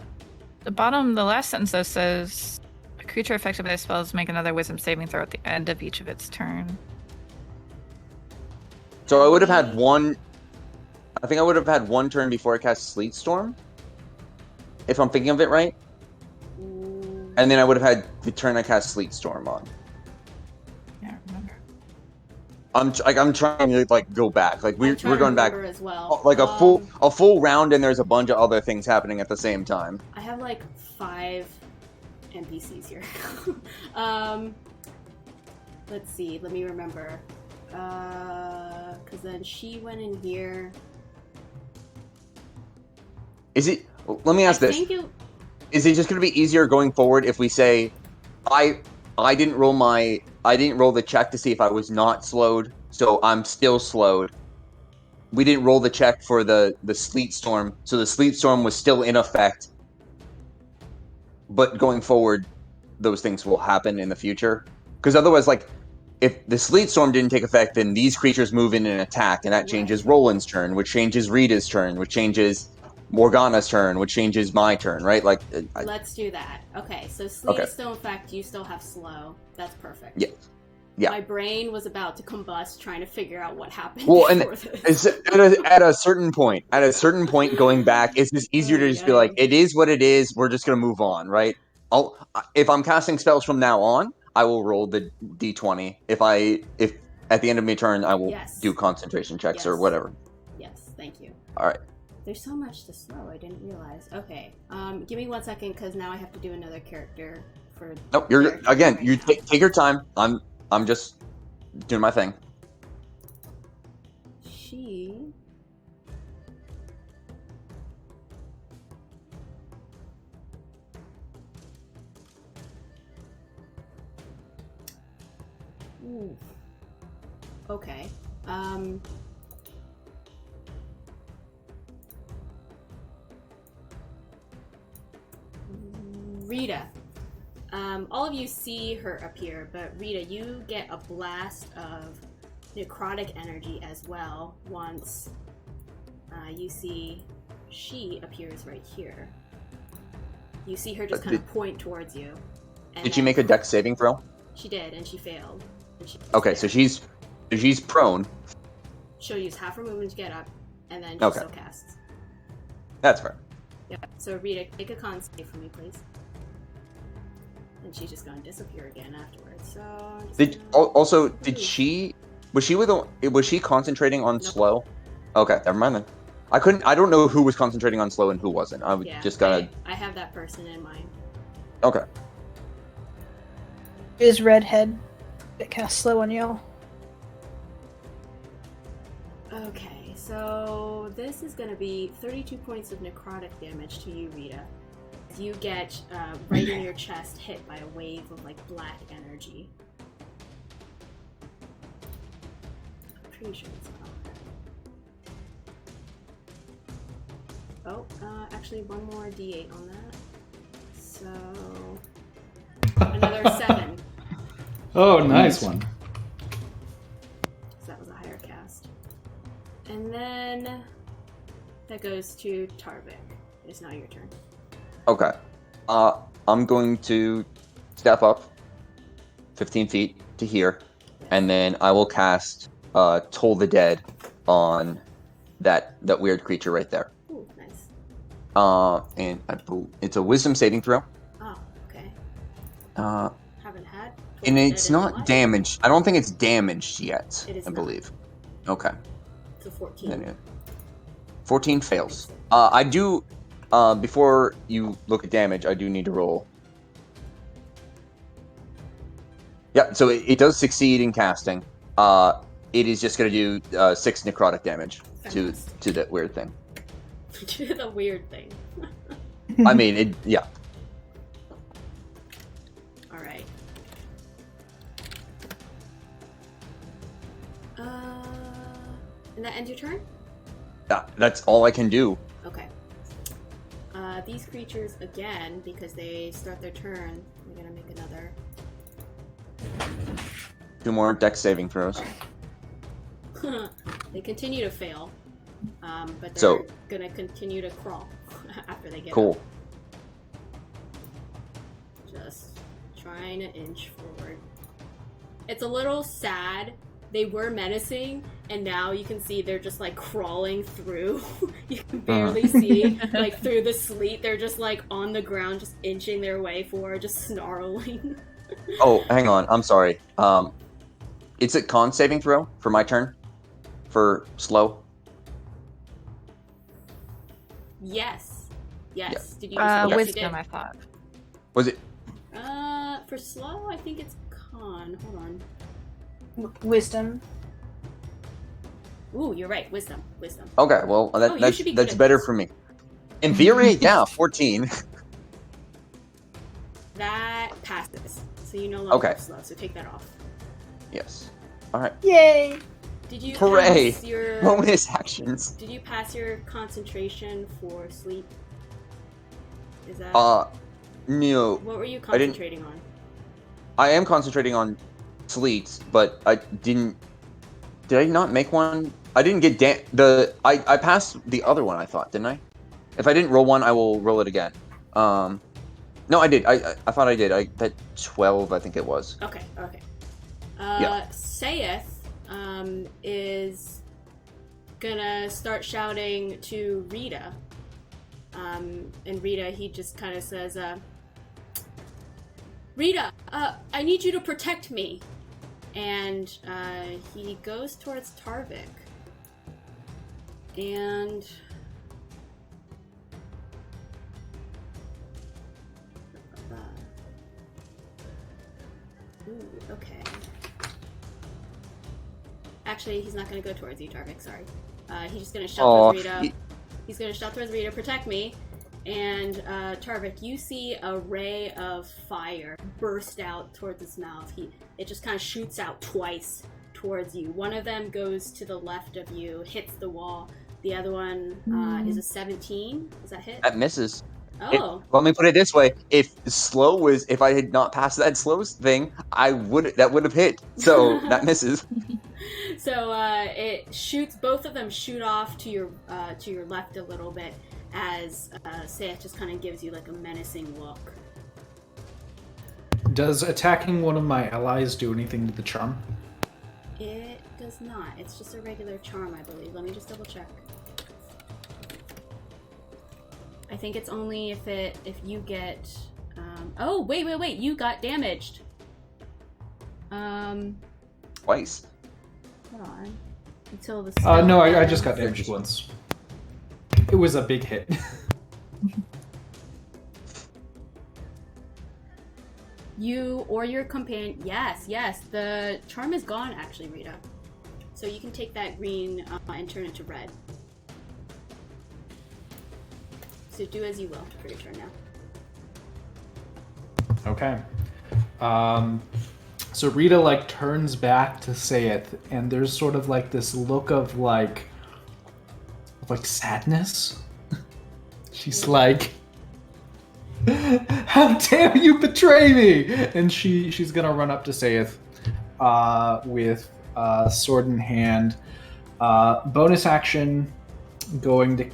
The last sentence though says, a creature affected by the spells make another wisdom saving throw at the end of each of its turn. So I would have had one. I think I would have had one turn before I cast Sleet Storm, if I'm thinking of it right. And then I would have had the turn I cast Sleet Storm on. Yeah, I remember. I'm trying to like go back. Like we're going back as well. like a full round, and there's a bunch of other things happening at the same time. I have like 5 NPCs here. Let's see. Let me remember. Because then she went in here. Is it? Let me ask this. Is it just going to be easier going forward if we say, I didn't roll the check to see if I was not slowed, so I'm still slowed. We didn't roll the check for the Sleet Storm, so the Sleet Storm was still in effect. But going forward, those things will happen in the future. Because otherwise, like, if the Sleet Storm didn't take effect, then these creatures move in and attack, and that changes Roland's turn, which changes Rita's turn, which changes Morgana's turn, which changes my turn, right? Like, let's do that. Okay, so Sleet is still in effect. You still have slow. That's perfect. Yeah. Yeah. My brain was about to combust trying to figure out what happened. Well, and at a certain point, going back, it's just easier to just be like, it is what it is. We're just gonna move on, right? If I'm casting spells from now on, I will roll the d20. If at the end of my turn, I will do concentration checks or whatever. Yes, thank you. All right. There's so much to slow. I didn't realize. Okay, give me 1 second because now I have to do another character for. Nope. You take your time. I'm just doing my thing. She. Ooh. Okay. Rita. All of you see her appear, but Rita, you get a blast of necrotic energy as well once you see she appears right here. You see her just kind of point towards you. Did she make a dex saving throw? She did, and she failed. Okay, so she's prone. She'll use half her movement to get up, and then she still casts. That's fair. Yeah. So Rita, make a con save for me, please. And she's just gonna disappear again afterwards. So was she concentrating on slow? Okay, never mind then. I don't know who was concentrating on slow and who wasn't. I have that person in mind. Okay. Is redhead that casts slow on y'all? Okay, so this is gonna be 32 points of necrotic damage to you, Rita. You get right in your chest hit by a wave of like black energy. I'm pretty sure it's not. Oh, actually one more d8 on that. So another 7. Oh, nice one. So that was a higher cast. And then that goes to Tarvik. It's now your turn. Okay. I'm going to step up 15 feet to here, and then I will cast Toll the Dead on that weird creature right there. Ooh, nice. And it's a Wisdom saving throw. Oh, okay. Haven't had. And Toll the it's Dead in a not while. damaged. I don't think it's damaged yet. It is I not. believe. Okay. It's a 14. Then 14 fails. I do. Before you look at damage, I do need to roll. Yeah, so it does succeed in casting. It is just going to do 6 necrotic damage to that weird thing. To the weird thing. I mean, yeah. All right. And that ends your turn? That's all I can do. Okay. These creatures, again, because they start their turn, we're going to make another. 2 more dex saving throws. They continue to fail, but they're So- going to continue to crawl after they get Cool. up. Just trying to inch forward. It's a little sad. They were menacing, and now you can see they're just like crawling through. You can barely see like through the sleet. They're just like on the ground, just inching their way forward, just snarling. Oh, hang on. I'm sorry. It's a con saving throw for my turn. For slow. Yes. Yes. Yeah. Did you just yes, you Wisdom, did. I thought. Was it? For slow, I think it's con. Hold on. Wisdom. Ooh, you're right. Wisdom. Okay, well, you should be good that's at better this. for me. In theory, yeah, 14. That passes. So you no longer Okay. have slow, so take that off. Yes. All right. Yay! Did you Hooray! pass your Bonus actions. Did you pass your concentration for sleep? Is that No. what were you concentrating on? I am concentrating on sleets, but I didn't. Did I not make one? I didn't get I passed the other one. I thought, didn't I? If I didn't roll one, I will roll it again. No, I did. I thought I did. That 12, I think it was. Okay. Yeah. Sayeth is gonna start shouting to Rieta. And Rieta, he just kind of says, Rieta, I need you to protect me. And he goes towards Tarvik. And ooh, okay. Actually, he's not going to go towards you, Tarvik, sorry. He's just going to shout towards Rieta. He's going to shout towards Rieta, protect me. And Tarvik, you see a ray of fire burst out towards his mouth. It just kind of shoots out twice towards you. One of them goes to the left of you, hits the wall. The other one is a 17. Does that hit? That misses. Oh. Let me put it this way: if I had not passed that slow thing, that would have hit. So that misses. So it shoots. Both of them shoot off to your left a little bit as Sayeth just kind of gives you like a menacing look. Does attacking one of my allies do anything to the charm? It does not. It's just a regular charm, I believe. Let me just double check. I think it's only if you get. Oh wait! You got damaged. Twice. Hold on. Until the. Spell No, I ends. just got damaged once. It was a big hit. You or your companion. Yes. The charm is gone, actually, Rieta. So you can take that green and turn it to red. So do as you will for your turn now. Okay. So Rieta turns back to Sayeth, and there's sort of this look of like sadness. She's like, "How dare you betray me!" And she's gonna run up to Sayeth with sword in hand. Bonus action, going to.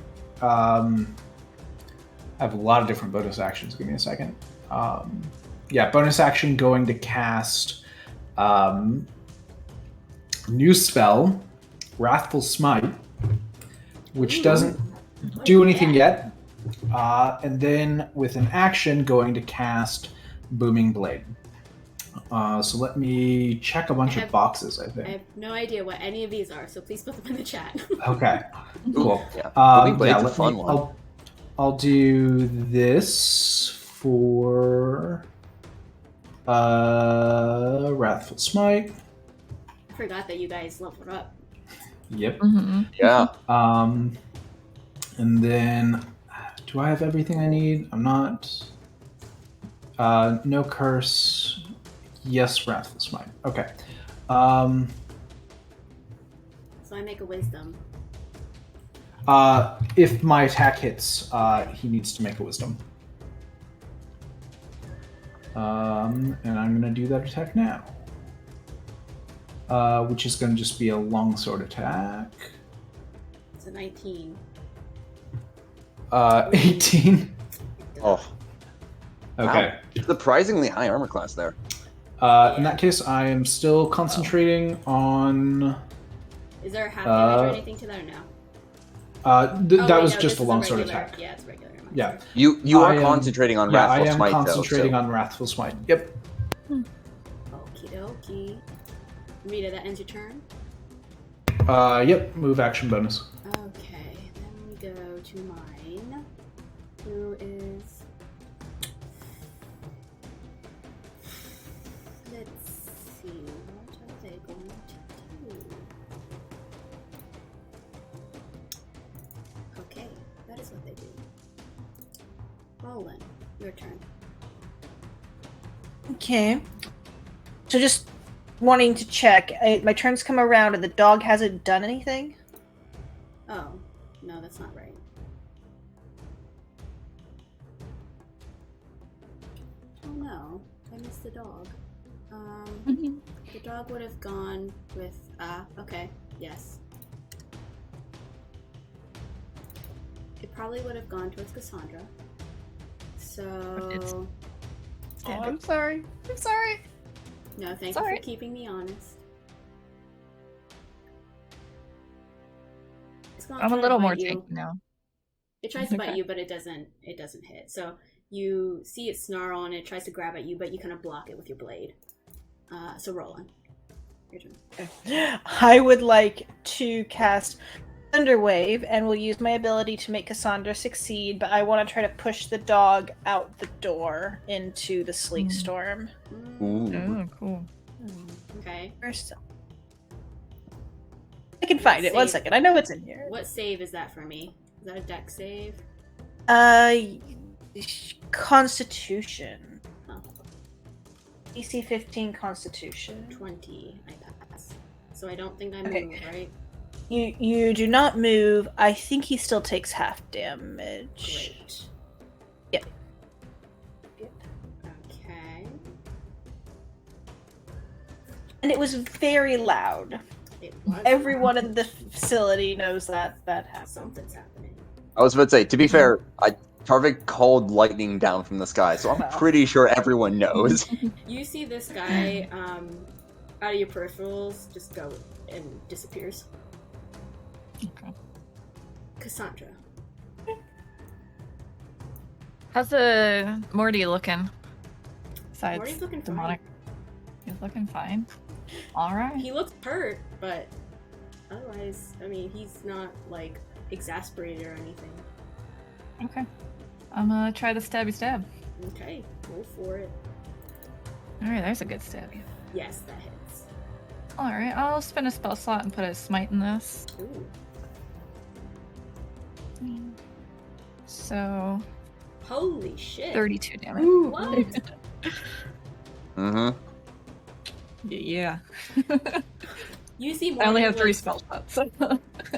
I have a lot of different bonus actions. Give me a second. Bonus action going to cast New spell, Wrathful Smite, which doesn't do anything yet. And then with an action, going to cast Booming Blade. So let me check a bunch of boxes, I think. I have no idea what any of these are, so please put them in the chat. Okay, cool. Yeah. Booming Blade's a fun one. I'll do this for Wrathful Smite. I forgot that you guys leveled up. Yep. Mm-hmm. Yeah. And then, do I have everything I need? I'm not. No curse. Yes, Wrathful Smite. Okay. So I make a wisdom. If my attack hits, he needs to make a wisdom. And I'm going to do that attack now. Which is going to just be a longsword attack. It's a 19. 18. Oh. Okay. Wow. Surprisingly high armor class there. In that case, I am still concentrating on... Is there a half damage or anything to that or no? That was no, just this a is longsword regular. attack. Yeah, it's regular. Yeah. You are concentrating on Wrathful I am Smite, concentrating though, on Wrathful Smite. Yep. Okie dokie. Rita, that ends your turn? Yep. Move action bonus. Okay, then we go to mine. Who is... Let's see, what are they going to do? Okay, that is what they do. Rolen, your turn. Okay. So just wanting to check. My turn's come around and the dog hasn't done anything? Oh, no, that's not right. Oh no, I missed the dog. The dog would have gone with, okay, yes. It probably would have gone towards Cassandra. So... Oh, I'm sorry. I'm sorry. No, thank you for keeping me honest. I'm a little more taken now. It tries to bite you, but it doesn't hit. So you see it snarl and it tries to grab at you, but you kind of block it with your blade. So Rolen, your turn. I would like to cast Thunderwave and will use my ability to make Kassandra succeed, but I want to try to push the dog out the door into the sleet storm. Ooh. Oh, cool. Okay. First, I can find it. 1 second. I know it's in here. What save is that for me? Is that a dex save? Constitution. Oh. DC 15 Constitution. 20. I pass. So I don't think I move, Okay. right? You do not move. I think he still takes half damage. Great. Yep. Okay. And it was very loud. It was Everyone in the facility knows that happened. Something's happening. I was about to say, to be fair, Tarvik called lightning down from the sky, so I'm pretty sure everyone knows. You see this guy out of your peripherals just go and disappears. Okay. Cassandra. How's Morty looking? Besides Morty's looking demonic. fine. He's looking fine. All right. He looks hurt, but otherwise, I mean, he's not like exasperated or anything. Okay. I'm gonna try the stabby stab. Okay, go for it. All right, there's a good stabby. Yes, that hits. All right, I'll spend a spell slot and put a smite in this. Ooh. So Holy shit. 32 damage. What? Mm-hmm. Yeah. You see I Morty only have 3 was- spell slots.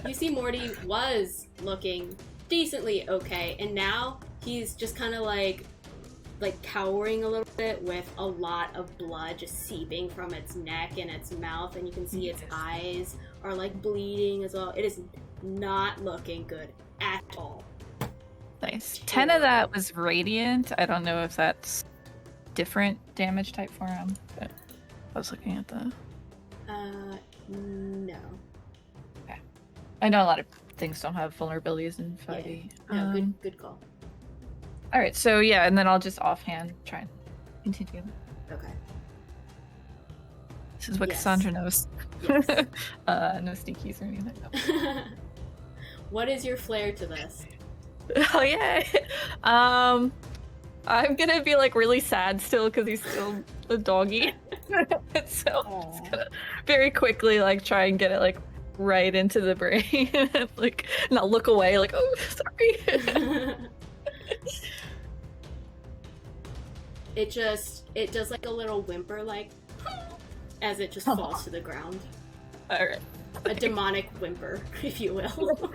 You see Morty was looking decently okay, and now he's just kind of like cowering a little bit with a lot of blood just seeping from its neck and its mouth, and you can see its eyes are like bleeding as well. It is not looking good at all. Nice. 10 of that was radiant. I don't know if that's different damage type for him. But I was looking at the. No. I know a lot of things don't have vulnerabilities in 5e. No, good call. All right, so yeah, and then I'll just offhand try and continue. Okay. This is what Yes. Cassandra knows. Yes. No sneakies or anything. No. What is your flair to this? Oh yeah. I'm gonna be like really sad still because he's still a doggy. So I'm just gonna very quickly like try and get it like right into the brain and like not look away like, oh sorry. It does like a little whimper like as it just falls to the ground. Alright. A demonic whimper, if you will.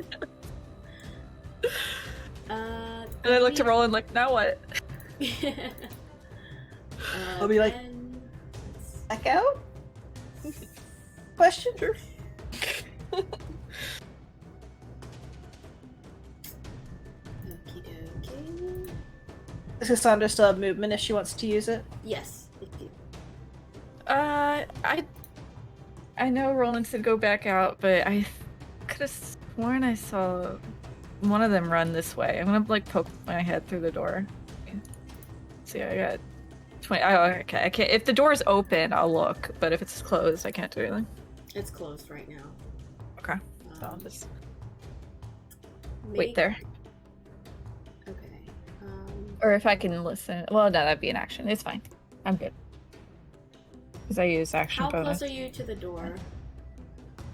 And I look to Rolen like, now what? I'll be like, then- back out? Question? Okie dokie. Does Cassandra still have movement if she wants to use it? Yes. If you... I know Roland said go back out, but I could have sworn I saw one of them run this way. I'm gonna like poke my head through the door. See, I got 20. Oh, okay. I can't. If the door is open, I'll look. But if it's closed, I can't do anything. It's closed right now. Okay. So I'll Um, just make- wait there. Okay. Or if I can listen. Well, no, that'd be an action. It's fine. I'm good. Because I use action How bonus. close are you to the door?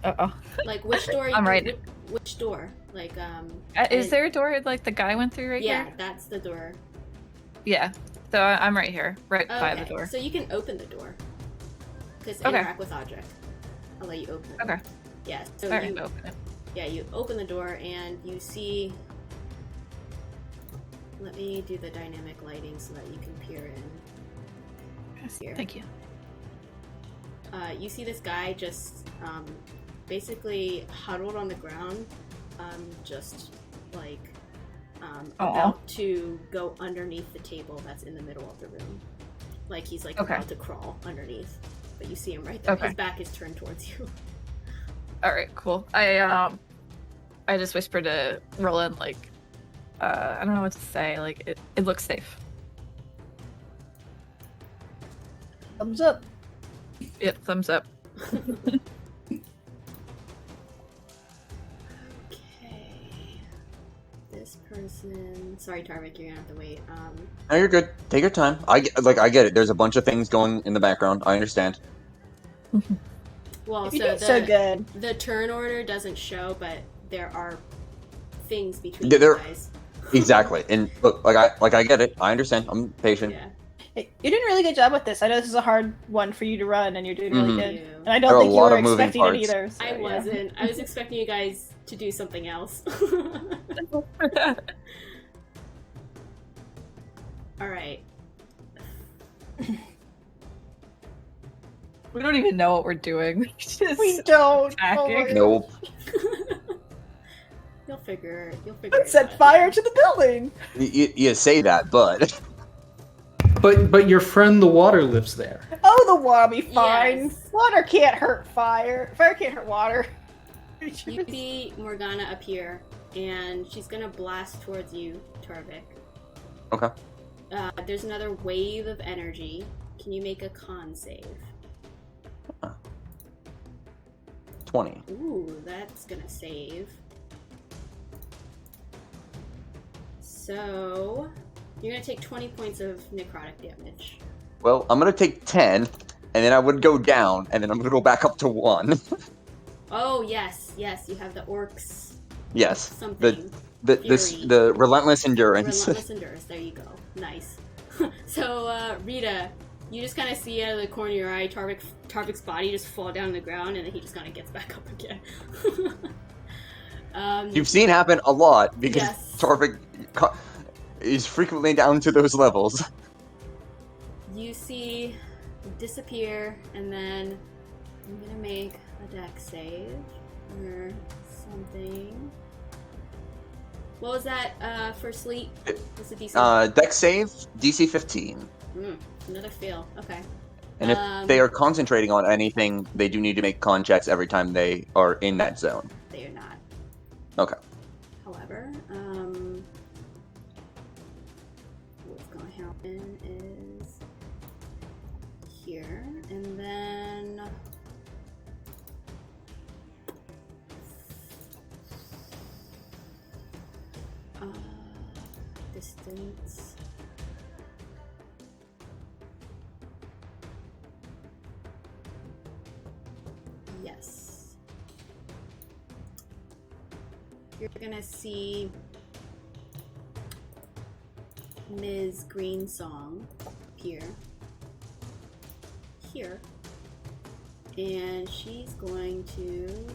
Uh-oh. Like which door? I'm right. Which door? Like Is there a door like the guy went through right Yeah, here? that's the door. Yeah. So I'm right here, right by the Okay, door. so you can open the door. Because Okay. interact with object. I'll let you open it. Okay. Yeah. So All right, you open it. Yeah, you open the door and you see. Let me do the dynamic lighting so that you can peer in. Yes, Here. thank you. You see this guy just basically huddled on the ground, just like about to go underneath the table that's in the middle of the room. Like he's like Okay. about to crawl underneath, but you see him right there. Okay. His back is turned towards you. All right, cool. I just whispered to Roland like, I don't know what to say. Like it looks safe. Thumbs up. Yep, thumbs up. Okay. This person. Sorry, Tarvik, you're gonna have to wait. No, you're good. Take your time. I get it. There's a bunch of things going in the background. I understand. Well, You so did so good. the turn order doesn't show, but there are things between Yeah, you there- guys. Exactly. And look, I get it. I understand. I'm patient. Yeah. Hey, you're doing a really good job with this. I know this is a hard one for you to run, and you're doing really Mhm. good. You. And I There don't are think a you lot were of moving expecting it parts. either. So, I yeah. wasn't. I was expecting you guys to do something else. All right. We don't even know what we're doing. We're just We don't. attacking. my Nope. You'll figure. God. it Set out. fire to the building. You say that, but But your friend the water lives there. Oh, the water will be fine. Yes. Water can't hurt fire. Fire can't hurt water. You see Morgana appear, and she's gonna blast towards you, Tarvik. okay. There's another wave of energy. Can you make a con save? 20. Ooh, that's gonna save. So, you're gonna take 20 points of necrotic damage. Well, I'm gonna take 10, and then I would go down, and then I'm gonna go back up to 1. Oh, yes, you have the orcs Yes. something. Fury. The relentless endurance. Relentless endurance, there you go. Nice. So, Rieta, you just kind of see out of the corner of your eye Tarvik's body just fall down to the ground, and then he just kind of gets back up again. You've seen happen a lot, because Yes. Torvik is frequently down to those levels. You see disappear, and then I'm gonna make a dex save or something. What was that for sleep? What's the DC? Dex save, DC 15. Another fail. Okay. And if they are concentrating on anything, they do need to make con checks every time they are in that zone. They are not. Okay. However, what's going to happen is here, and then distance. Yes. You're gonna see Ms. Greensong appear here, and she's going to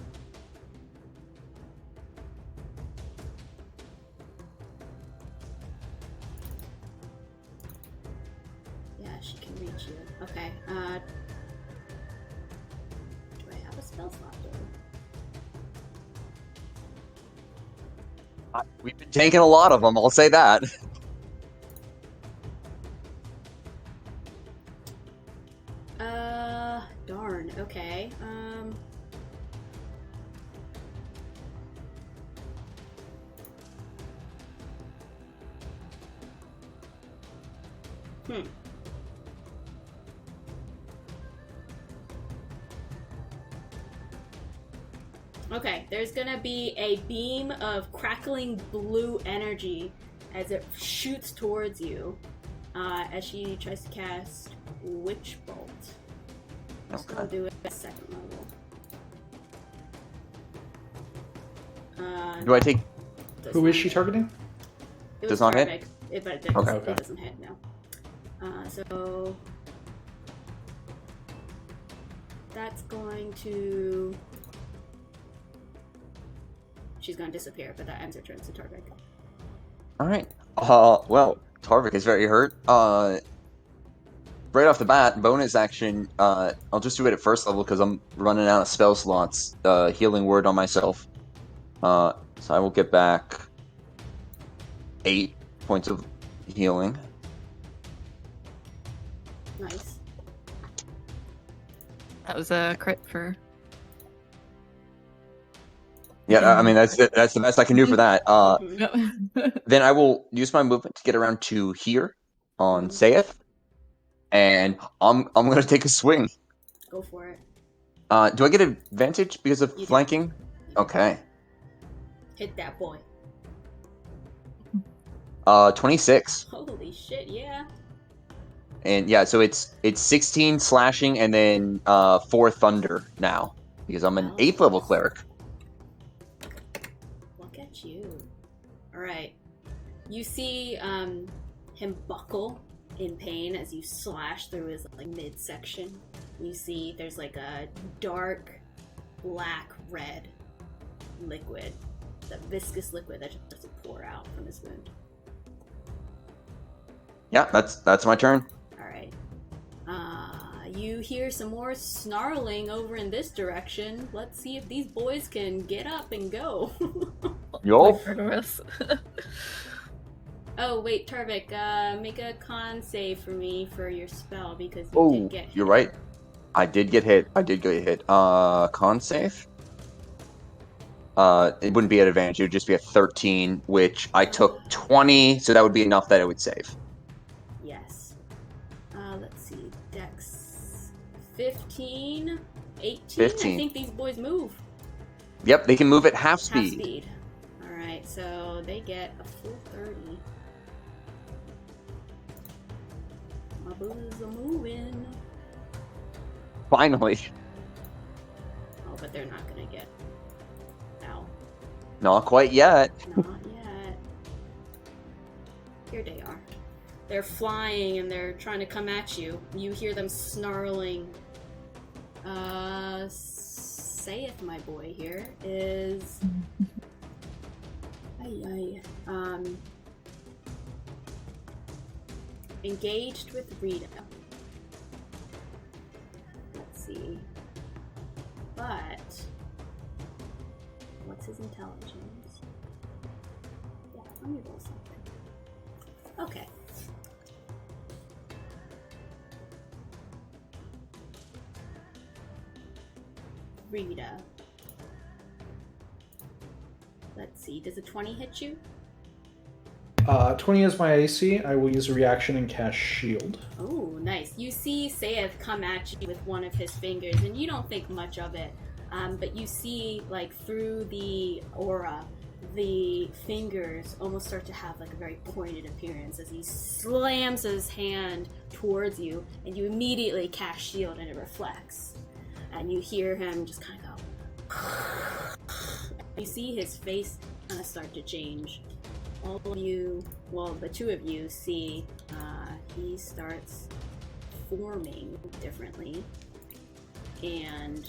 she can reach you. Okay, do I have a spell slot though? We've been taking a lot of them, I'll say that. Darn, okay. Okay, there's gonna be a beam of crackling blue energy as it shoots towards you, as she tries to cast Witch Bolt. Okay. I'll do it at second level. Do I take... Who is she targeting? It Does was not hit? Tarvik, but it Okay. doesn't hit, no. So... that's going to... she's going to disappear, but that ends her turn to Tarvik. Alright. Well, Tarvik is very hurt. Right off the bat, bonus action, I'll just do it at first level because I'm running out of spell slots. Healing word on myself. So I will get back 8 points of healing. Nice. That was a crit for. Yeah, I mean, that's the best I can do for that. Mhm. Then I will use my movement to get around to here on Saith. And I'm going to take a swing. Go for it. Do I get advantage because of You do. flanking? Okay. Hit that boy. 26. Holy shit, yeah. And yeah, so it's 16 slashing and then 4 thunder now. Because I'm an 8th level cleric. Look at you. Alright. You see him buckle in pain as you slash through his like midsection. You see there's like a dark black red liquid, that viscous liquid that just doesn't pour out from his wound. Yeah, that's my turn. Alright. You hear some more snarling over in this direction. Let's see if these boys can get up and go. Yo. Oh, wait, Tarvik, make a con save for me for your spell because you did get hit. You're right. I did get hit. Con save? It wouldn't be at advantage. It would just be a 13, which I took 20, so that would be enough that it would save. Yes. Let's see. Dex 15, 18. 15. I think these boys move. Yep, they can move at half Half speed. speed. Alright, so they get a full 30. My boys are moving. Finally. Oh, but they're not gonna get out. Not quite yet. Not yet. Here they are. They're flying and they're trying to come at you. You hear them snarling. Saith, my boy here, is... engaged with Rieta. Let's see. But... what's his intelligence? Yeah, let me roll something. Okay. Rita. Let's see, does a 20 hit you? 20 is my AC. I will use a reaction and cast shield. Oh, nice. You see Saev come at you with one of his fingers, and you don't think much of it. But you see, like, through the aura, the fingers almost start to have, like, a very pointed appearance as he slams his hand towards you, and you immediately cast shield, and it reflects. And you hear him just kind of go... You see his face kind of start to change. All of you, well, the two of you see he starts forming differently and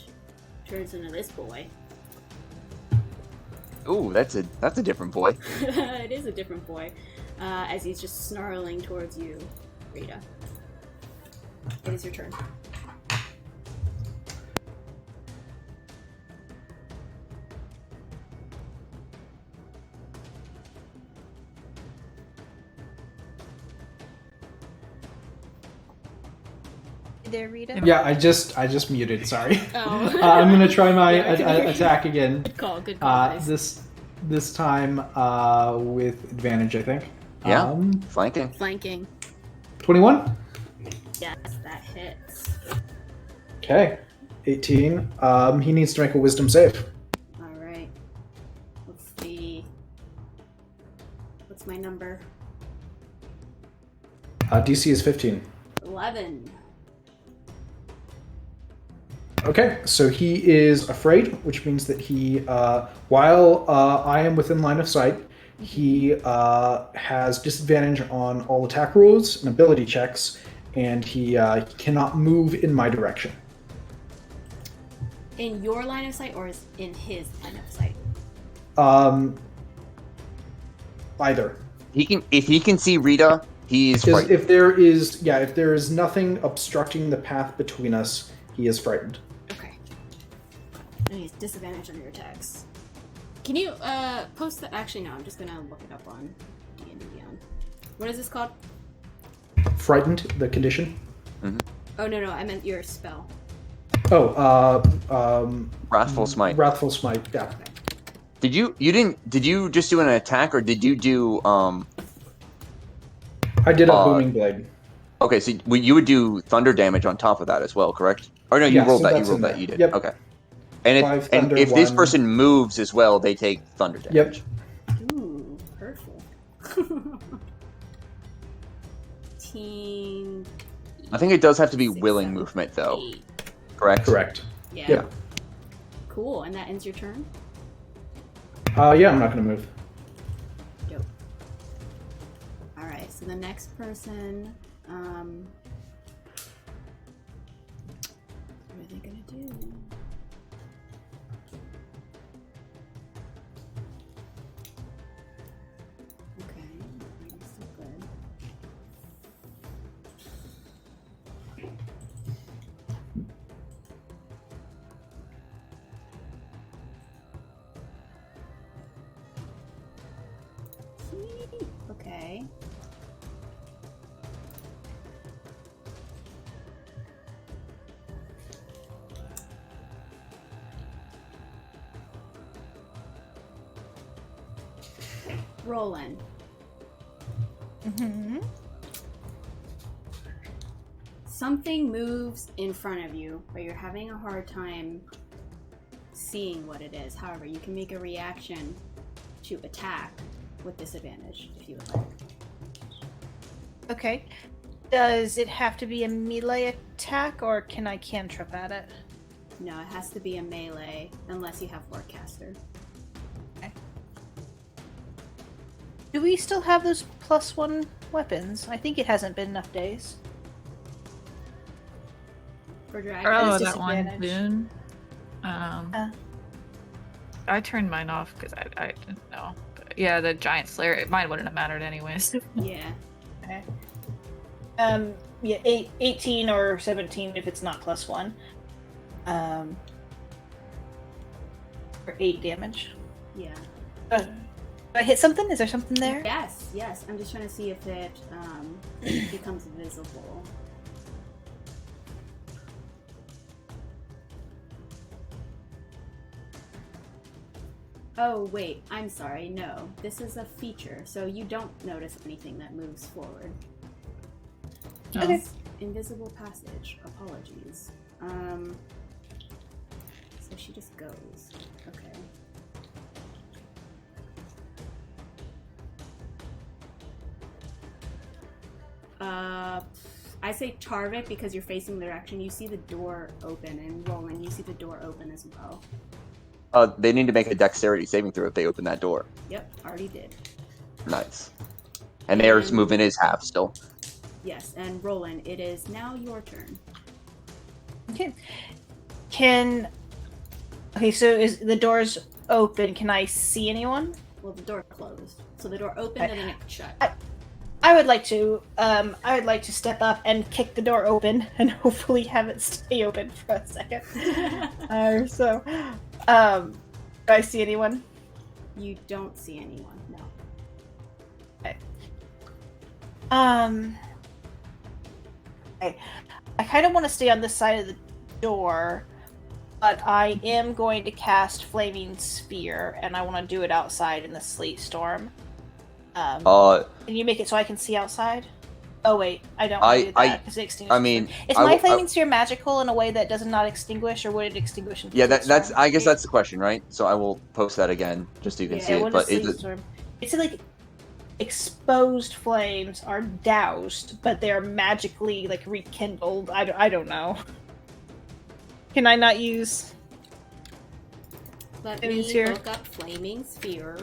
turns into this boy. Ooh, that's a different boy. It is a different boy, as he's just snarling towards you, Rita. It is your turn. There, Rita? Yeah, I just muted. Sorry. Oh. I'm gonna try my Yeah, attack again. Good call, guys. This time with advantage, I think. Yeah. Flanking. Flanking. 21. Yes, that hits. Okay. 18. He needs to make a wisdom save. Alright. Let's see. What's my number? DC is 15. 11. Okay, so he is afraid, which means that he, while I am within line of sight, he has disadvantage on all attack rolls and ability checks, and he cannot move in my direction. In your line of sight or is in his line of sight? Either. If he can see Rita, he's frightened. If there is nothing obstructing the path between us, he is frightened. Okay. And he's disadvantaged on your attacks. Can you post the? Actually, no. I'm just gonna look it up on D&D Beyond. What is this called? Frightened, the condition. Mm-hmm. Oh no, I meant your spell. Wrathful Smite. Wrathful Smite. Yeah. Did you just do an attack, or did you do I did a booming blade. Okay, so you would do thunder damage on top of that as well, correct? Or no, you rolled that. You rolled that. You did. Yep. Okay. And if this person moves as well, they take thunder damage. Yep. Ooh, hurtful. I think it does have to be willing movement, though. 8. Correct? Correct. Yeah. Yep. Cool, and that ends your turn? Yeah, I'm not going to move. Dope. Alright, so the next person, what are they gonna do? Okay, that's still good. Okay. Rolen. Mm-hmm. Something moves in front of you, but you're having a hard time seeing what it is. However, you can make a reaction to attack with disadvantage if you would like. Okay. Does it have to be a melee attack, or can I cantrip at it? No, it has to be a melee unless you have Warcaster. Okay. Do we still have those +1 weapons? I think it hasn't been enough days. For dragon. Oh, It's that one disadvantage. boon. I turned mine off because I didn't know. But yeah, the giant slayer. Mine wouldn't have mattered anyways. Yeah. Okay. Yeah, 18 or 17 if it's not +1. For 8 damage. Yeah. Do I hit something? Is there something there? Yes. I'm just trying to see if it becomes visible. Oh, wait, I'm sorry, no. This is a feature, so you don't notice anything that moves forward. Oh. Okay. It's invisible passage. Apologies. So she just goes. Okay. I say Charvik because you're facing the direction. You see the door open, and Rolen, you see the door open as well. They need to make a dexterity saving throw if they open that door. Yep, already did. Nice. And theirs movement is half still. Yes, and Rolen, it is now your turn. Okay. Okay, so is the doors open? Can I see anyone? Well, the door closed, so the door opened Okay. and then it shut. I would like to step up and kick the door open and hopefully have it stay open for a second. Do I see anyone? You don't see anyone, no. Okay. I kind of want to stay on this side of the door, but I am going to cast Flaming Sphere, and I want to do it outside in the sleet storm. Can you make it so I can see outside? Oh wait, I don't want to do that because it extinguishes. I mean, is my Flaming Sphere magical in a way that does not extinguish, or would it extinguish? In yeah, Sleet that's. Storm? I guess that's the question, right? So I will post that again just so you can see it. What But is Sleet Storm? It's like exposed flames are doused, but they're magically like rekindled. I don't know. Can I not use? Let Flaming me Sphere? look up Flaming Sphere.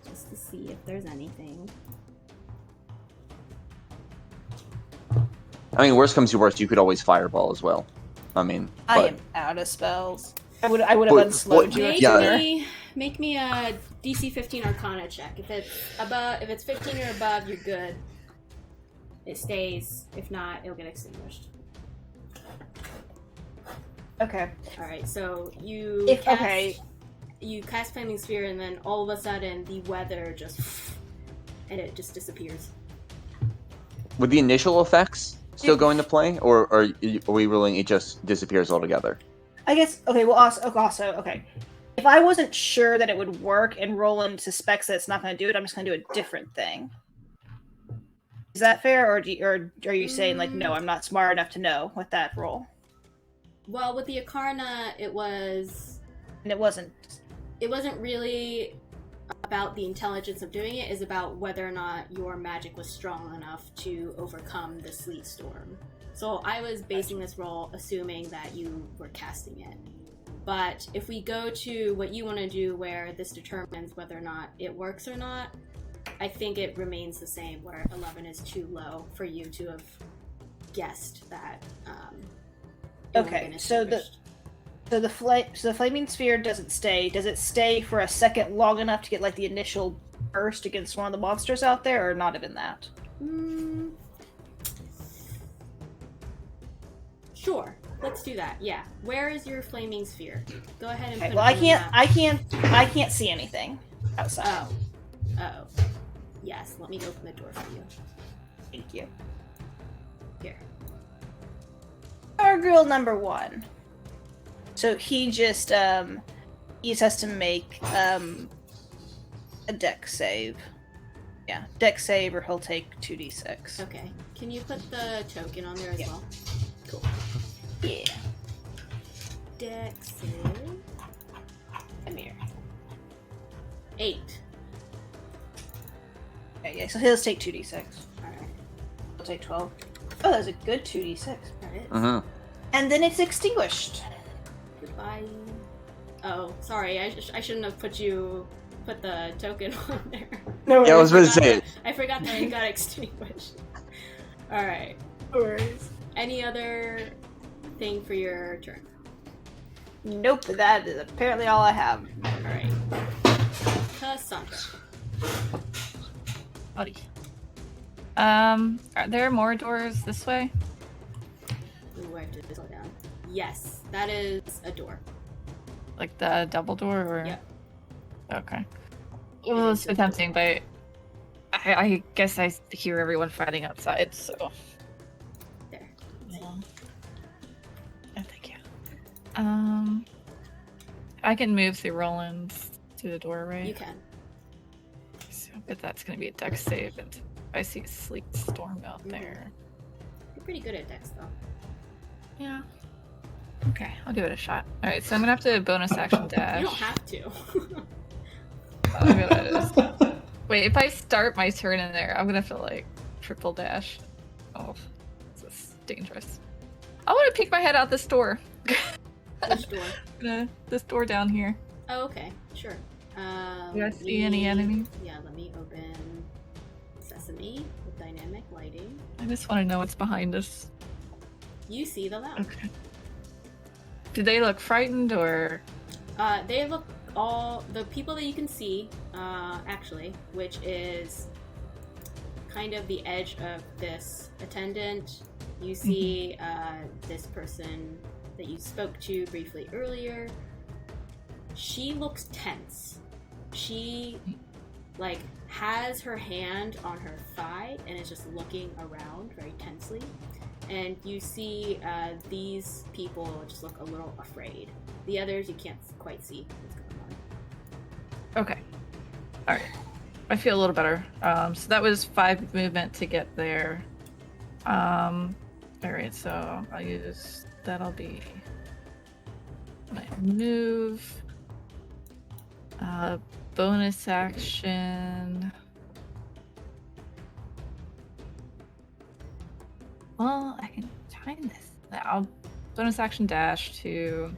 Just to see if there's anything. I mean, worst comes to worst, you could always fireball as well. I mean, I but am out of spells. I would have unslowed you. Make me a DC 15 Arcana check. If it's 15 or above, you're good. It stays. If not, it'll get extinguished. Okay. All right. So you cast Flaming Sphere, and then all of a sudden the weather just and it just disappears. would the initial effects still go into play, or are we ruling it just disappears altogether? I guess. Okay. Well, also, okay. If I wasn't sure that it would work, and Roland suspects that it's not going to do it, I'm just going to do a different thing. Is that fair, or are you saying like, no, I'm not smart enough to know with that roll? Well, with the Arcana, it wasn't really about the intelligence of doing it. Is about whether or not your magic was strong enough to overcome the sleet storm. So I was basing this roll assuming that you were casting it. But if we go to what you want to do, where this determines whether or not it works or not, I think it remains the same, where 11 is too low for you to have guessed that. Okay, so the Flaming Sphere doesn't stay. Does it stay for a second long enough to get like the initial burst against one of the monsters out there, or not even that? Sure, let's do that. Yeah, where is your Flaming Sphere? Go ahead and. Okay, put well, it I can't see anything outside. Oh. Yes, let me open the door for you. Thank you. Here. Our girl number 1. So he just has to make a dex save. Yeah, dex save, or he'll take 2d6. Okay. Can you put the token on there as well? Cool. Yeah. Dex save. Come here. 8. Okay, yeah, so he'll just take 2d6. Alright. He'll take 12. Oh, that's a good 2d6. That is. Mm-hmm. And then it's extinguished. Goodbye. Oh, sorry. I shouldn't have put the token on there. No, Yeah, I was going to say it. I forgot that it got extinguished. Alright. No worries. Any other thing for your turn? Nope, that is apparently all I have. Alright. Kassandra. Buddy. Are there more doors this way? Ooh, I have to slow down. Yes, that is a door. Like the double door, or? Yep. Okay. Well, it's been tempting, but I guess I hear everyone fighting outside, so. There. Yeah. Oh, thank you. I can move through Roland's to the doorway. You can. So I bet that's gonna be a dex save. And I see a sleek storm out there. You're pretty good at dex, though. Yeah. Okay, I'll give it a shot. All right, so I'm gonna have to bonus action dash. You don't have to. I'm gonna wait. If I start my turn in there, I'm gonna have to like triple dash. Oh, this is dangerous. I want to peek my head out this door. Which door? This door down here. Oh, okay. Sure. Do I see any enemies? Yeah, let me open Sesame with dynamic lighting. I just want to know what's behind us. You see the lounge. Okay. Do they look frightened or? They look all the people that you can see, actually, which is kind of the edge of this attendant. You see this person that you spoke to briefly earlier. She looks tense. She like has her hand on her thigh and is just looking around very tensely. And you see these people just look a little afraid. The others you can't quite see what's going on. Okay. All right. I feel a little better. So that was 5 movement to get there. All right. So I'll use that'll be my move. Bonus action. Well, I can time this. I'll bonus action dash to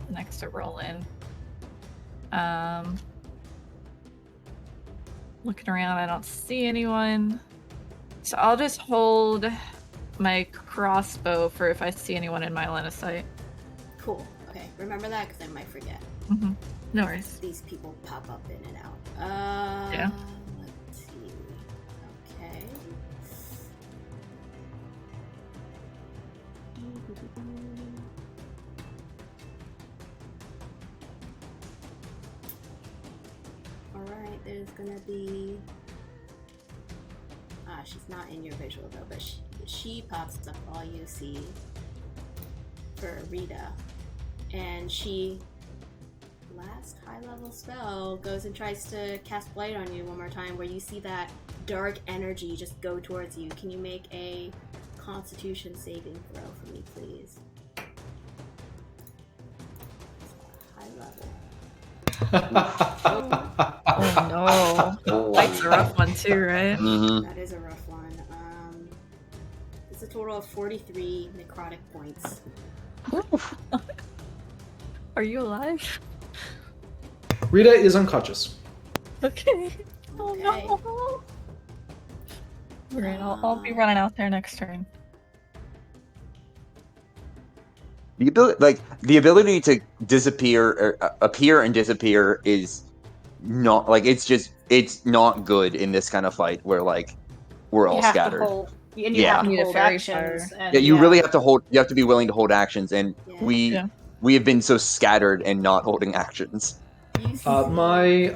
next to Rolen. Looking around, I don't see anyone. So I'll just hold my crossbow for if I see anyone in my line of sight. Cool. Okay, remember that because I might forget. Mm-hmm. No worries. These people pop up in and out. Yeah. Let's see. Okay. Alright, there's gonna be... she's not in your visual though, but she pops up all you see for Rieta. And she, last high level spell, goes and tries to cast Blight on you one more time, where you see that dark energy just go towards you. Can you make a Constitution saving throw for me, please? High level. Oh no. Light's a rough one too, right? Mm-hmm. That is a rough one. It's a total of 43 necrotic points. Are you alive? Rieta is unconscious. Okay. Oh Okay. no. Alright, I'll be running out there next turn. The ability to disappear or appear and disappear is not like it's not good in this kind of fight where like we're all scattered. You Yeah. have to Need a hold fairy actions. fire. And, Yeah, you really have to hold. You have to be willing to hold actions, and Yeah. we have been so scattered and not holding actions. You see- By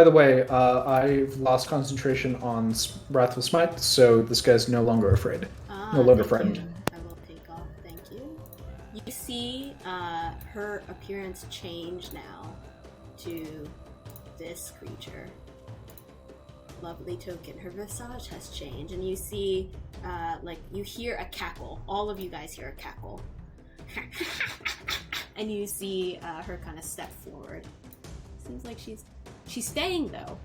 the way, I've lost concentration on Wrathful Smite, so this guy's no longer afraid. No longer thank frightened. you. I will take off. Thank you. You see her appearance change now to this creature. Lovely token. Her visage has changed, and you see, you hear a cackle. All of you guys hear a cackle. And you see her kind of step forward. Seems like she's staying, though.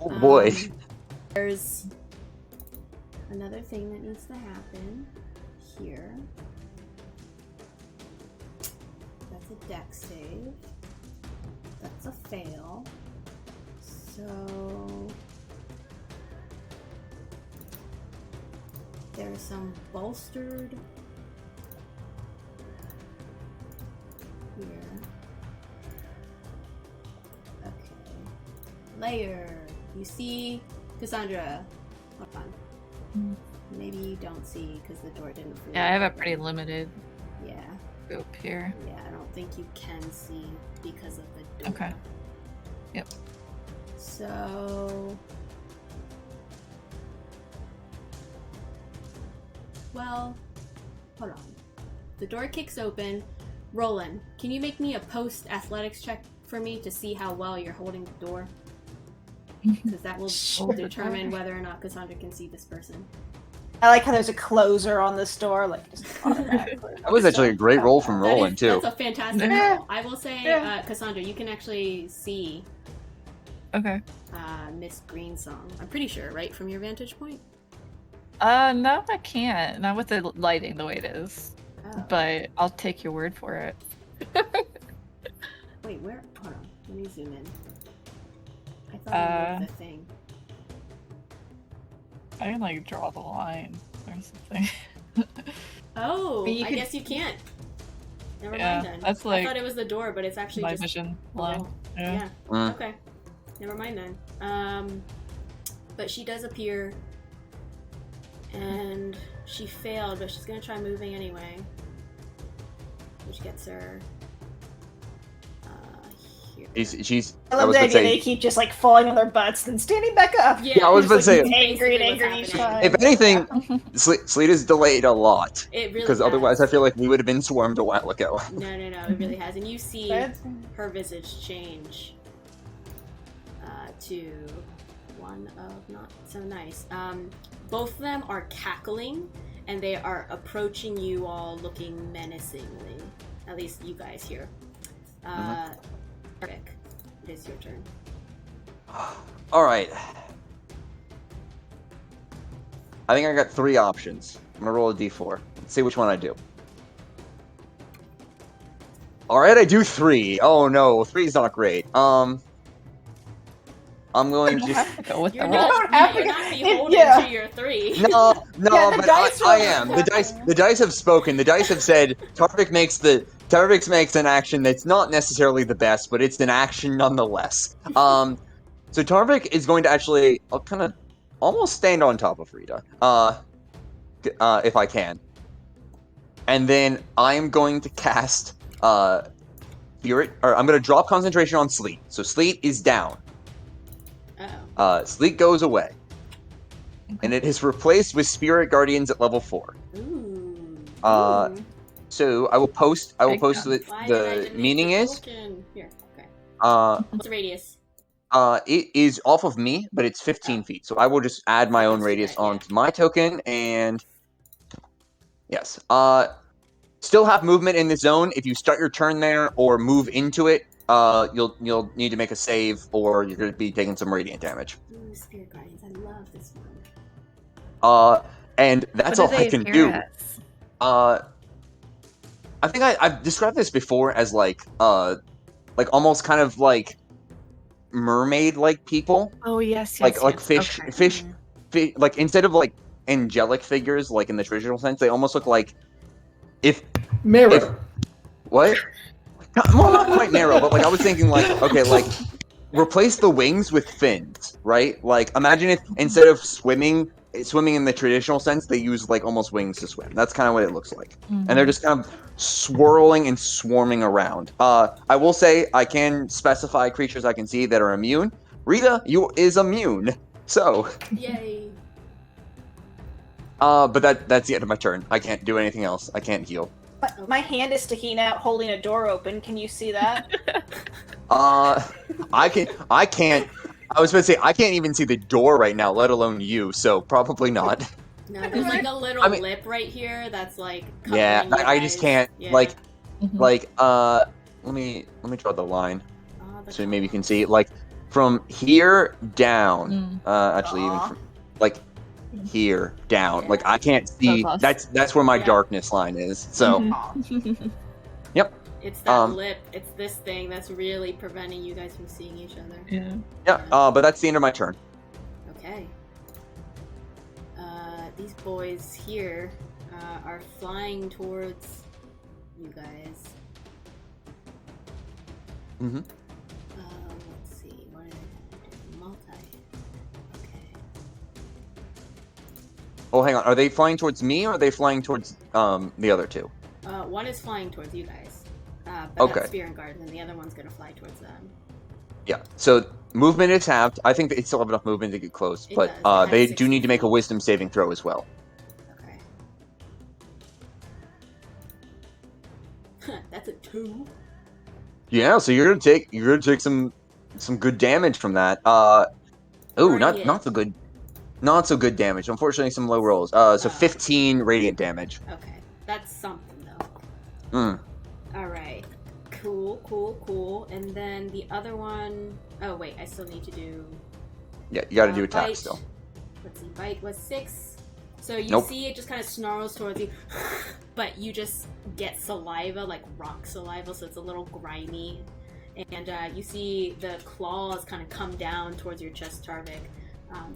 Oh boy. There's another thing that needs to happen here. That's a dex save. That's a fail. So there's some bolstered here. Okay. Layer. You see Kassandra. Hold on. Maybe you don't see because the door didn't fully Yeah, I have a open. pretty limited Yeah. scope here. Yeah, I don't think you can see because of the door. Okay. Yep. So... Well, hold on. The door kicks open. Rolen, can you make me a post-athletics check for me to see how well you're holding the door? Because that will determine whether or not Cassandra can see this person. I like how there's a closer on this door, like just automatically. That was actually a great roll from Rolen too. That's a fantastic Yeah. roll. I will say, Cassandra, you can actually see Okay. Miss Greensong. I'm pretty sure, right, from your vantage point? No, I can't. Not with the lighting the way it is. Oh. But I'll take your word for it. Wait, where? Hold on. Let me zoom in. I thought I moved the thing. I can like draw the line or something. Oh, But you I could- guess you can't. Never Yeah, mind then. that's I like thought it was the door, but it's actually my just vision a line. little- Yeah. Yeah. Okay. Never mind then. But she does appear, and she failed, but she's gonna try moving anyway, which gets her. Here. She's. I I love was the about to idea they say. keep just like falling on their butts, then standing back up. Yeah, I was about to say- Angry and Basically angry what's each time. If anything, Sleet is delayed a lot It really because otherwise, I has. feel like we would have been swarmed a while ago. No, it really has, and you see That's- her visage change to one of not so nice. Both of them are cackling, and they are approaching you all looking menacingly. At least you guys here. Rick, it is your turn. All right. I think I got 3 options. I'm gonna roll a d4. Let's see which one I do. All right, I do 3. Oh no, 3 is not great. I'm going to You just. have to go with You're the not, roll. don't have you're to- not beholden yeah. to your 3. No, Yeah, the but dice I will- am. The dice have spoken. The dice have said Tarvik makes an action that's not necessarily the best, but it's an action nonetheless. So Tarvik is going to actually, I'll kind of almost stand on top of Rieta, if I can, and then I am going to cast Spirit, or I'm going to drop concentration on Sleet. So Sleet is down. Uh-oh. Sleet goes away. And it is replaced with Spirit Guardians at level 4. Ooh. So I will post Big what Why did I the delete meaning the is. token? Here, okay. What's the radius? It is off of me, but it's 15 feet. So I will just add my own Let's do radius that, yeah. onto my token, and yes. Still have movement in the zone. If you start your turn there or move into it, you'll need to make a save, or you're going to be taking some radiant damage. Ooh, Spirit Guardians, I love this one. And that's all What do I they can appear do. as? I think I've described this before as like almost kind of like mermaid-like people, Oh yes, like yes. fish, Okay. fish, like instead of like angelic figures, like in the traditional sense, they almost look like if Mirror. what? Well, not quite narrow, but like I was thinking, like okay, like replace the wings with fins, right? Like imagine if instead of swimming in the traditional sense, they use like almost wings to swim. That's kind of what it looks like, and they're just kind of swirling and swarming around. I will say I can specify creatures I can see that are immune. Rieta, is immune, so. Yay. But that's the end of my turn. I can't do anything else. I can't heal. My hand is sticking out, holding a door open. Can you see that? I can't. I was going to say I can't even see the door right now, let alone you. So probably not. No, there's like a little I mean- lip right here that's like. Yeah, covering you I just guys. can't. Yeah. Like, Mhm. let me draw the line Oh, the so maybe you can colors. see like from here down. Actually, even Aw. from like here down. Yeah. Like I can't see. us. That's where my Yeah. darkness line is. So. Mhm. Yep. It's that Um, lip. It's this thing that's really preventing you guys from seeing each other. Yeah. Yeah. But that's the end of my turn. Okay. These boys here are flying towards you guys. Mm-hmm. Let's see. What are they gonna do? Multi. Okay. Oh, hang on. Are they flying towards me, or are they flying towards the other two? One is flying towards you guys. But Okay. that's Spear and Guard, and the other one's gonna fly towards them. Yeah. So movement is halved. I think they still have enough movement to get close, It but does. It has they 60 do need to make a feet. wisdom saving throw as well. Okay. That's a Yeah, so you're gonna take some good damage from that. Not so good damage. Unfortunately, some low rolls. So 15 radiant damage. Okay, that's something though. Mm. All right, cool. And then the other one, oh wait, I still need to do. Yeah, you got to do attack bite. still. Let's see, bite was 6. So you Nope. see it just kind of snarls towards you, but you just get saliva, like rock saliva, so it's a little grimy. And you see the claws kind of come down towards your chest, Tarvik.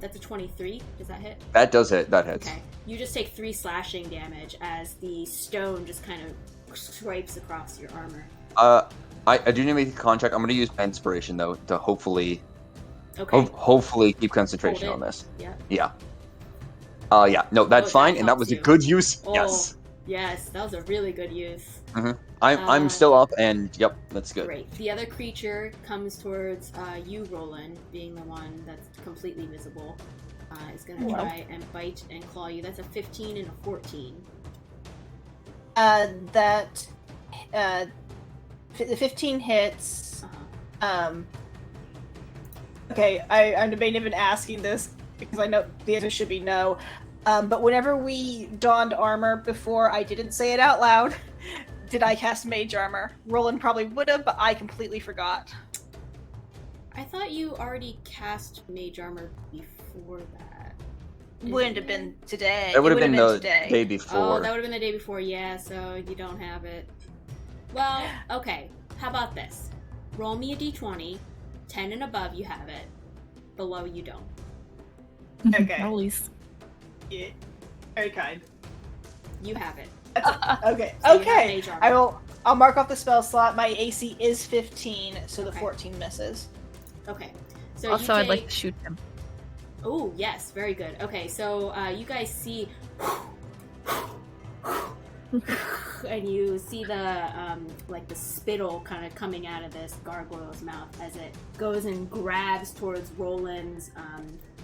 That's a 23. Does that hit? That does hit. That hits. Okay. You just take 3 slashing damage as the stone just kind of scrapes across your armor. I do need to make a contract. I'm going to use my inspiration though to hopefully keep concentration on this. Yeah. Yeah. Yeah. No, that's fine, and that was a good use. Yes. Yes, that was a really good use. Mm-hmm. I'm still up, and yep, that's good. Great. The other creature comes towards you, Rolen, being the one that's completely visible. Is going to try and bite and claw you. That's a 15 and a 14. The 15 hits. Okay, I'm debating even asking this because I know the answer should be no. But whenever we donned armor before, I didn't say it out loud. Did I cast mage armor? Roland probably would have, but I completely forgot. I thought you already cast mage armor before that. Wouldn't have been today. It would have been the today. day before. Oh, that would have been the day before, yeah, so you don't have it. Well, okay. How about this? Roll me a d20. 10 and above, you have it. Below, you don't. Okay. Rollies. Yeah. Very kind. You have it. Okay. So you have Okay. mage armor. I'll mark off the spell slot. My AC is 15, so the 14 misses. Okay. So Also, you I'd like take- to shoot him. Oh, yes, very good. Okay, so you guys see, and you see the like the spittle kind of coming out of this gargoyle's mouth as it goes and grabs towards Roland's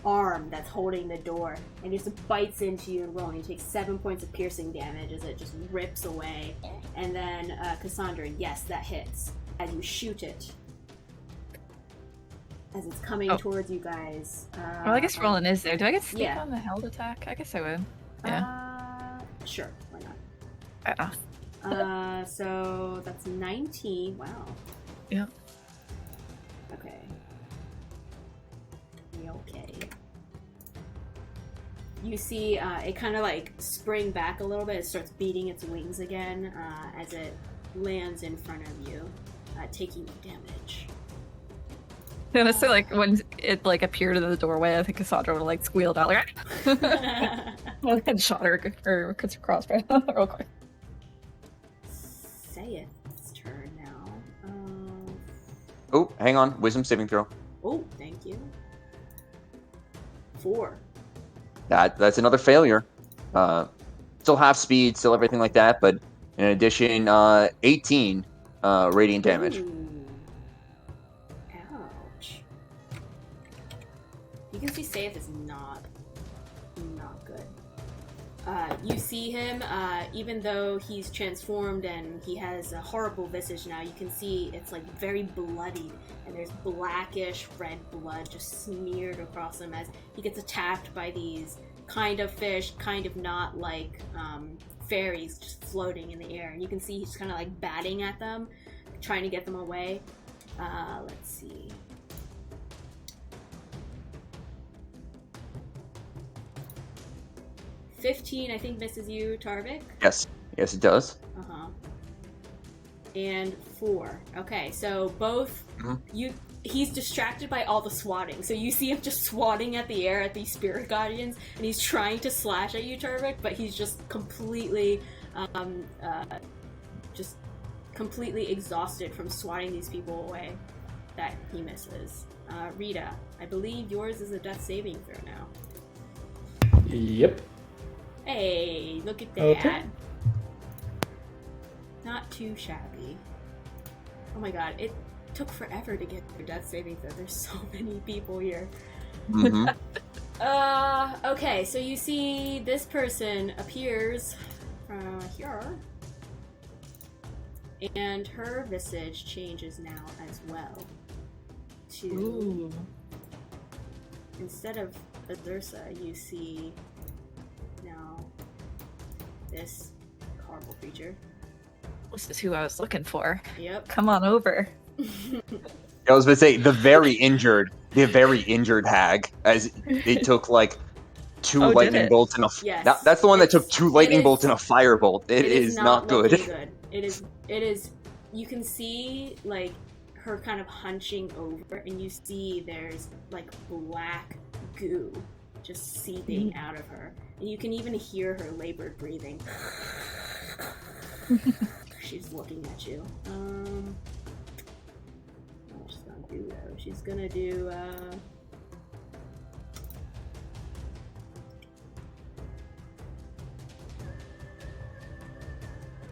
arm that's holding the door, and just bites into you and Roland. You take 7 points of piercing damage as it just rips away, and then Kassandra, yes, that hits as you shoot it. As it's coming towards you guys. Well, I guess Roland is there. Do I get sneak yeah. on the held attack? I guess I would. Yeah. Sure, why not? So that's 19. Wow. Yeah. Okay. Okay. You see it kind of like spring back a little bit. It starts beating its wings again as it lands in front of you, taking damage. And it's like when it like appeared in the doorway, I think Cassandra would have like squealed out like and shot her or cuts her crossbow real quick. Say it's turn now. Oh, hang on. Wisdom saving throw. Oh, thank you. 4. That's another failure. Still half speed, still everything like that, but in addition, 18 radiant damage. Ooh. Ouch. You can see Saith is not good. You see him, even though he's transformed and he has a horrible visage now, you can see it's like very bloodied, and there's blackish red blood just smeared across him as he gets attacked by these kind of fish, kind of not, like fairies just floating in the air. And you can see he's kind of like batting at them, trying to get them away. Let's see. $15, I think, misses you, Tarvik. Yes, it does. And 4. Okay, so both he's distracted by all the swatting. So you see him just swatting at the air at these spirit guardians, and he's trying to slash at you, Tarvik, but he's just completely exhausted from swatting these people away that he misses. Rieta, I believe yours is a death saving throw now. Yep. Hey, look at that. Okay. Not too shabby. Oh my god, it took forever to get your death saving throw. There's so many people here. Mm-hmm. Okay, so you see this person appears from here. And her visage changes now as well. To Ooh. instead of Azursa, you see now this horrible creature. This is who I was looking for. Yep. Come on over. I was going to say the very injured hag, as it took like two Oh, did lightning it? bolts and Yes. that's the one that took It's- two lightning it bolts is- and a firebolt. It is not good. looking good. It is you can see like her kind of hunching over, and you see there's like black goo just seeping out of her, and you can even hear her labored breathing. She's looking at you. What she's gonna do though? She's gonna do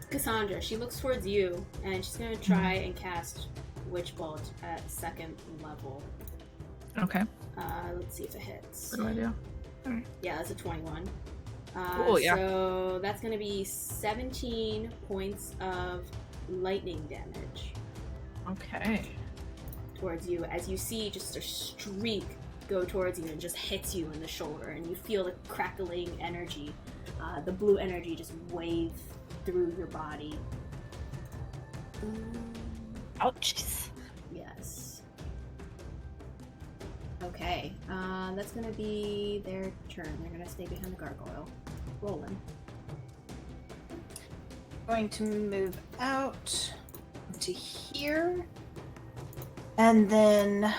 Kassandra. She looks towards you, and she's gonna try and cast Witch Bolt at 2nd level. Okay. Let's see if it hits. What do I do? Yeah, that's a 21. Oh, yeah. So that's going to be 17 points of lightning damage Okay. towards you, as you see just a streak go towards you and just hits you in the shoulder, and you feel the crackling energy, the blue energy just wave through your body. Ouchies. Yes. Okay, that's gonna be their turn. They're gonna stay behind the gargoyle. Rolen. Going to move out to here. And then...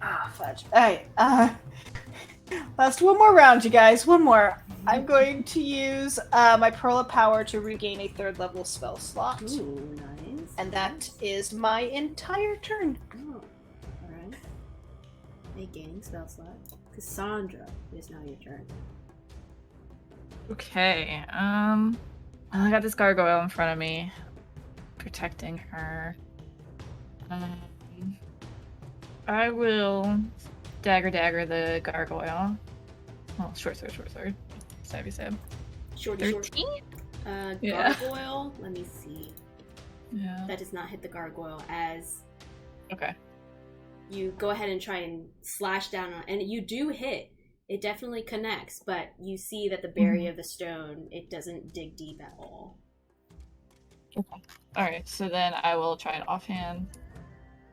Ah, fudge. Alright, last one more round, you guys. One more. I'm going to use my Pearl of Power to regain a 3rd level spell slot. Ooh, nice. And that is my entire turn. Oh, alright. A gaining spell slot. Kassandra, it is now your turn. Okay. I got this gargoyle in front of me, protecting her. I will dagger the gargoyle. Oh, short sword. Stabby stab. Shorty, 13? Yeah. Gargoyle, let me see. Yeah. That does not hit the gargoyle, as Okay. you go ahead and try and slash down on, and you do hit. It definitely connects, but you see that the barrier of the stone, it doesn't dig deep at all. Okay. Alright, so then I will try an offhand.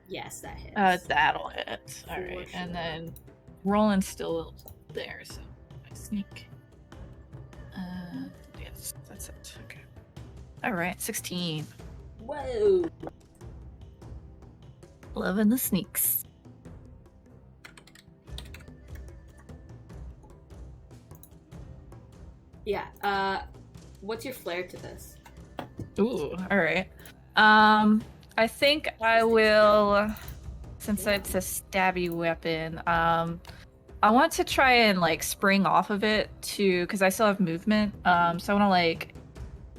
Yes, that hits. That'll hit. For Alright, sure. and then Roland's still there, so I sneak. Yes, that's it. Okay. Alright, 16. Whoa! Loving the sneaks. Yeah, what's your flair to this? Ooh, alright. I think I will, since it's a stabby weapon, I want to try and like spring off of it because I still have movement. So I want to like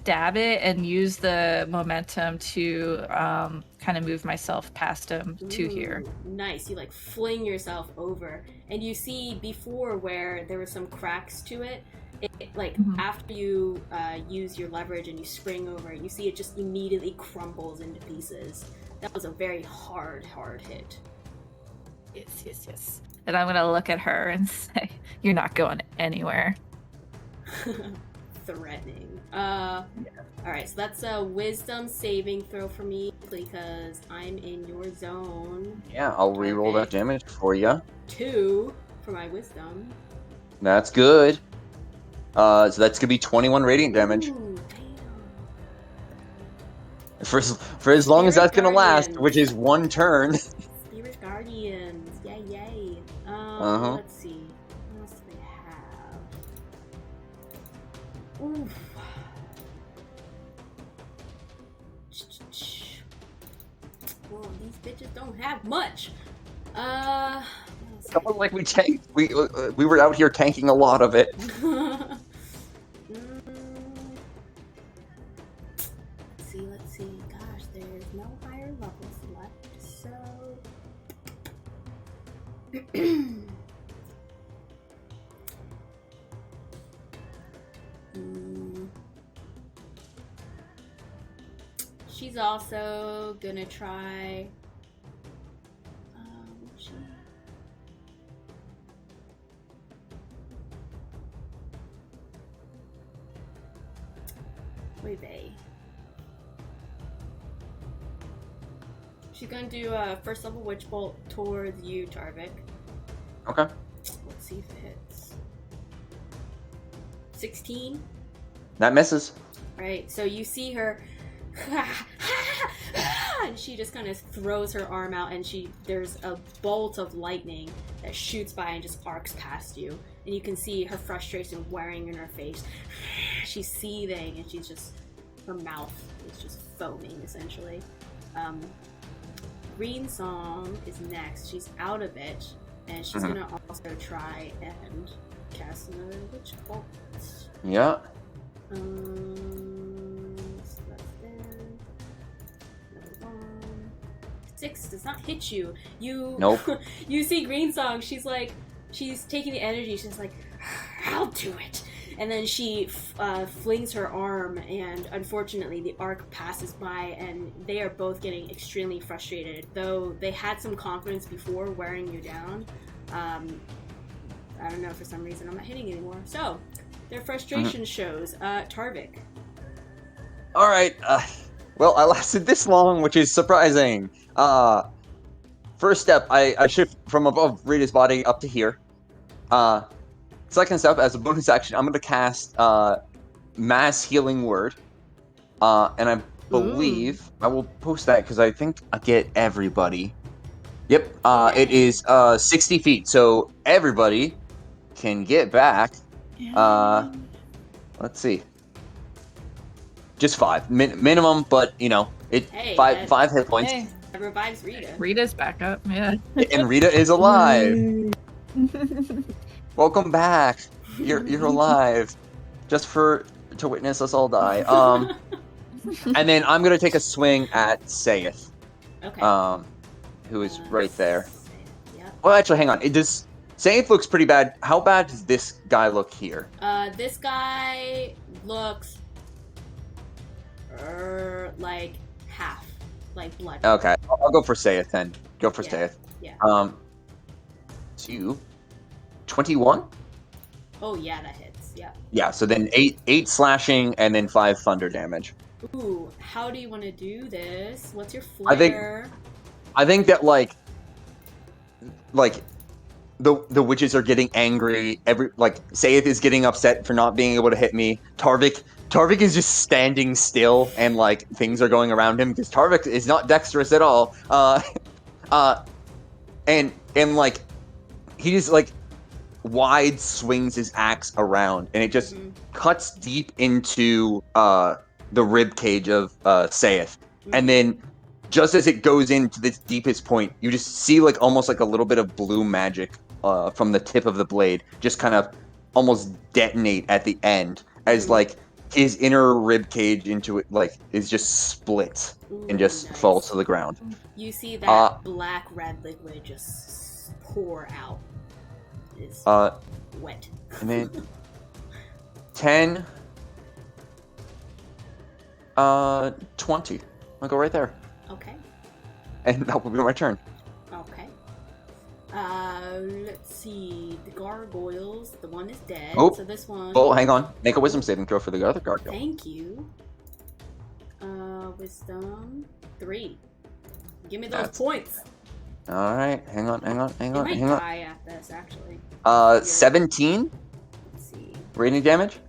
dab it and use the momentum to kind of move myself past him to here. Ooh, nice. You like fling yourself over, and you see before where there were some cracks to it. It like after you use your leverage and you spring over, you see it just immediately crumbles into pieces. That was a very hard hit. Yes. And I'm gonna look at her and say, "You're not going anywhere." Threatening. All right, so that's a wisdom saving throw for me because I'm in your zone. Yeah, I'll re-roll that damage for you. 2 for my wisdom. That's good. So that's gonna be 21 radiant damage. Ooh, damn. For as long as that's gonna last, Guardians. which is one turn. Spirit Guardians, yay. Let's see. What else do they have? Oof. Well, these bitches don't have much. What else? Someone like we tanked. We were out here tanking a lot of it. Let's see. Gosh, there's no higher levels left, so... she's also gonna try. She's gonna do a first level witch bolt towards you, Tarvik. Okay. Let's see if it hits. 16. That misses. Right. So you see her, and she just kind of throws her arm out, and there's a bolt of lightning that shoots by and just arcs past you, and you can see her frustration wearing in her face. She's seething, and her mouth is just foaming essentially. Green Song is next. She's out of it, and she's gonna also try and cast another witch bolt. Yeah. So that's there. Another one. 6 does not hit you. Nope. You see Green Song. She's taking the energy. She's like, I'll do it. And then she flings her arm, and unfortunately the arc passes by, and they are both getting extremely frustrated. Though they had some confidence before wearing you down, I don't know, for some reason I'm not hitting anymore. So, their frustration shows. Tarvik. Alright, well, I lasted this long, which is surprising. First step, I shift from above Rita's body up to here. Second step, as a bonus action, I'm going to cast Mass Healing Word. And I believe I will post that because I think I get everybody. Yep, it is 60 feet, so everybody can get back. Let's see. Just 5 minimum, but five hit points. Hey. That revives Rita. Rita's back up, yeah. And Rita is alive. Welcome back. You're alive. Just to witness us all die. And then I'm gonna take a swing at Sayeth. Okay. Who is right there. Yep. Well, actually, hang on. Sayeth looks pretty bad. How bad does this guy look here? This guy looks like half, like blood. Okay, I'll go for Sayeth then. Go for Sayeth. Yeah. 21? Oh yeah, that hits. Yeah. Yeah, so then 8 slashing and then 5 thunder damage. Ooh, how do you want to do this? What's your flair? I think that like the witches are getting angry. Sayeth is getting upset for not being able to hit me. Tarvik is just standing still, and like things are going around him because Tarvik is not dexterous at all. And like he just like wide swings his axe around, and it just cuts deep into the rib cage of Sayeth, and then just as it goes into this deepest point, you just see like almost like a little bit of blue magic from the tip of the blade just kind of almost detonate at the end as like his inner rib cage into it like is just split and just falls to the ground. You see that black red liquid just pour out. It's wet. And then 10 20. I'll go right there. Okay. And that will be my turn. Okay. Let's see. The gargoyles. The one is dead. Oh. So this one. Oh, hang on. Make a wisdom saving throw for the other gargoyle. Thank you. Wisdom 3. Give me those points. All right. Hang on. I might die at this, actually. 17 Let's see. radiant damage.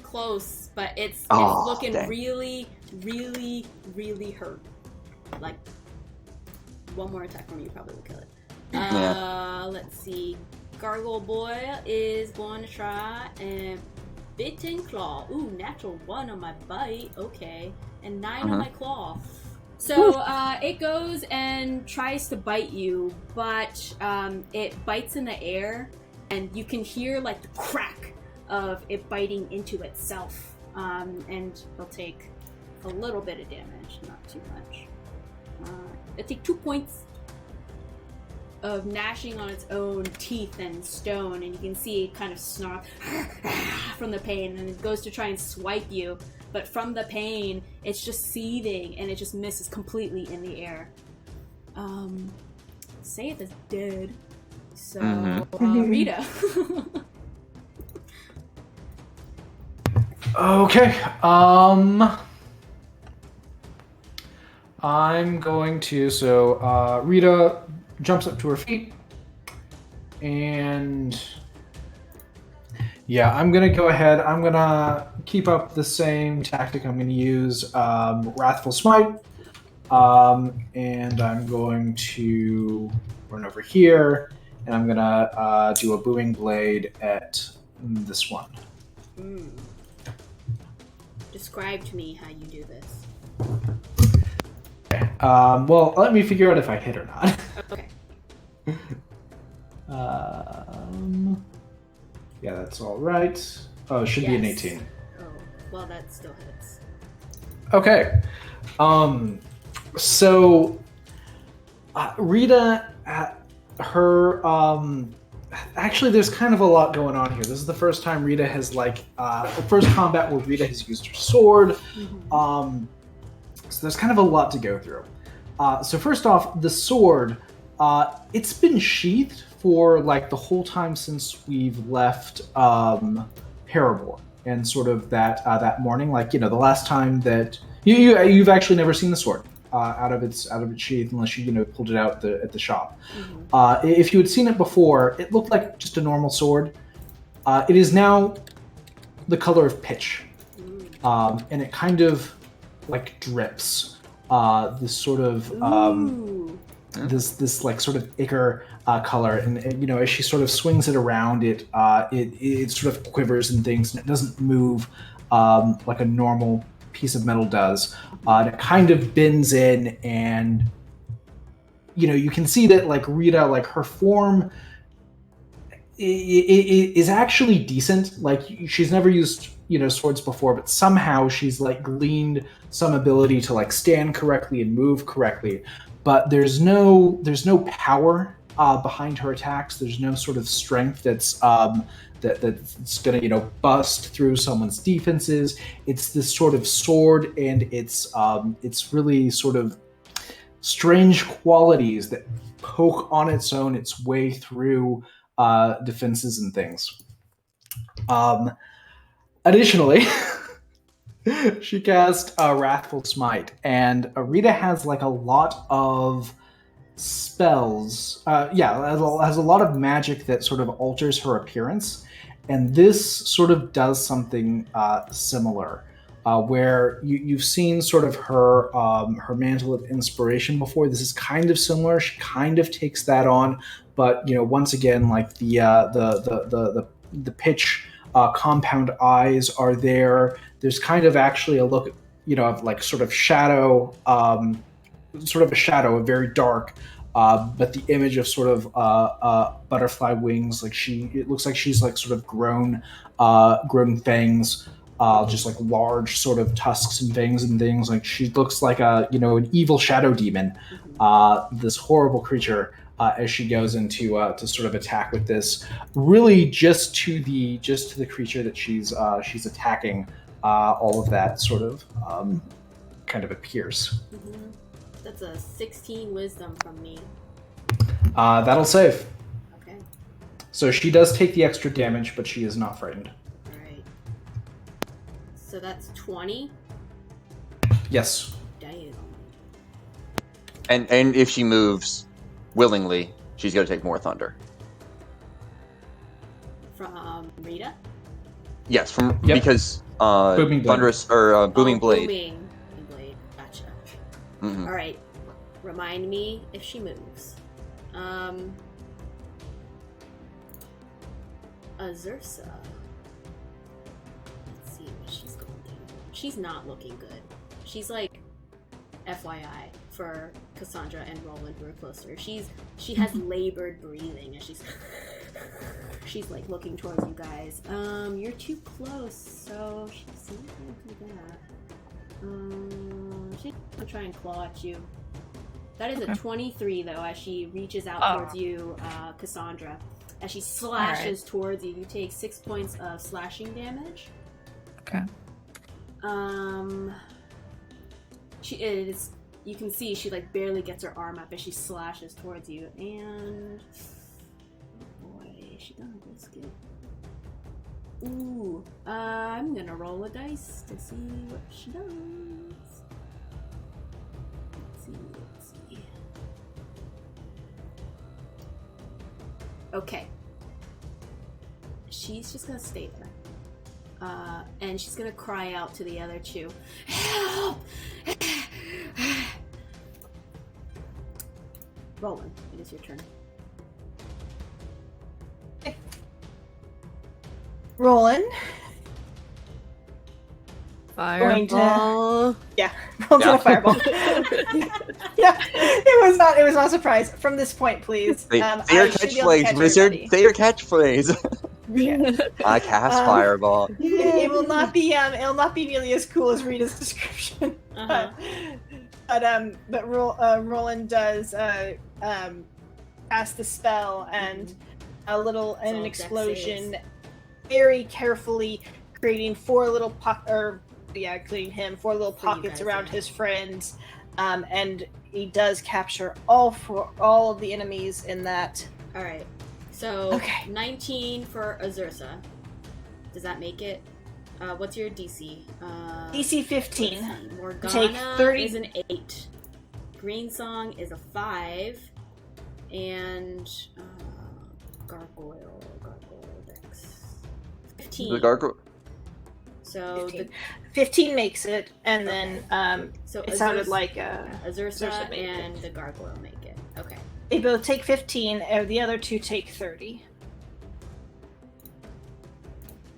Close, but it's looking really, really, really hurt. Like, one more attack from you probably will kill it. Let's see. Gargoyle Boy is going to try and Bit and Claw. Ooh, natural 1 on my bite. Okay. And 9 on my claw. So, it goes and tries to bite you, but it bites in the air, and you can hear, like, the crack of it biting into itself. And it'll take a little bit of damage, not too much. It'll take 2 points of gnashing on its own teeth and stone, and you can see it kind of snarl from the pain, and it goes to try and swipe you, but from the pain, it's just seething and it just misses completely in the air. Sayeth is dead. So, Rieta. Okay. I'm going to. So Rieta jumps up to her feet, and yeah, I'm gonna go ahead. I'm gonna keep up the same tactic. I'm gonna use Wrathful Smite, and I'm going to run over here, and I'm gonna do a Booming Blade at this one. Describe to me how you do this. Okay. Well, let me figure out if I hit or not. Okay. Yeah, that's all right. Oh, it should be an 18. Oh, well, that still hits. Okay. So Rieta, actually, there's kind of a lot going on here. This is the first time Rieta has the first combat where Rieta has used her sword. So there's kind of a lot to go through. So first off, the sword, it's been sheathed for the whole time since we've left Parabor, and sort of that morning, the last time that you've actually never seen the sword out of its sheath unless you pulled it out at the shop. If you had seen it before, it looked like just a normal sword. It is now the color of pitch, and it kind of drips. This sort of this sort of ichor color, and as she sort of swings it around, it sort of quivers and things, and it doesn't move like a normal piece of metal does. And it kind of bends in, and you can see that Rieta, her form is actually decent. She's never used swords before, but somehow she's gleaned some ability to stand correctly and move correctly. But there's no power behind her attacks. There's no sort of strength that's gonna bust through someone's defenses. It's this sort of sword, and it's really sort of strange qualities that poke on its own its way through defenses and things. Additionally, she cast Wrathful Smite, and Rieta has a lot of spells. Has a lot of magic that sort of alters her appearance, and this sort of does something similar. Where you've seen sort of her mantle of inspiration before. This is kind of similar. She kind of takes that on, but once again, the pitch compound eyes are there. There's kind of actually a look, of sort of shadow, sort of a shadow, very dark. But the image of sort of butterfly wings, it looks like she's sort of grown fangs. Just large sort of tusks and fangs and things. She looks like an evil shadow demon, this horrible creature, as she goes into to sort of attack with this. Really, just to the creature that she's attacking. All of that sort of kind of appears. That's a 16 wisdom from me. That'll save. Okay. So she does take the extra damage, but she is not frightened. So that's 20? Yes. Damn. And if she moves willingly, she's going to take more thunder. From Rieta? Yes, because Booming Blade. Thunderous or Booming Blade. Booming Blade. Gotcha. Mm-hmm. All right. Remind me if she moves. Azursa. Let's see what she's going to do. She's not looking good. She's FYI for Kassandra and Rolen, who are closer. She has labored breathing as she's looking towards you guys. You're too close, so she's not gonna do that. She's gonna try and claw at you. That is a 23 though, as she reaches out towards you, Kassandra. As she slashes towards you, you take 6 points of slashing damage. Okay. She is. You can see she like barely gets her arm up as she slashes towards you, and oh boy, is she gonna risk it? Ooh, I'm gonna roll a dice to see what she does. Let's see. Okay. She's just gonna stay there. And she's gonna cry out to the other two. Help! Rolen, it is your turn. Rolen. Fireball. Yeah, roll to a fireball. Yeah, it was not a surprise. From this point, please. Say I your should be able to catchphrase, catch wizard. everybody. Say your catchphrase. Yeah. I cast fireball. It will not be it'll not be nearly as cool as Rita's description. Uh-huh. But Roland does cast the spell and an explosion, very carefully creating four little pockets around his friends, and he does capture all of the enemies in that. All right. So Okay. 19 for Azursa. Does that make it? What's your DC? DC 15. Morgana Take 30. is an 8. Green Song is a 5. And Gargoyle Dex. 15. The gargoyle. So 15 makes it, and Okay. then so it sounded Azursa- like Azursa Azursa made it. and the Gargoyle make it. Okay. they both take 15, and the other two take 30.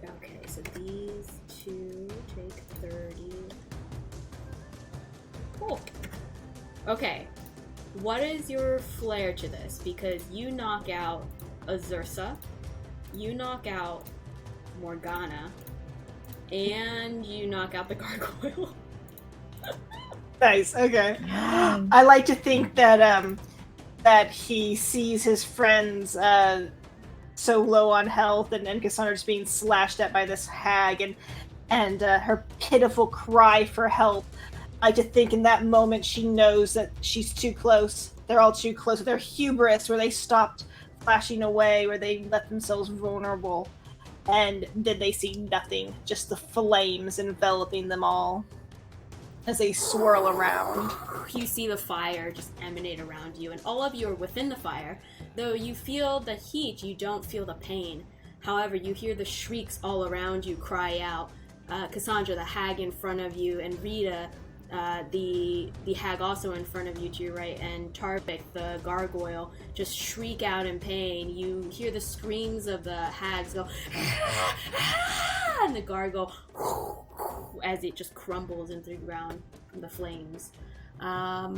Okay, so these two take 30. Cool. Okay. What is your flair to this? Because you knock out Azursa, you knock out Morgana, and you knock out the Gargoyle. Nice. Okay. I like to think that that he sees his friends so low on health, and Kassandra just being slashed at by this hag, and her pitiful cry for help. I like to think in that moment she knows that she's too close. They're all too close. Their hubris, where they stopped flashing away, where they left themselves vulnerable, and then they see nothing, just the flames enveloping them all as they swirl around. You see the fire just emanate around you, and all of you are within the fire. Though you feel the heat, you don't feel the pain. However, you hear the shrieks all around you cry out. Kassandra, the hag in front of you, and Rieta, the hag also in front of you to your right, and Tarvik, the gargoyle, just shriek out in pain. You hear the screams of the hags go, and the gargoyle, as it just crumbles into the ground from the flames. All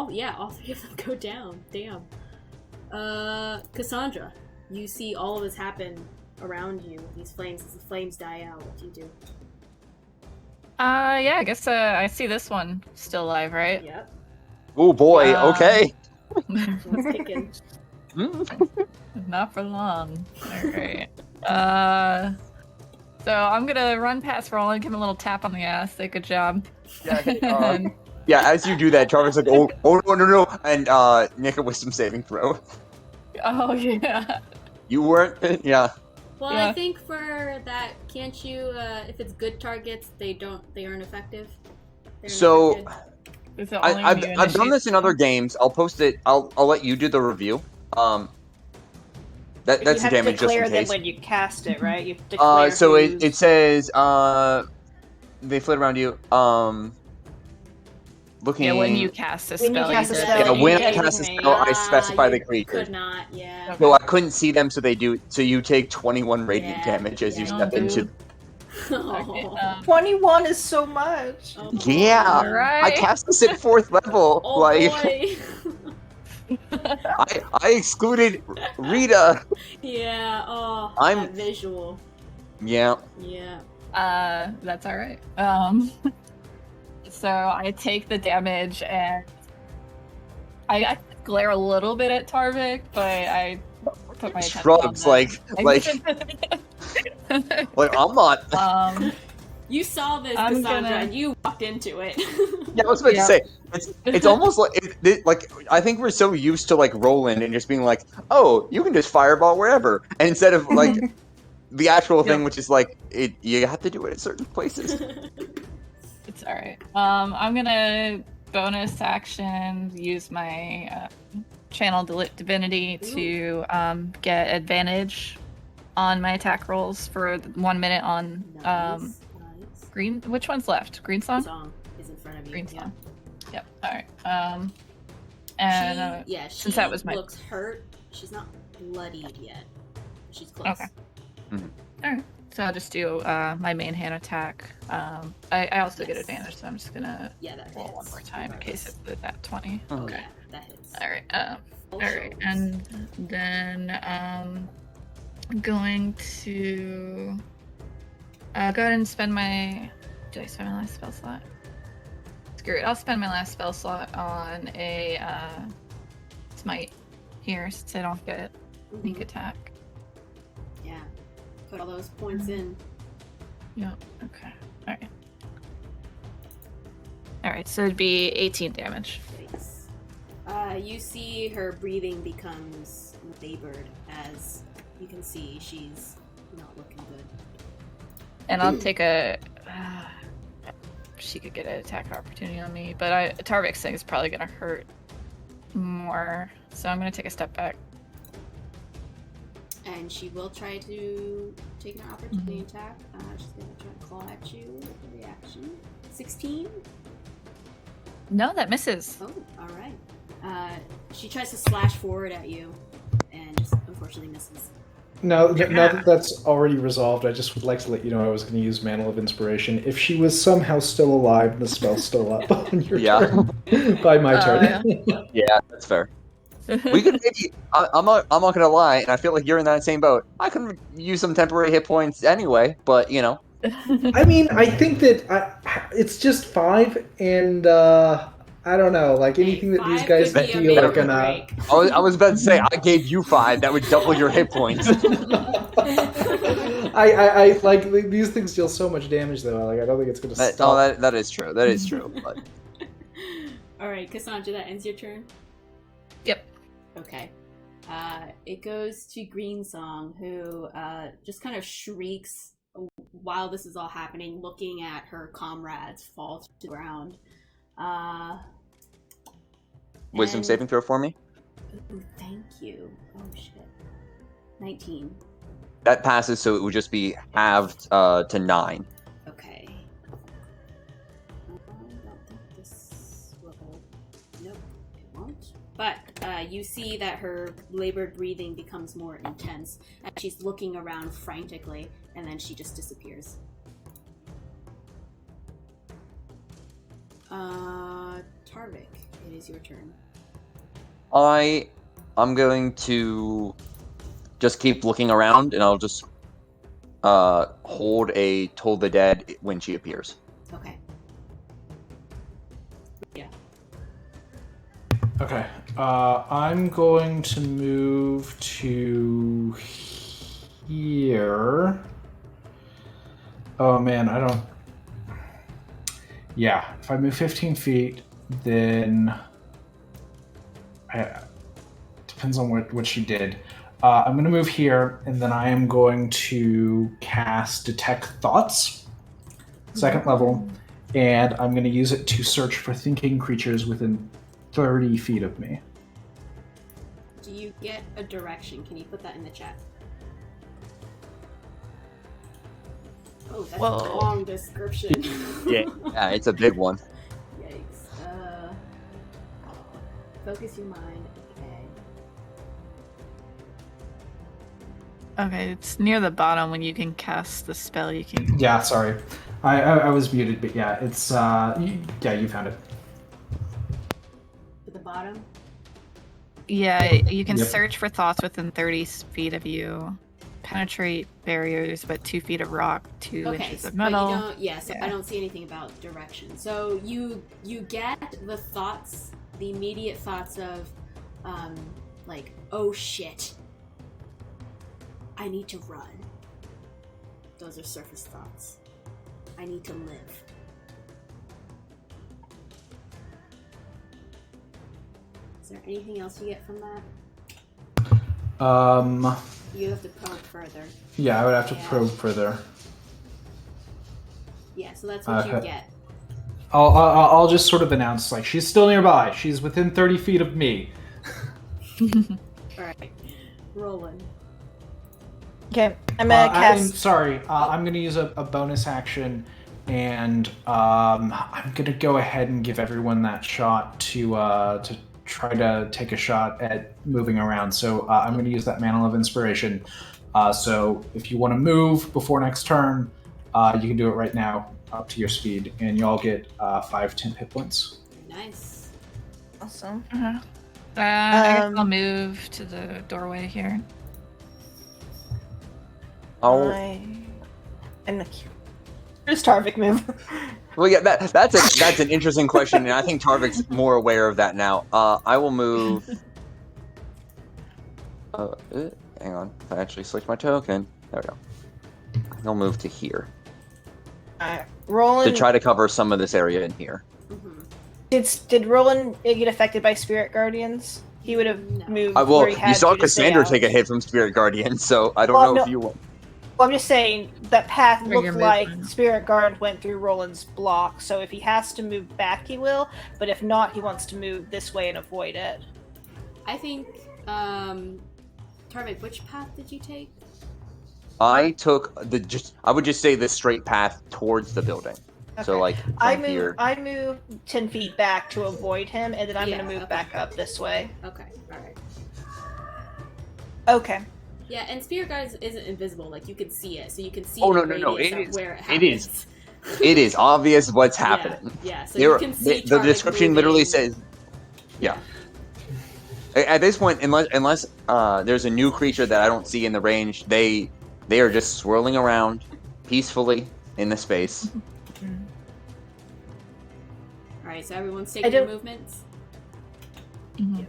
three of them go down. Damn. Kassandra, you see all of this happen around you. These flames, as the flames die out, what do you do? Yeah, I guess I see this one still alive, right? Yep. Oh boy. Okay. One's kicking. Not for long. Alright. So I'm gonna run past Roland, give him a little tap on the ass, say good job. Yeah. Yeah. As you do that, Jarvis like, oh no, and make a wisdom saving throw. Oh yeah. You weren't. Yeah. Well, Yeah. I think for that, can't you? If it's good targets, they aren't effective. They're So unaffected. It's the only I've when you done initiate this in other spell. games. I'll post it. I'll let you do the review. That's you the have damage to just declare in them case. when you cast it, right? You declare So who's- it says they flit around you. Looking. Yeah, when you cast a spell. When you cast a you spell, did. Yeah, when I you cast a designate. spell, I specify you the creature. Could not, yeah. So I couldn't see them, so they do. So you take 21 radiant Yeah, damage as you yeah, step you into. do. Oh. Okay, 21 is so much. Oh, Yeah, boy. Alright. I cast this at 4th level. Oh like boy. I excluded Rieta. Yeah. Oh, I'm- that visual. Yeah. Yeah. That's alright. So I take the damage and I glare a little bit at Tarvik, but I put my attention Shrugs on like I'm not. You saw this, I'm Cassandra, gonna- and you walked into it. Yeah, I was about to Yeah. say it's almost like like I think we're so used to like Rolen and just being like, oh, you can just fireball wherever, and instead of like the actual thing, which is like you have to do it at certain places. It's alright. I'm gonna bonus action use my channel divinity to get advantage on my attack rolls for 1 minute on Nice. green. Which one's left? Green song. Song is in front of you. Green yeah. song. Yep. All right. And she since that was my looks hurt. She's not bloodied yet. She's close. Okay. All right. So I'll just do my main hand attack. I also get advantage, so I'm just gonna that roll hits. one more time in case it's at 20. Oh Okay. yeah, that hits. All right. Full All right. shoulders. And then I'm going to go ahead and spend my. Did I spend my last spell slot? Screw it. I'll spend my last spell slot on a smite here since I don't get sneak attack. Yeah. Put all those points in. Yep. Okay. All right. All right. So it'd be 18 damage. Thanks. You see her breathing becomes labored as you can see she's not looking good. And I'll take a. She could get an attack opportunity on me, but Tarvik's thing is probably gonna hurt more, so I'm gonna take a step back. And she will try to take an opportunity attack. She's gonna try to claw at you with a reaction. 16? No, that misses. Oh, alright. She tries to slash forward at you and just unfortunately misses. Now that that's already resolved, I just would like to let you know I was going to use Mantle of Inspiration. If she was somehow still alive and the spell's still up on your turn, by my turn. Yeah, that's fair. We could maybe. I'm not gonna lie, and I feel like you're in that same boat. I could use some temporary hit points anyway, but you know. I mean, I think that it's just 5, and I don't know, like anything that these guys feel are gonna. I was about to say I gave you 5. That would double your hit points. I like these things deal so much damage though. Like I don't think it's gonna stop. No, that is true. That is true. But... All right, Cassandra, that ends your turn. Yep. Okay. It goes to Green Song, who just kind of shrieks while this is all happening, looking at her comrades fall to the ground. Wisdom saving throw for me. Ooh, thank you. Oh shit. 19. That passes, so it would just be halved to 9. Okay. I don't think this will. Nope, it won't. But you see that her labored breathing becomes more intense as she's looking around frantically, and then she just disappears. Tarvik, it is your turn. I'm going to just keep looking around, and I'll just hold a Toll the Dead when she appears. Okay. Yeah. Okay. I'm going to move to here. Oh man, I don't. Yeah, if I move 15 feet, then depends on what she did. I'm going to move here, and then I am going to cast Detect Thoughts, 2nd level, and I'm going to use it to search for thinking creatures within 30 feet of me. Do you get a direction? Can you put that in the chat? Oh, that's a long description. Yeah, it's a big one. Yikes. Focus your mind. Okay, it's near the bottom when you can cast the spell. You can. Yeah, sorry, I was muted, but yeah, it's you found it. At the bottom. Yeah, you can Yep. search for thoughts within 30 feet of you. Penetrate barriers, but 2 feet of rock, 2 inches of metal. But you don't, so I don't see anything about direction. So you get the thoughts, the immediate thoughts of, like, oh shit, I need to run. Those are surface thoughts. I need to live. Is there anything else you get from that? You have to probe further. Yeah, I would have to probe further. Yeah, so that's what you get. I'll just sort of announce, like, she's still nearby. She's within 30 feet of me. Alright. Rolen. Okay, I'm gonna cast. I'm gonna use a bonus action, and I'm gonna go ahead and give everyone that shot to try to take a shot at moving around. So I'm gonna use that Mantle of Inspiration. So if you want to move before next turn, you can do it right now, up to your speed, and you all get 5 temp hit points. Nice. Awesome. I guess I'll move to the doorway here. I'm the Where's Tarvik move? Well, yeah, that's an interesting question, and I think Tarvik's more aware of that now. I will move. Hang on, I actually selected my token. There we go. He'll move to here Rolen. to try to cover some of this area in here. Mm-hmm. Did Rolen get affected by Spirit Guardians? He would have moved. Well, where he had you saw to stay Kassandra out. take a hit from Spirit Guardians, so I don't know if you. Well, I'm just saying that path Where looked you're like moving. Spirit Guard went through Roland's block, so if he has to move back, he will. But if not, he wants to move this way and avoid it. I think, Tarvik, which path did you take? I took I would just say the straight path towards the building. Okay. So like from here. I move 10 feet back to avoid him, and then I'm going to move back up this way. Okay, alright. Okay. Yeah, and Spirit Guard isn't invisible. Like, you can see it, so you can see Oh, the no, radius it of is. where it It happens. is. It is obvious what's happening. Yeah, so you can see the Tarvik description literally moving. says. Yeah. At this point, unless there's a new creature that I don't see in the range, they are just swirling around peacefully in the space. Alright, so everyone's taking their movements? Mm-hmm.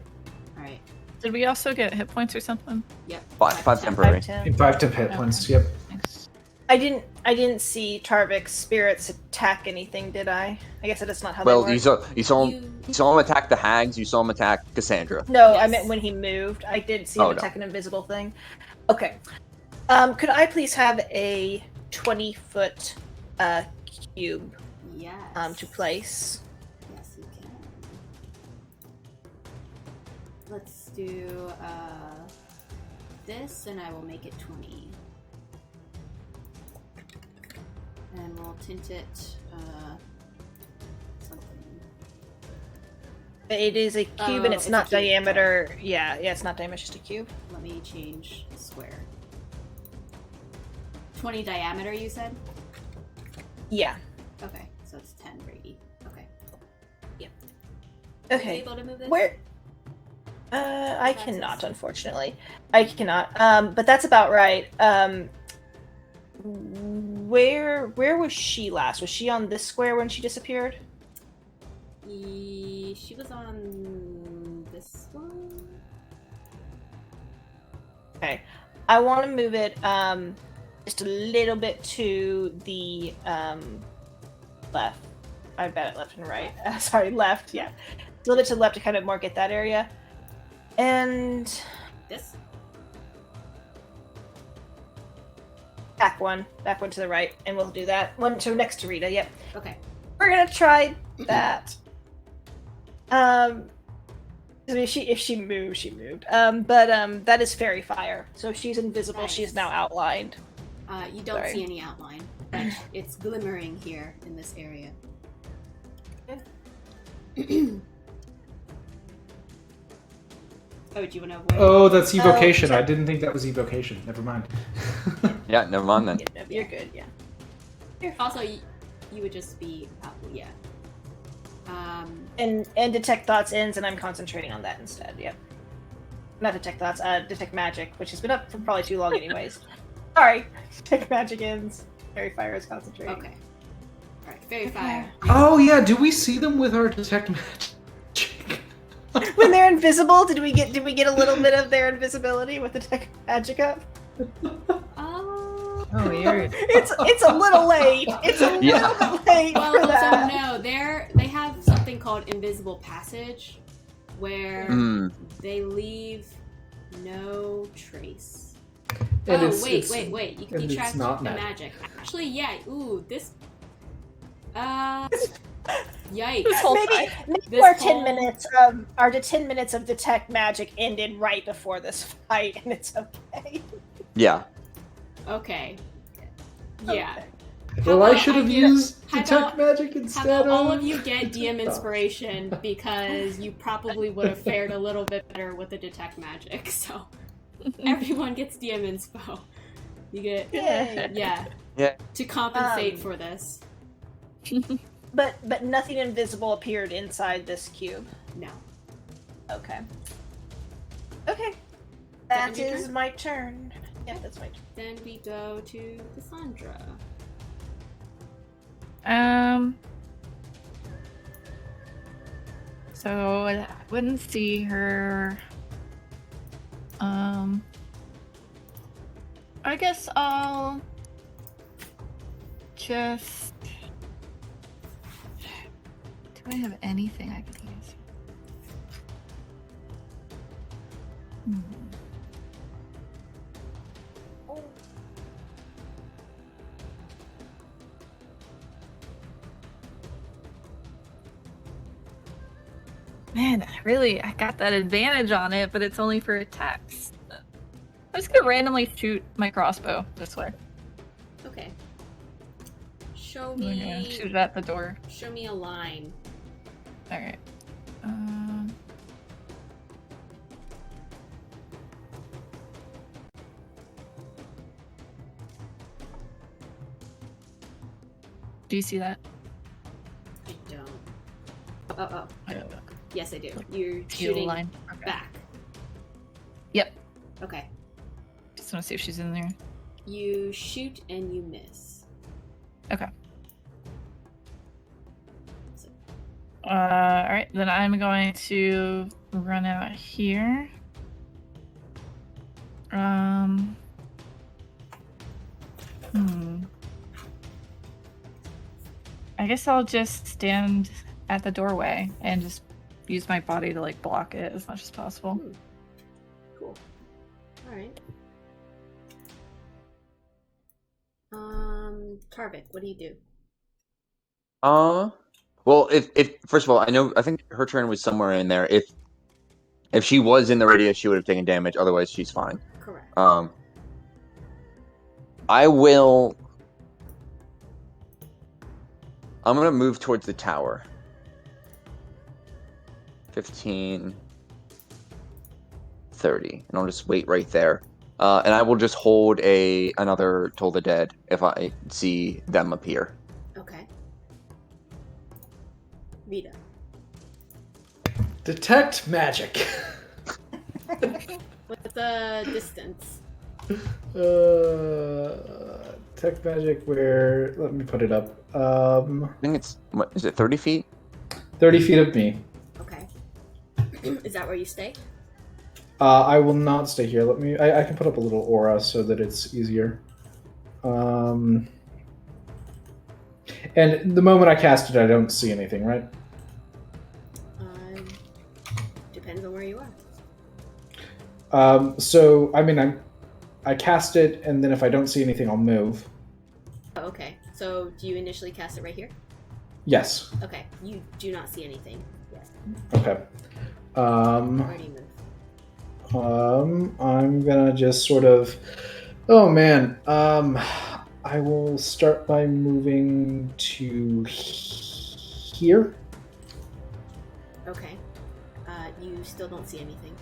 Alright. Did we also get hit points or something? Yep. 5 temporary. 5 temp hit points, yep. Thanks. I didn't see Tarvik's spirits attack anything, did I? I guess that's not how they Well, work. you saw him attack the hags. You saw him attack Kassandra. No, Yes. I meant when he moved. I did see him no. attack an invisible thing. Okay. Could I please have a 20-foot cube Yes. to place? Yes, you can. Let's do this, and I will make it 20. And we'll tint it something. It is a cube, and it's it's a not cube, diameter. Yeah, it's not diameter, it's just a cube. Let me change the square. 20 diameter, you said? Yeah. Okay, so it's 10 radi. Okay. Yep. Are you Okay. able to move this? Where? I cannot, unfortunately. I cannot. But that's about right. Where was she last? Was she on this square when she disappeared? She was on this one. Okay. I want to move it just a little bit to the left. I bet it left and right. Sorry, left. Yeah, a little bit to the left to kind of more get that area. And This? back one to the right, and we'll do that one to next to Rieta. Yep. Okay. We're gonna try that. I mean, if she moved, she moved. But that is fairy fire, so she's invisible. Nice. She is now outlined. You don't Sorry. see any outline, but it's glimmering here in this area. Oh, do you want to avoid? Oh, that's evocation. sorry. I didn't think that was evocation. Never mind. Yeah, never mind then. Yeah, you're good. Yeah. Also, you would just be out. Yeah. And detect thoughts ends, and I'm concentrating on that instead. Yep. Not detect thoughts. Detect magic, which has been up for probably too long, anyways. Sorry. Detect magic ends. Fairy fire is concentrating. Okay. All right. Fairy fire. Oh yeah, do we see them with our detect magic? When they're invisible, did we get a little bit of their invisibility with detect magic up? Oh, weird. It's a little late. It's a little late Well, for also that. no, they have something called invisible passage, where they leave no trace. And Oh wait, you can and be it's trapped not in magic. magic. Actually, yeah. Ooh, this. Yikes! Maybe This our whole- 10 minutes of detect magic ended right before this fight, and it's okay. Yeah. Okay. Yeah. Okay. How Well, I about should have get- used how detect about- magic How instead about of. all of you get DM inspiration because you probably would have fared a little bit better with the detect magic. So everyone gets DM inspo. You get Yay. yeah to compensate Um, for this. But nothing invisible appeared inside this cube. No. Okay. Okay. That That end your is turn? my turn. Yeah, that's my turn. Then we go to Cassandra. So I wouldn't see her. I guess I'll just. Do I have anything I could use? Man, really, I got that advantage on it, but it's only for attacks. I'm just gonna randomly shoot my crossbow this way. Okay. Show I'm gonna me. shoot it at the door. Show me a line. Alright. Do you see that? I don't. Oh. I don't know. Yes, I do. You're Teal shooting line. Okay. back. Yep. Okay. Just want to see if she's in there. You shoot and you miss. Okay. Alright, then I'm going to run out here. I guess I'll just stand at the doorway and just use my body to like block it as much as possible. Cool. All right. Tarvik, what do you do? Well, if first of all, I think her turn was somewhere in there. If she was in the radius, she would have taken damage. Otherwise, she's fine. Correct. I'm gonna move towards the tower. 15, 30, and I'll just wait right there. And I will just hold another Toll the Dead if I see them appear. Okay. Vita. Detect magic. What's the distance? Detect magic where? Let me put it up. I think it's, what is it, 30 feet? 30 feet of me. Okay. Is that where you stay? I will not stay here. I can put up a little aura so that it's easier. And the moment I cast it, I don't see anything, right? Depends on where you are. So I mean, I cast it, and then if I don't see anything, I'll move. Oh, okay. So do you initially cast it right here? Yes. Okay. You do not see anything. Yes. Okay. Where do you move? I'm gonna just sort of. Oh man. I will start by moving to here. Okay. You still don't see anything.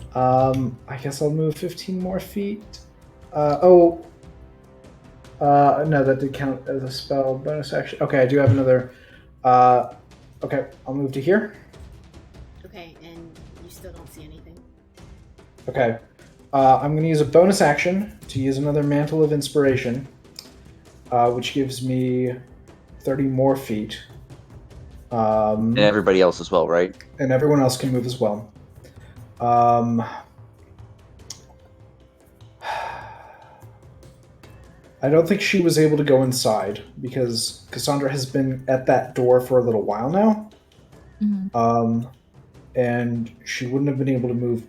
I guess I'll move 15 more feet. No, that did count as a spell bonus action. Okay, I do have another. Okay, I'll move to here. Okay, and you still don't see anything. Okay, I'm going to use a bonus action to use another Mantle of Inspiration, which gives me 30 more feet. And everybody else as well, right? And everyone else can move as well. I don't think she was able to go inside because Kassandra has been at that door for a little while now. Mhm. And she wouldn't have been able to move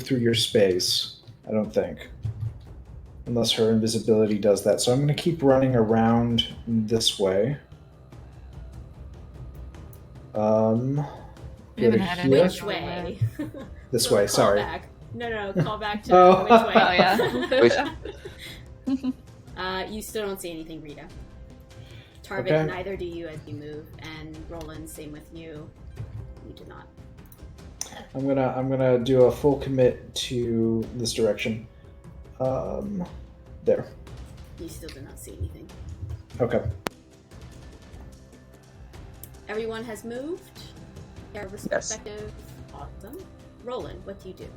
through your space, I don't think. Unless her invisibility does that. So I'm going to keep running around this way. We Go to haven't had here. any Which way? This So way, call sorry. back. No, call back to Oh. which way? Oh yeah. You still don't see anything, Rita. Tarvik, Okay. neither do you as you move, and Roland, same with you. You do not. I'm gonna do a full commit to this direction. There. You still do not see anything. Okay. Everyone has moved. Their respective. Awesome. Roland, what do you do?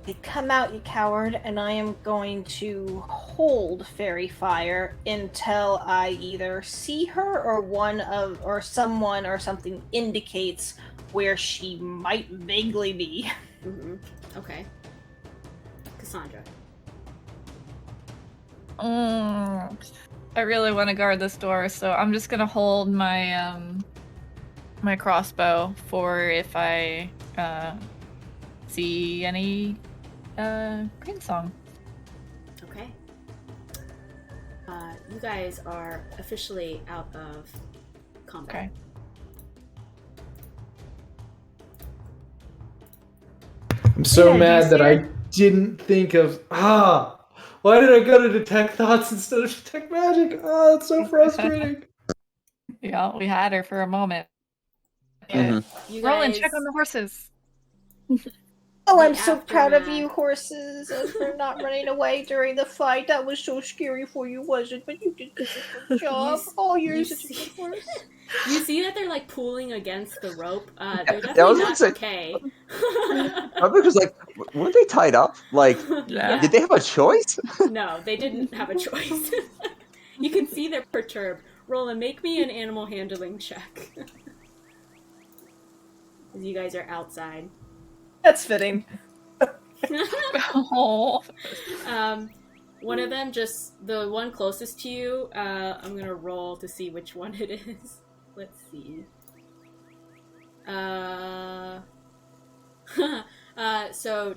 You come out, you coward, and I am going to hold Fairy Fire until I either see her or someone or something indicates where she might vaguely be. Mm-hmm. Okay. Kassandra. I really want to guard this door, so I'm just gonna hold my my crossbow for if I see any green song. Okay. You guys are officially out of combat. Okay. I'm so Yeah, mad that do you I didn't think of why did I go to detect thoughts instead of detect magic? It's so frustrating. Yeah, we had her for a moment. Mhm. You Roland, guys. check on the horses. Oh, The I'm so proud of aftermath. you, horses, for not running away during the fight. That was so scary for you, was it? But you did such a good job. You're you such a see- good horse. You see that they're like pulling against the rope. They're I definitely was gonna not say- okay. Because like, weren't they tied up? Like, Yeah. did they have a choice? No, they didn't have a choice. You can see they're perturbed. Roland, make me an animal handling check. As you guys are outside. That's fitting. Oh. One of them, just the one closest to you, I'm gonna roll to see which one it is. Let's see. So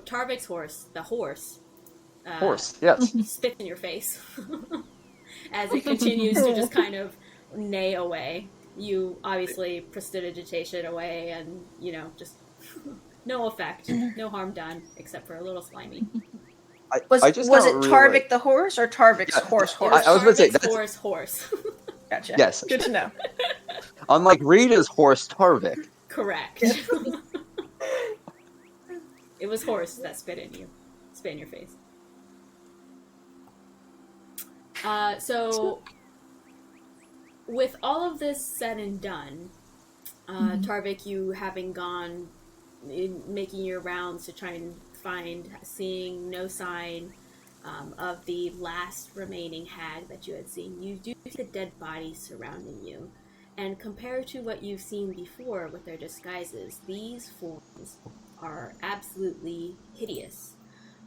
Tarvik's horse, the horse, Horse, yes. spits in your face as it continues to just kind of neigh away. You obviously prestidigitation away, and just no effect, no harm done, except for a little slimy. Was I just it don't Tarvik realize- the horse or Tarvik's Yeah, horse? It was I was gonna say, Tarvik's that's- horse. Gotcha. Yes. Good to know. Unlike Rita's horse, Tarvik. Correct. It was horse that spit in your face. So, with all of this said and done, Tarvik, you having gone, making your rounds to try and seeing no sign of the last remaining hag that you had seen, you do see the dead bodies surrounding you. And compared to what you've seen before with their disguises, these forms are absolutely hideous.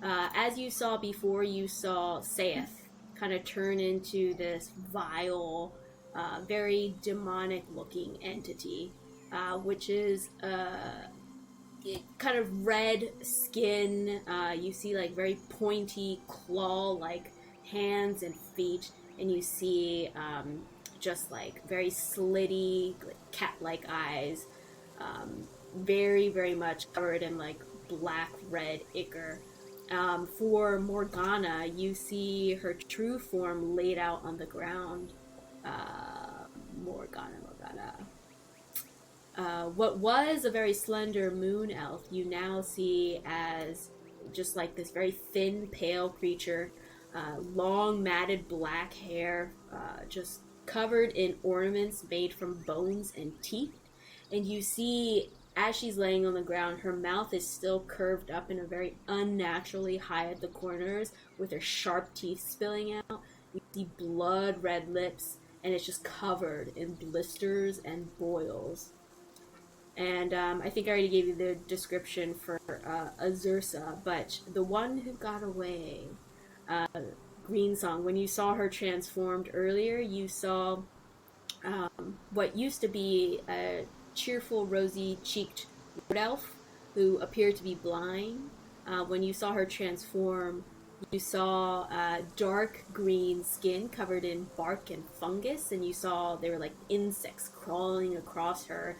As you saw before, you saw Saith kind of turn into this vile, very demonic-looking entity, which is kind of red skin. You see like very pointy claw-like hands and feet, and you see just like very slitty, like, cat-like eyes, very, very much covered in like black red ichor. For Morgana, you see her true form laid out on the ground. Morgana. What was a very slender moon elf, you now see as just like this very thin, pale creature, long, matted black hair, just covered in ornaments made from bones and teeth. And you see, as she's laying on the ground, her mouth is still curved up in a very unnaturally high at the corners, with her sharp teeth spilling out. You see blood red lips, and it's just covered in blisters and boils. And I think I already gave you the description for Azursa, but the one who got away, Green Song, when you saw her transformed earlier, you saw what used to be a cheerful, rosy cheeked wood elf who appeared to be blind. When you saw her transform, you saw dark green skin covered in bark and fungus, and you saw they were like insects crawling across her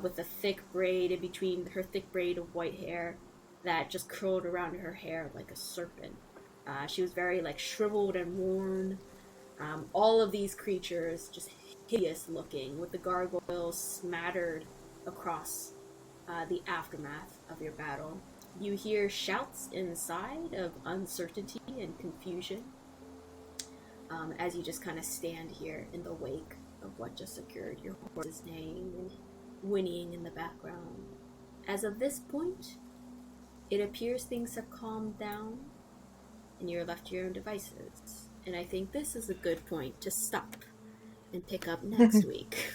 with a thick braid in between her thick braid of white hair that just curled around her hair like a serpent. She was very like shriveled and worn. All of these creatures just hideous looking, with the gargoyles smattered across the aftermath of your battle. You hear shouts inside of uncertainty and confusion as you just kind of stand here in the wake of what just occurred. Your horse's neighing and whinnying in the background. As of this point, it appears things have calmed down and you're left to your own devices. And I think this is a good point to stop and pick up next week.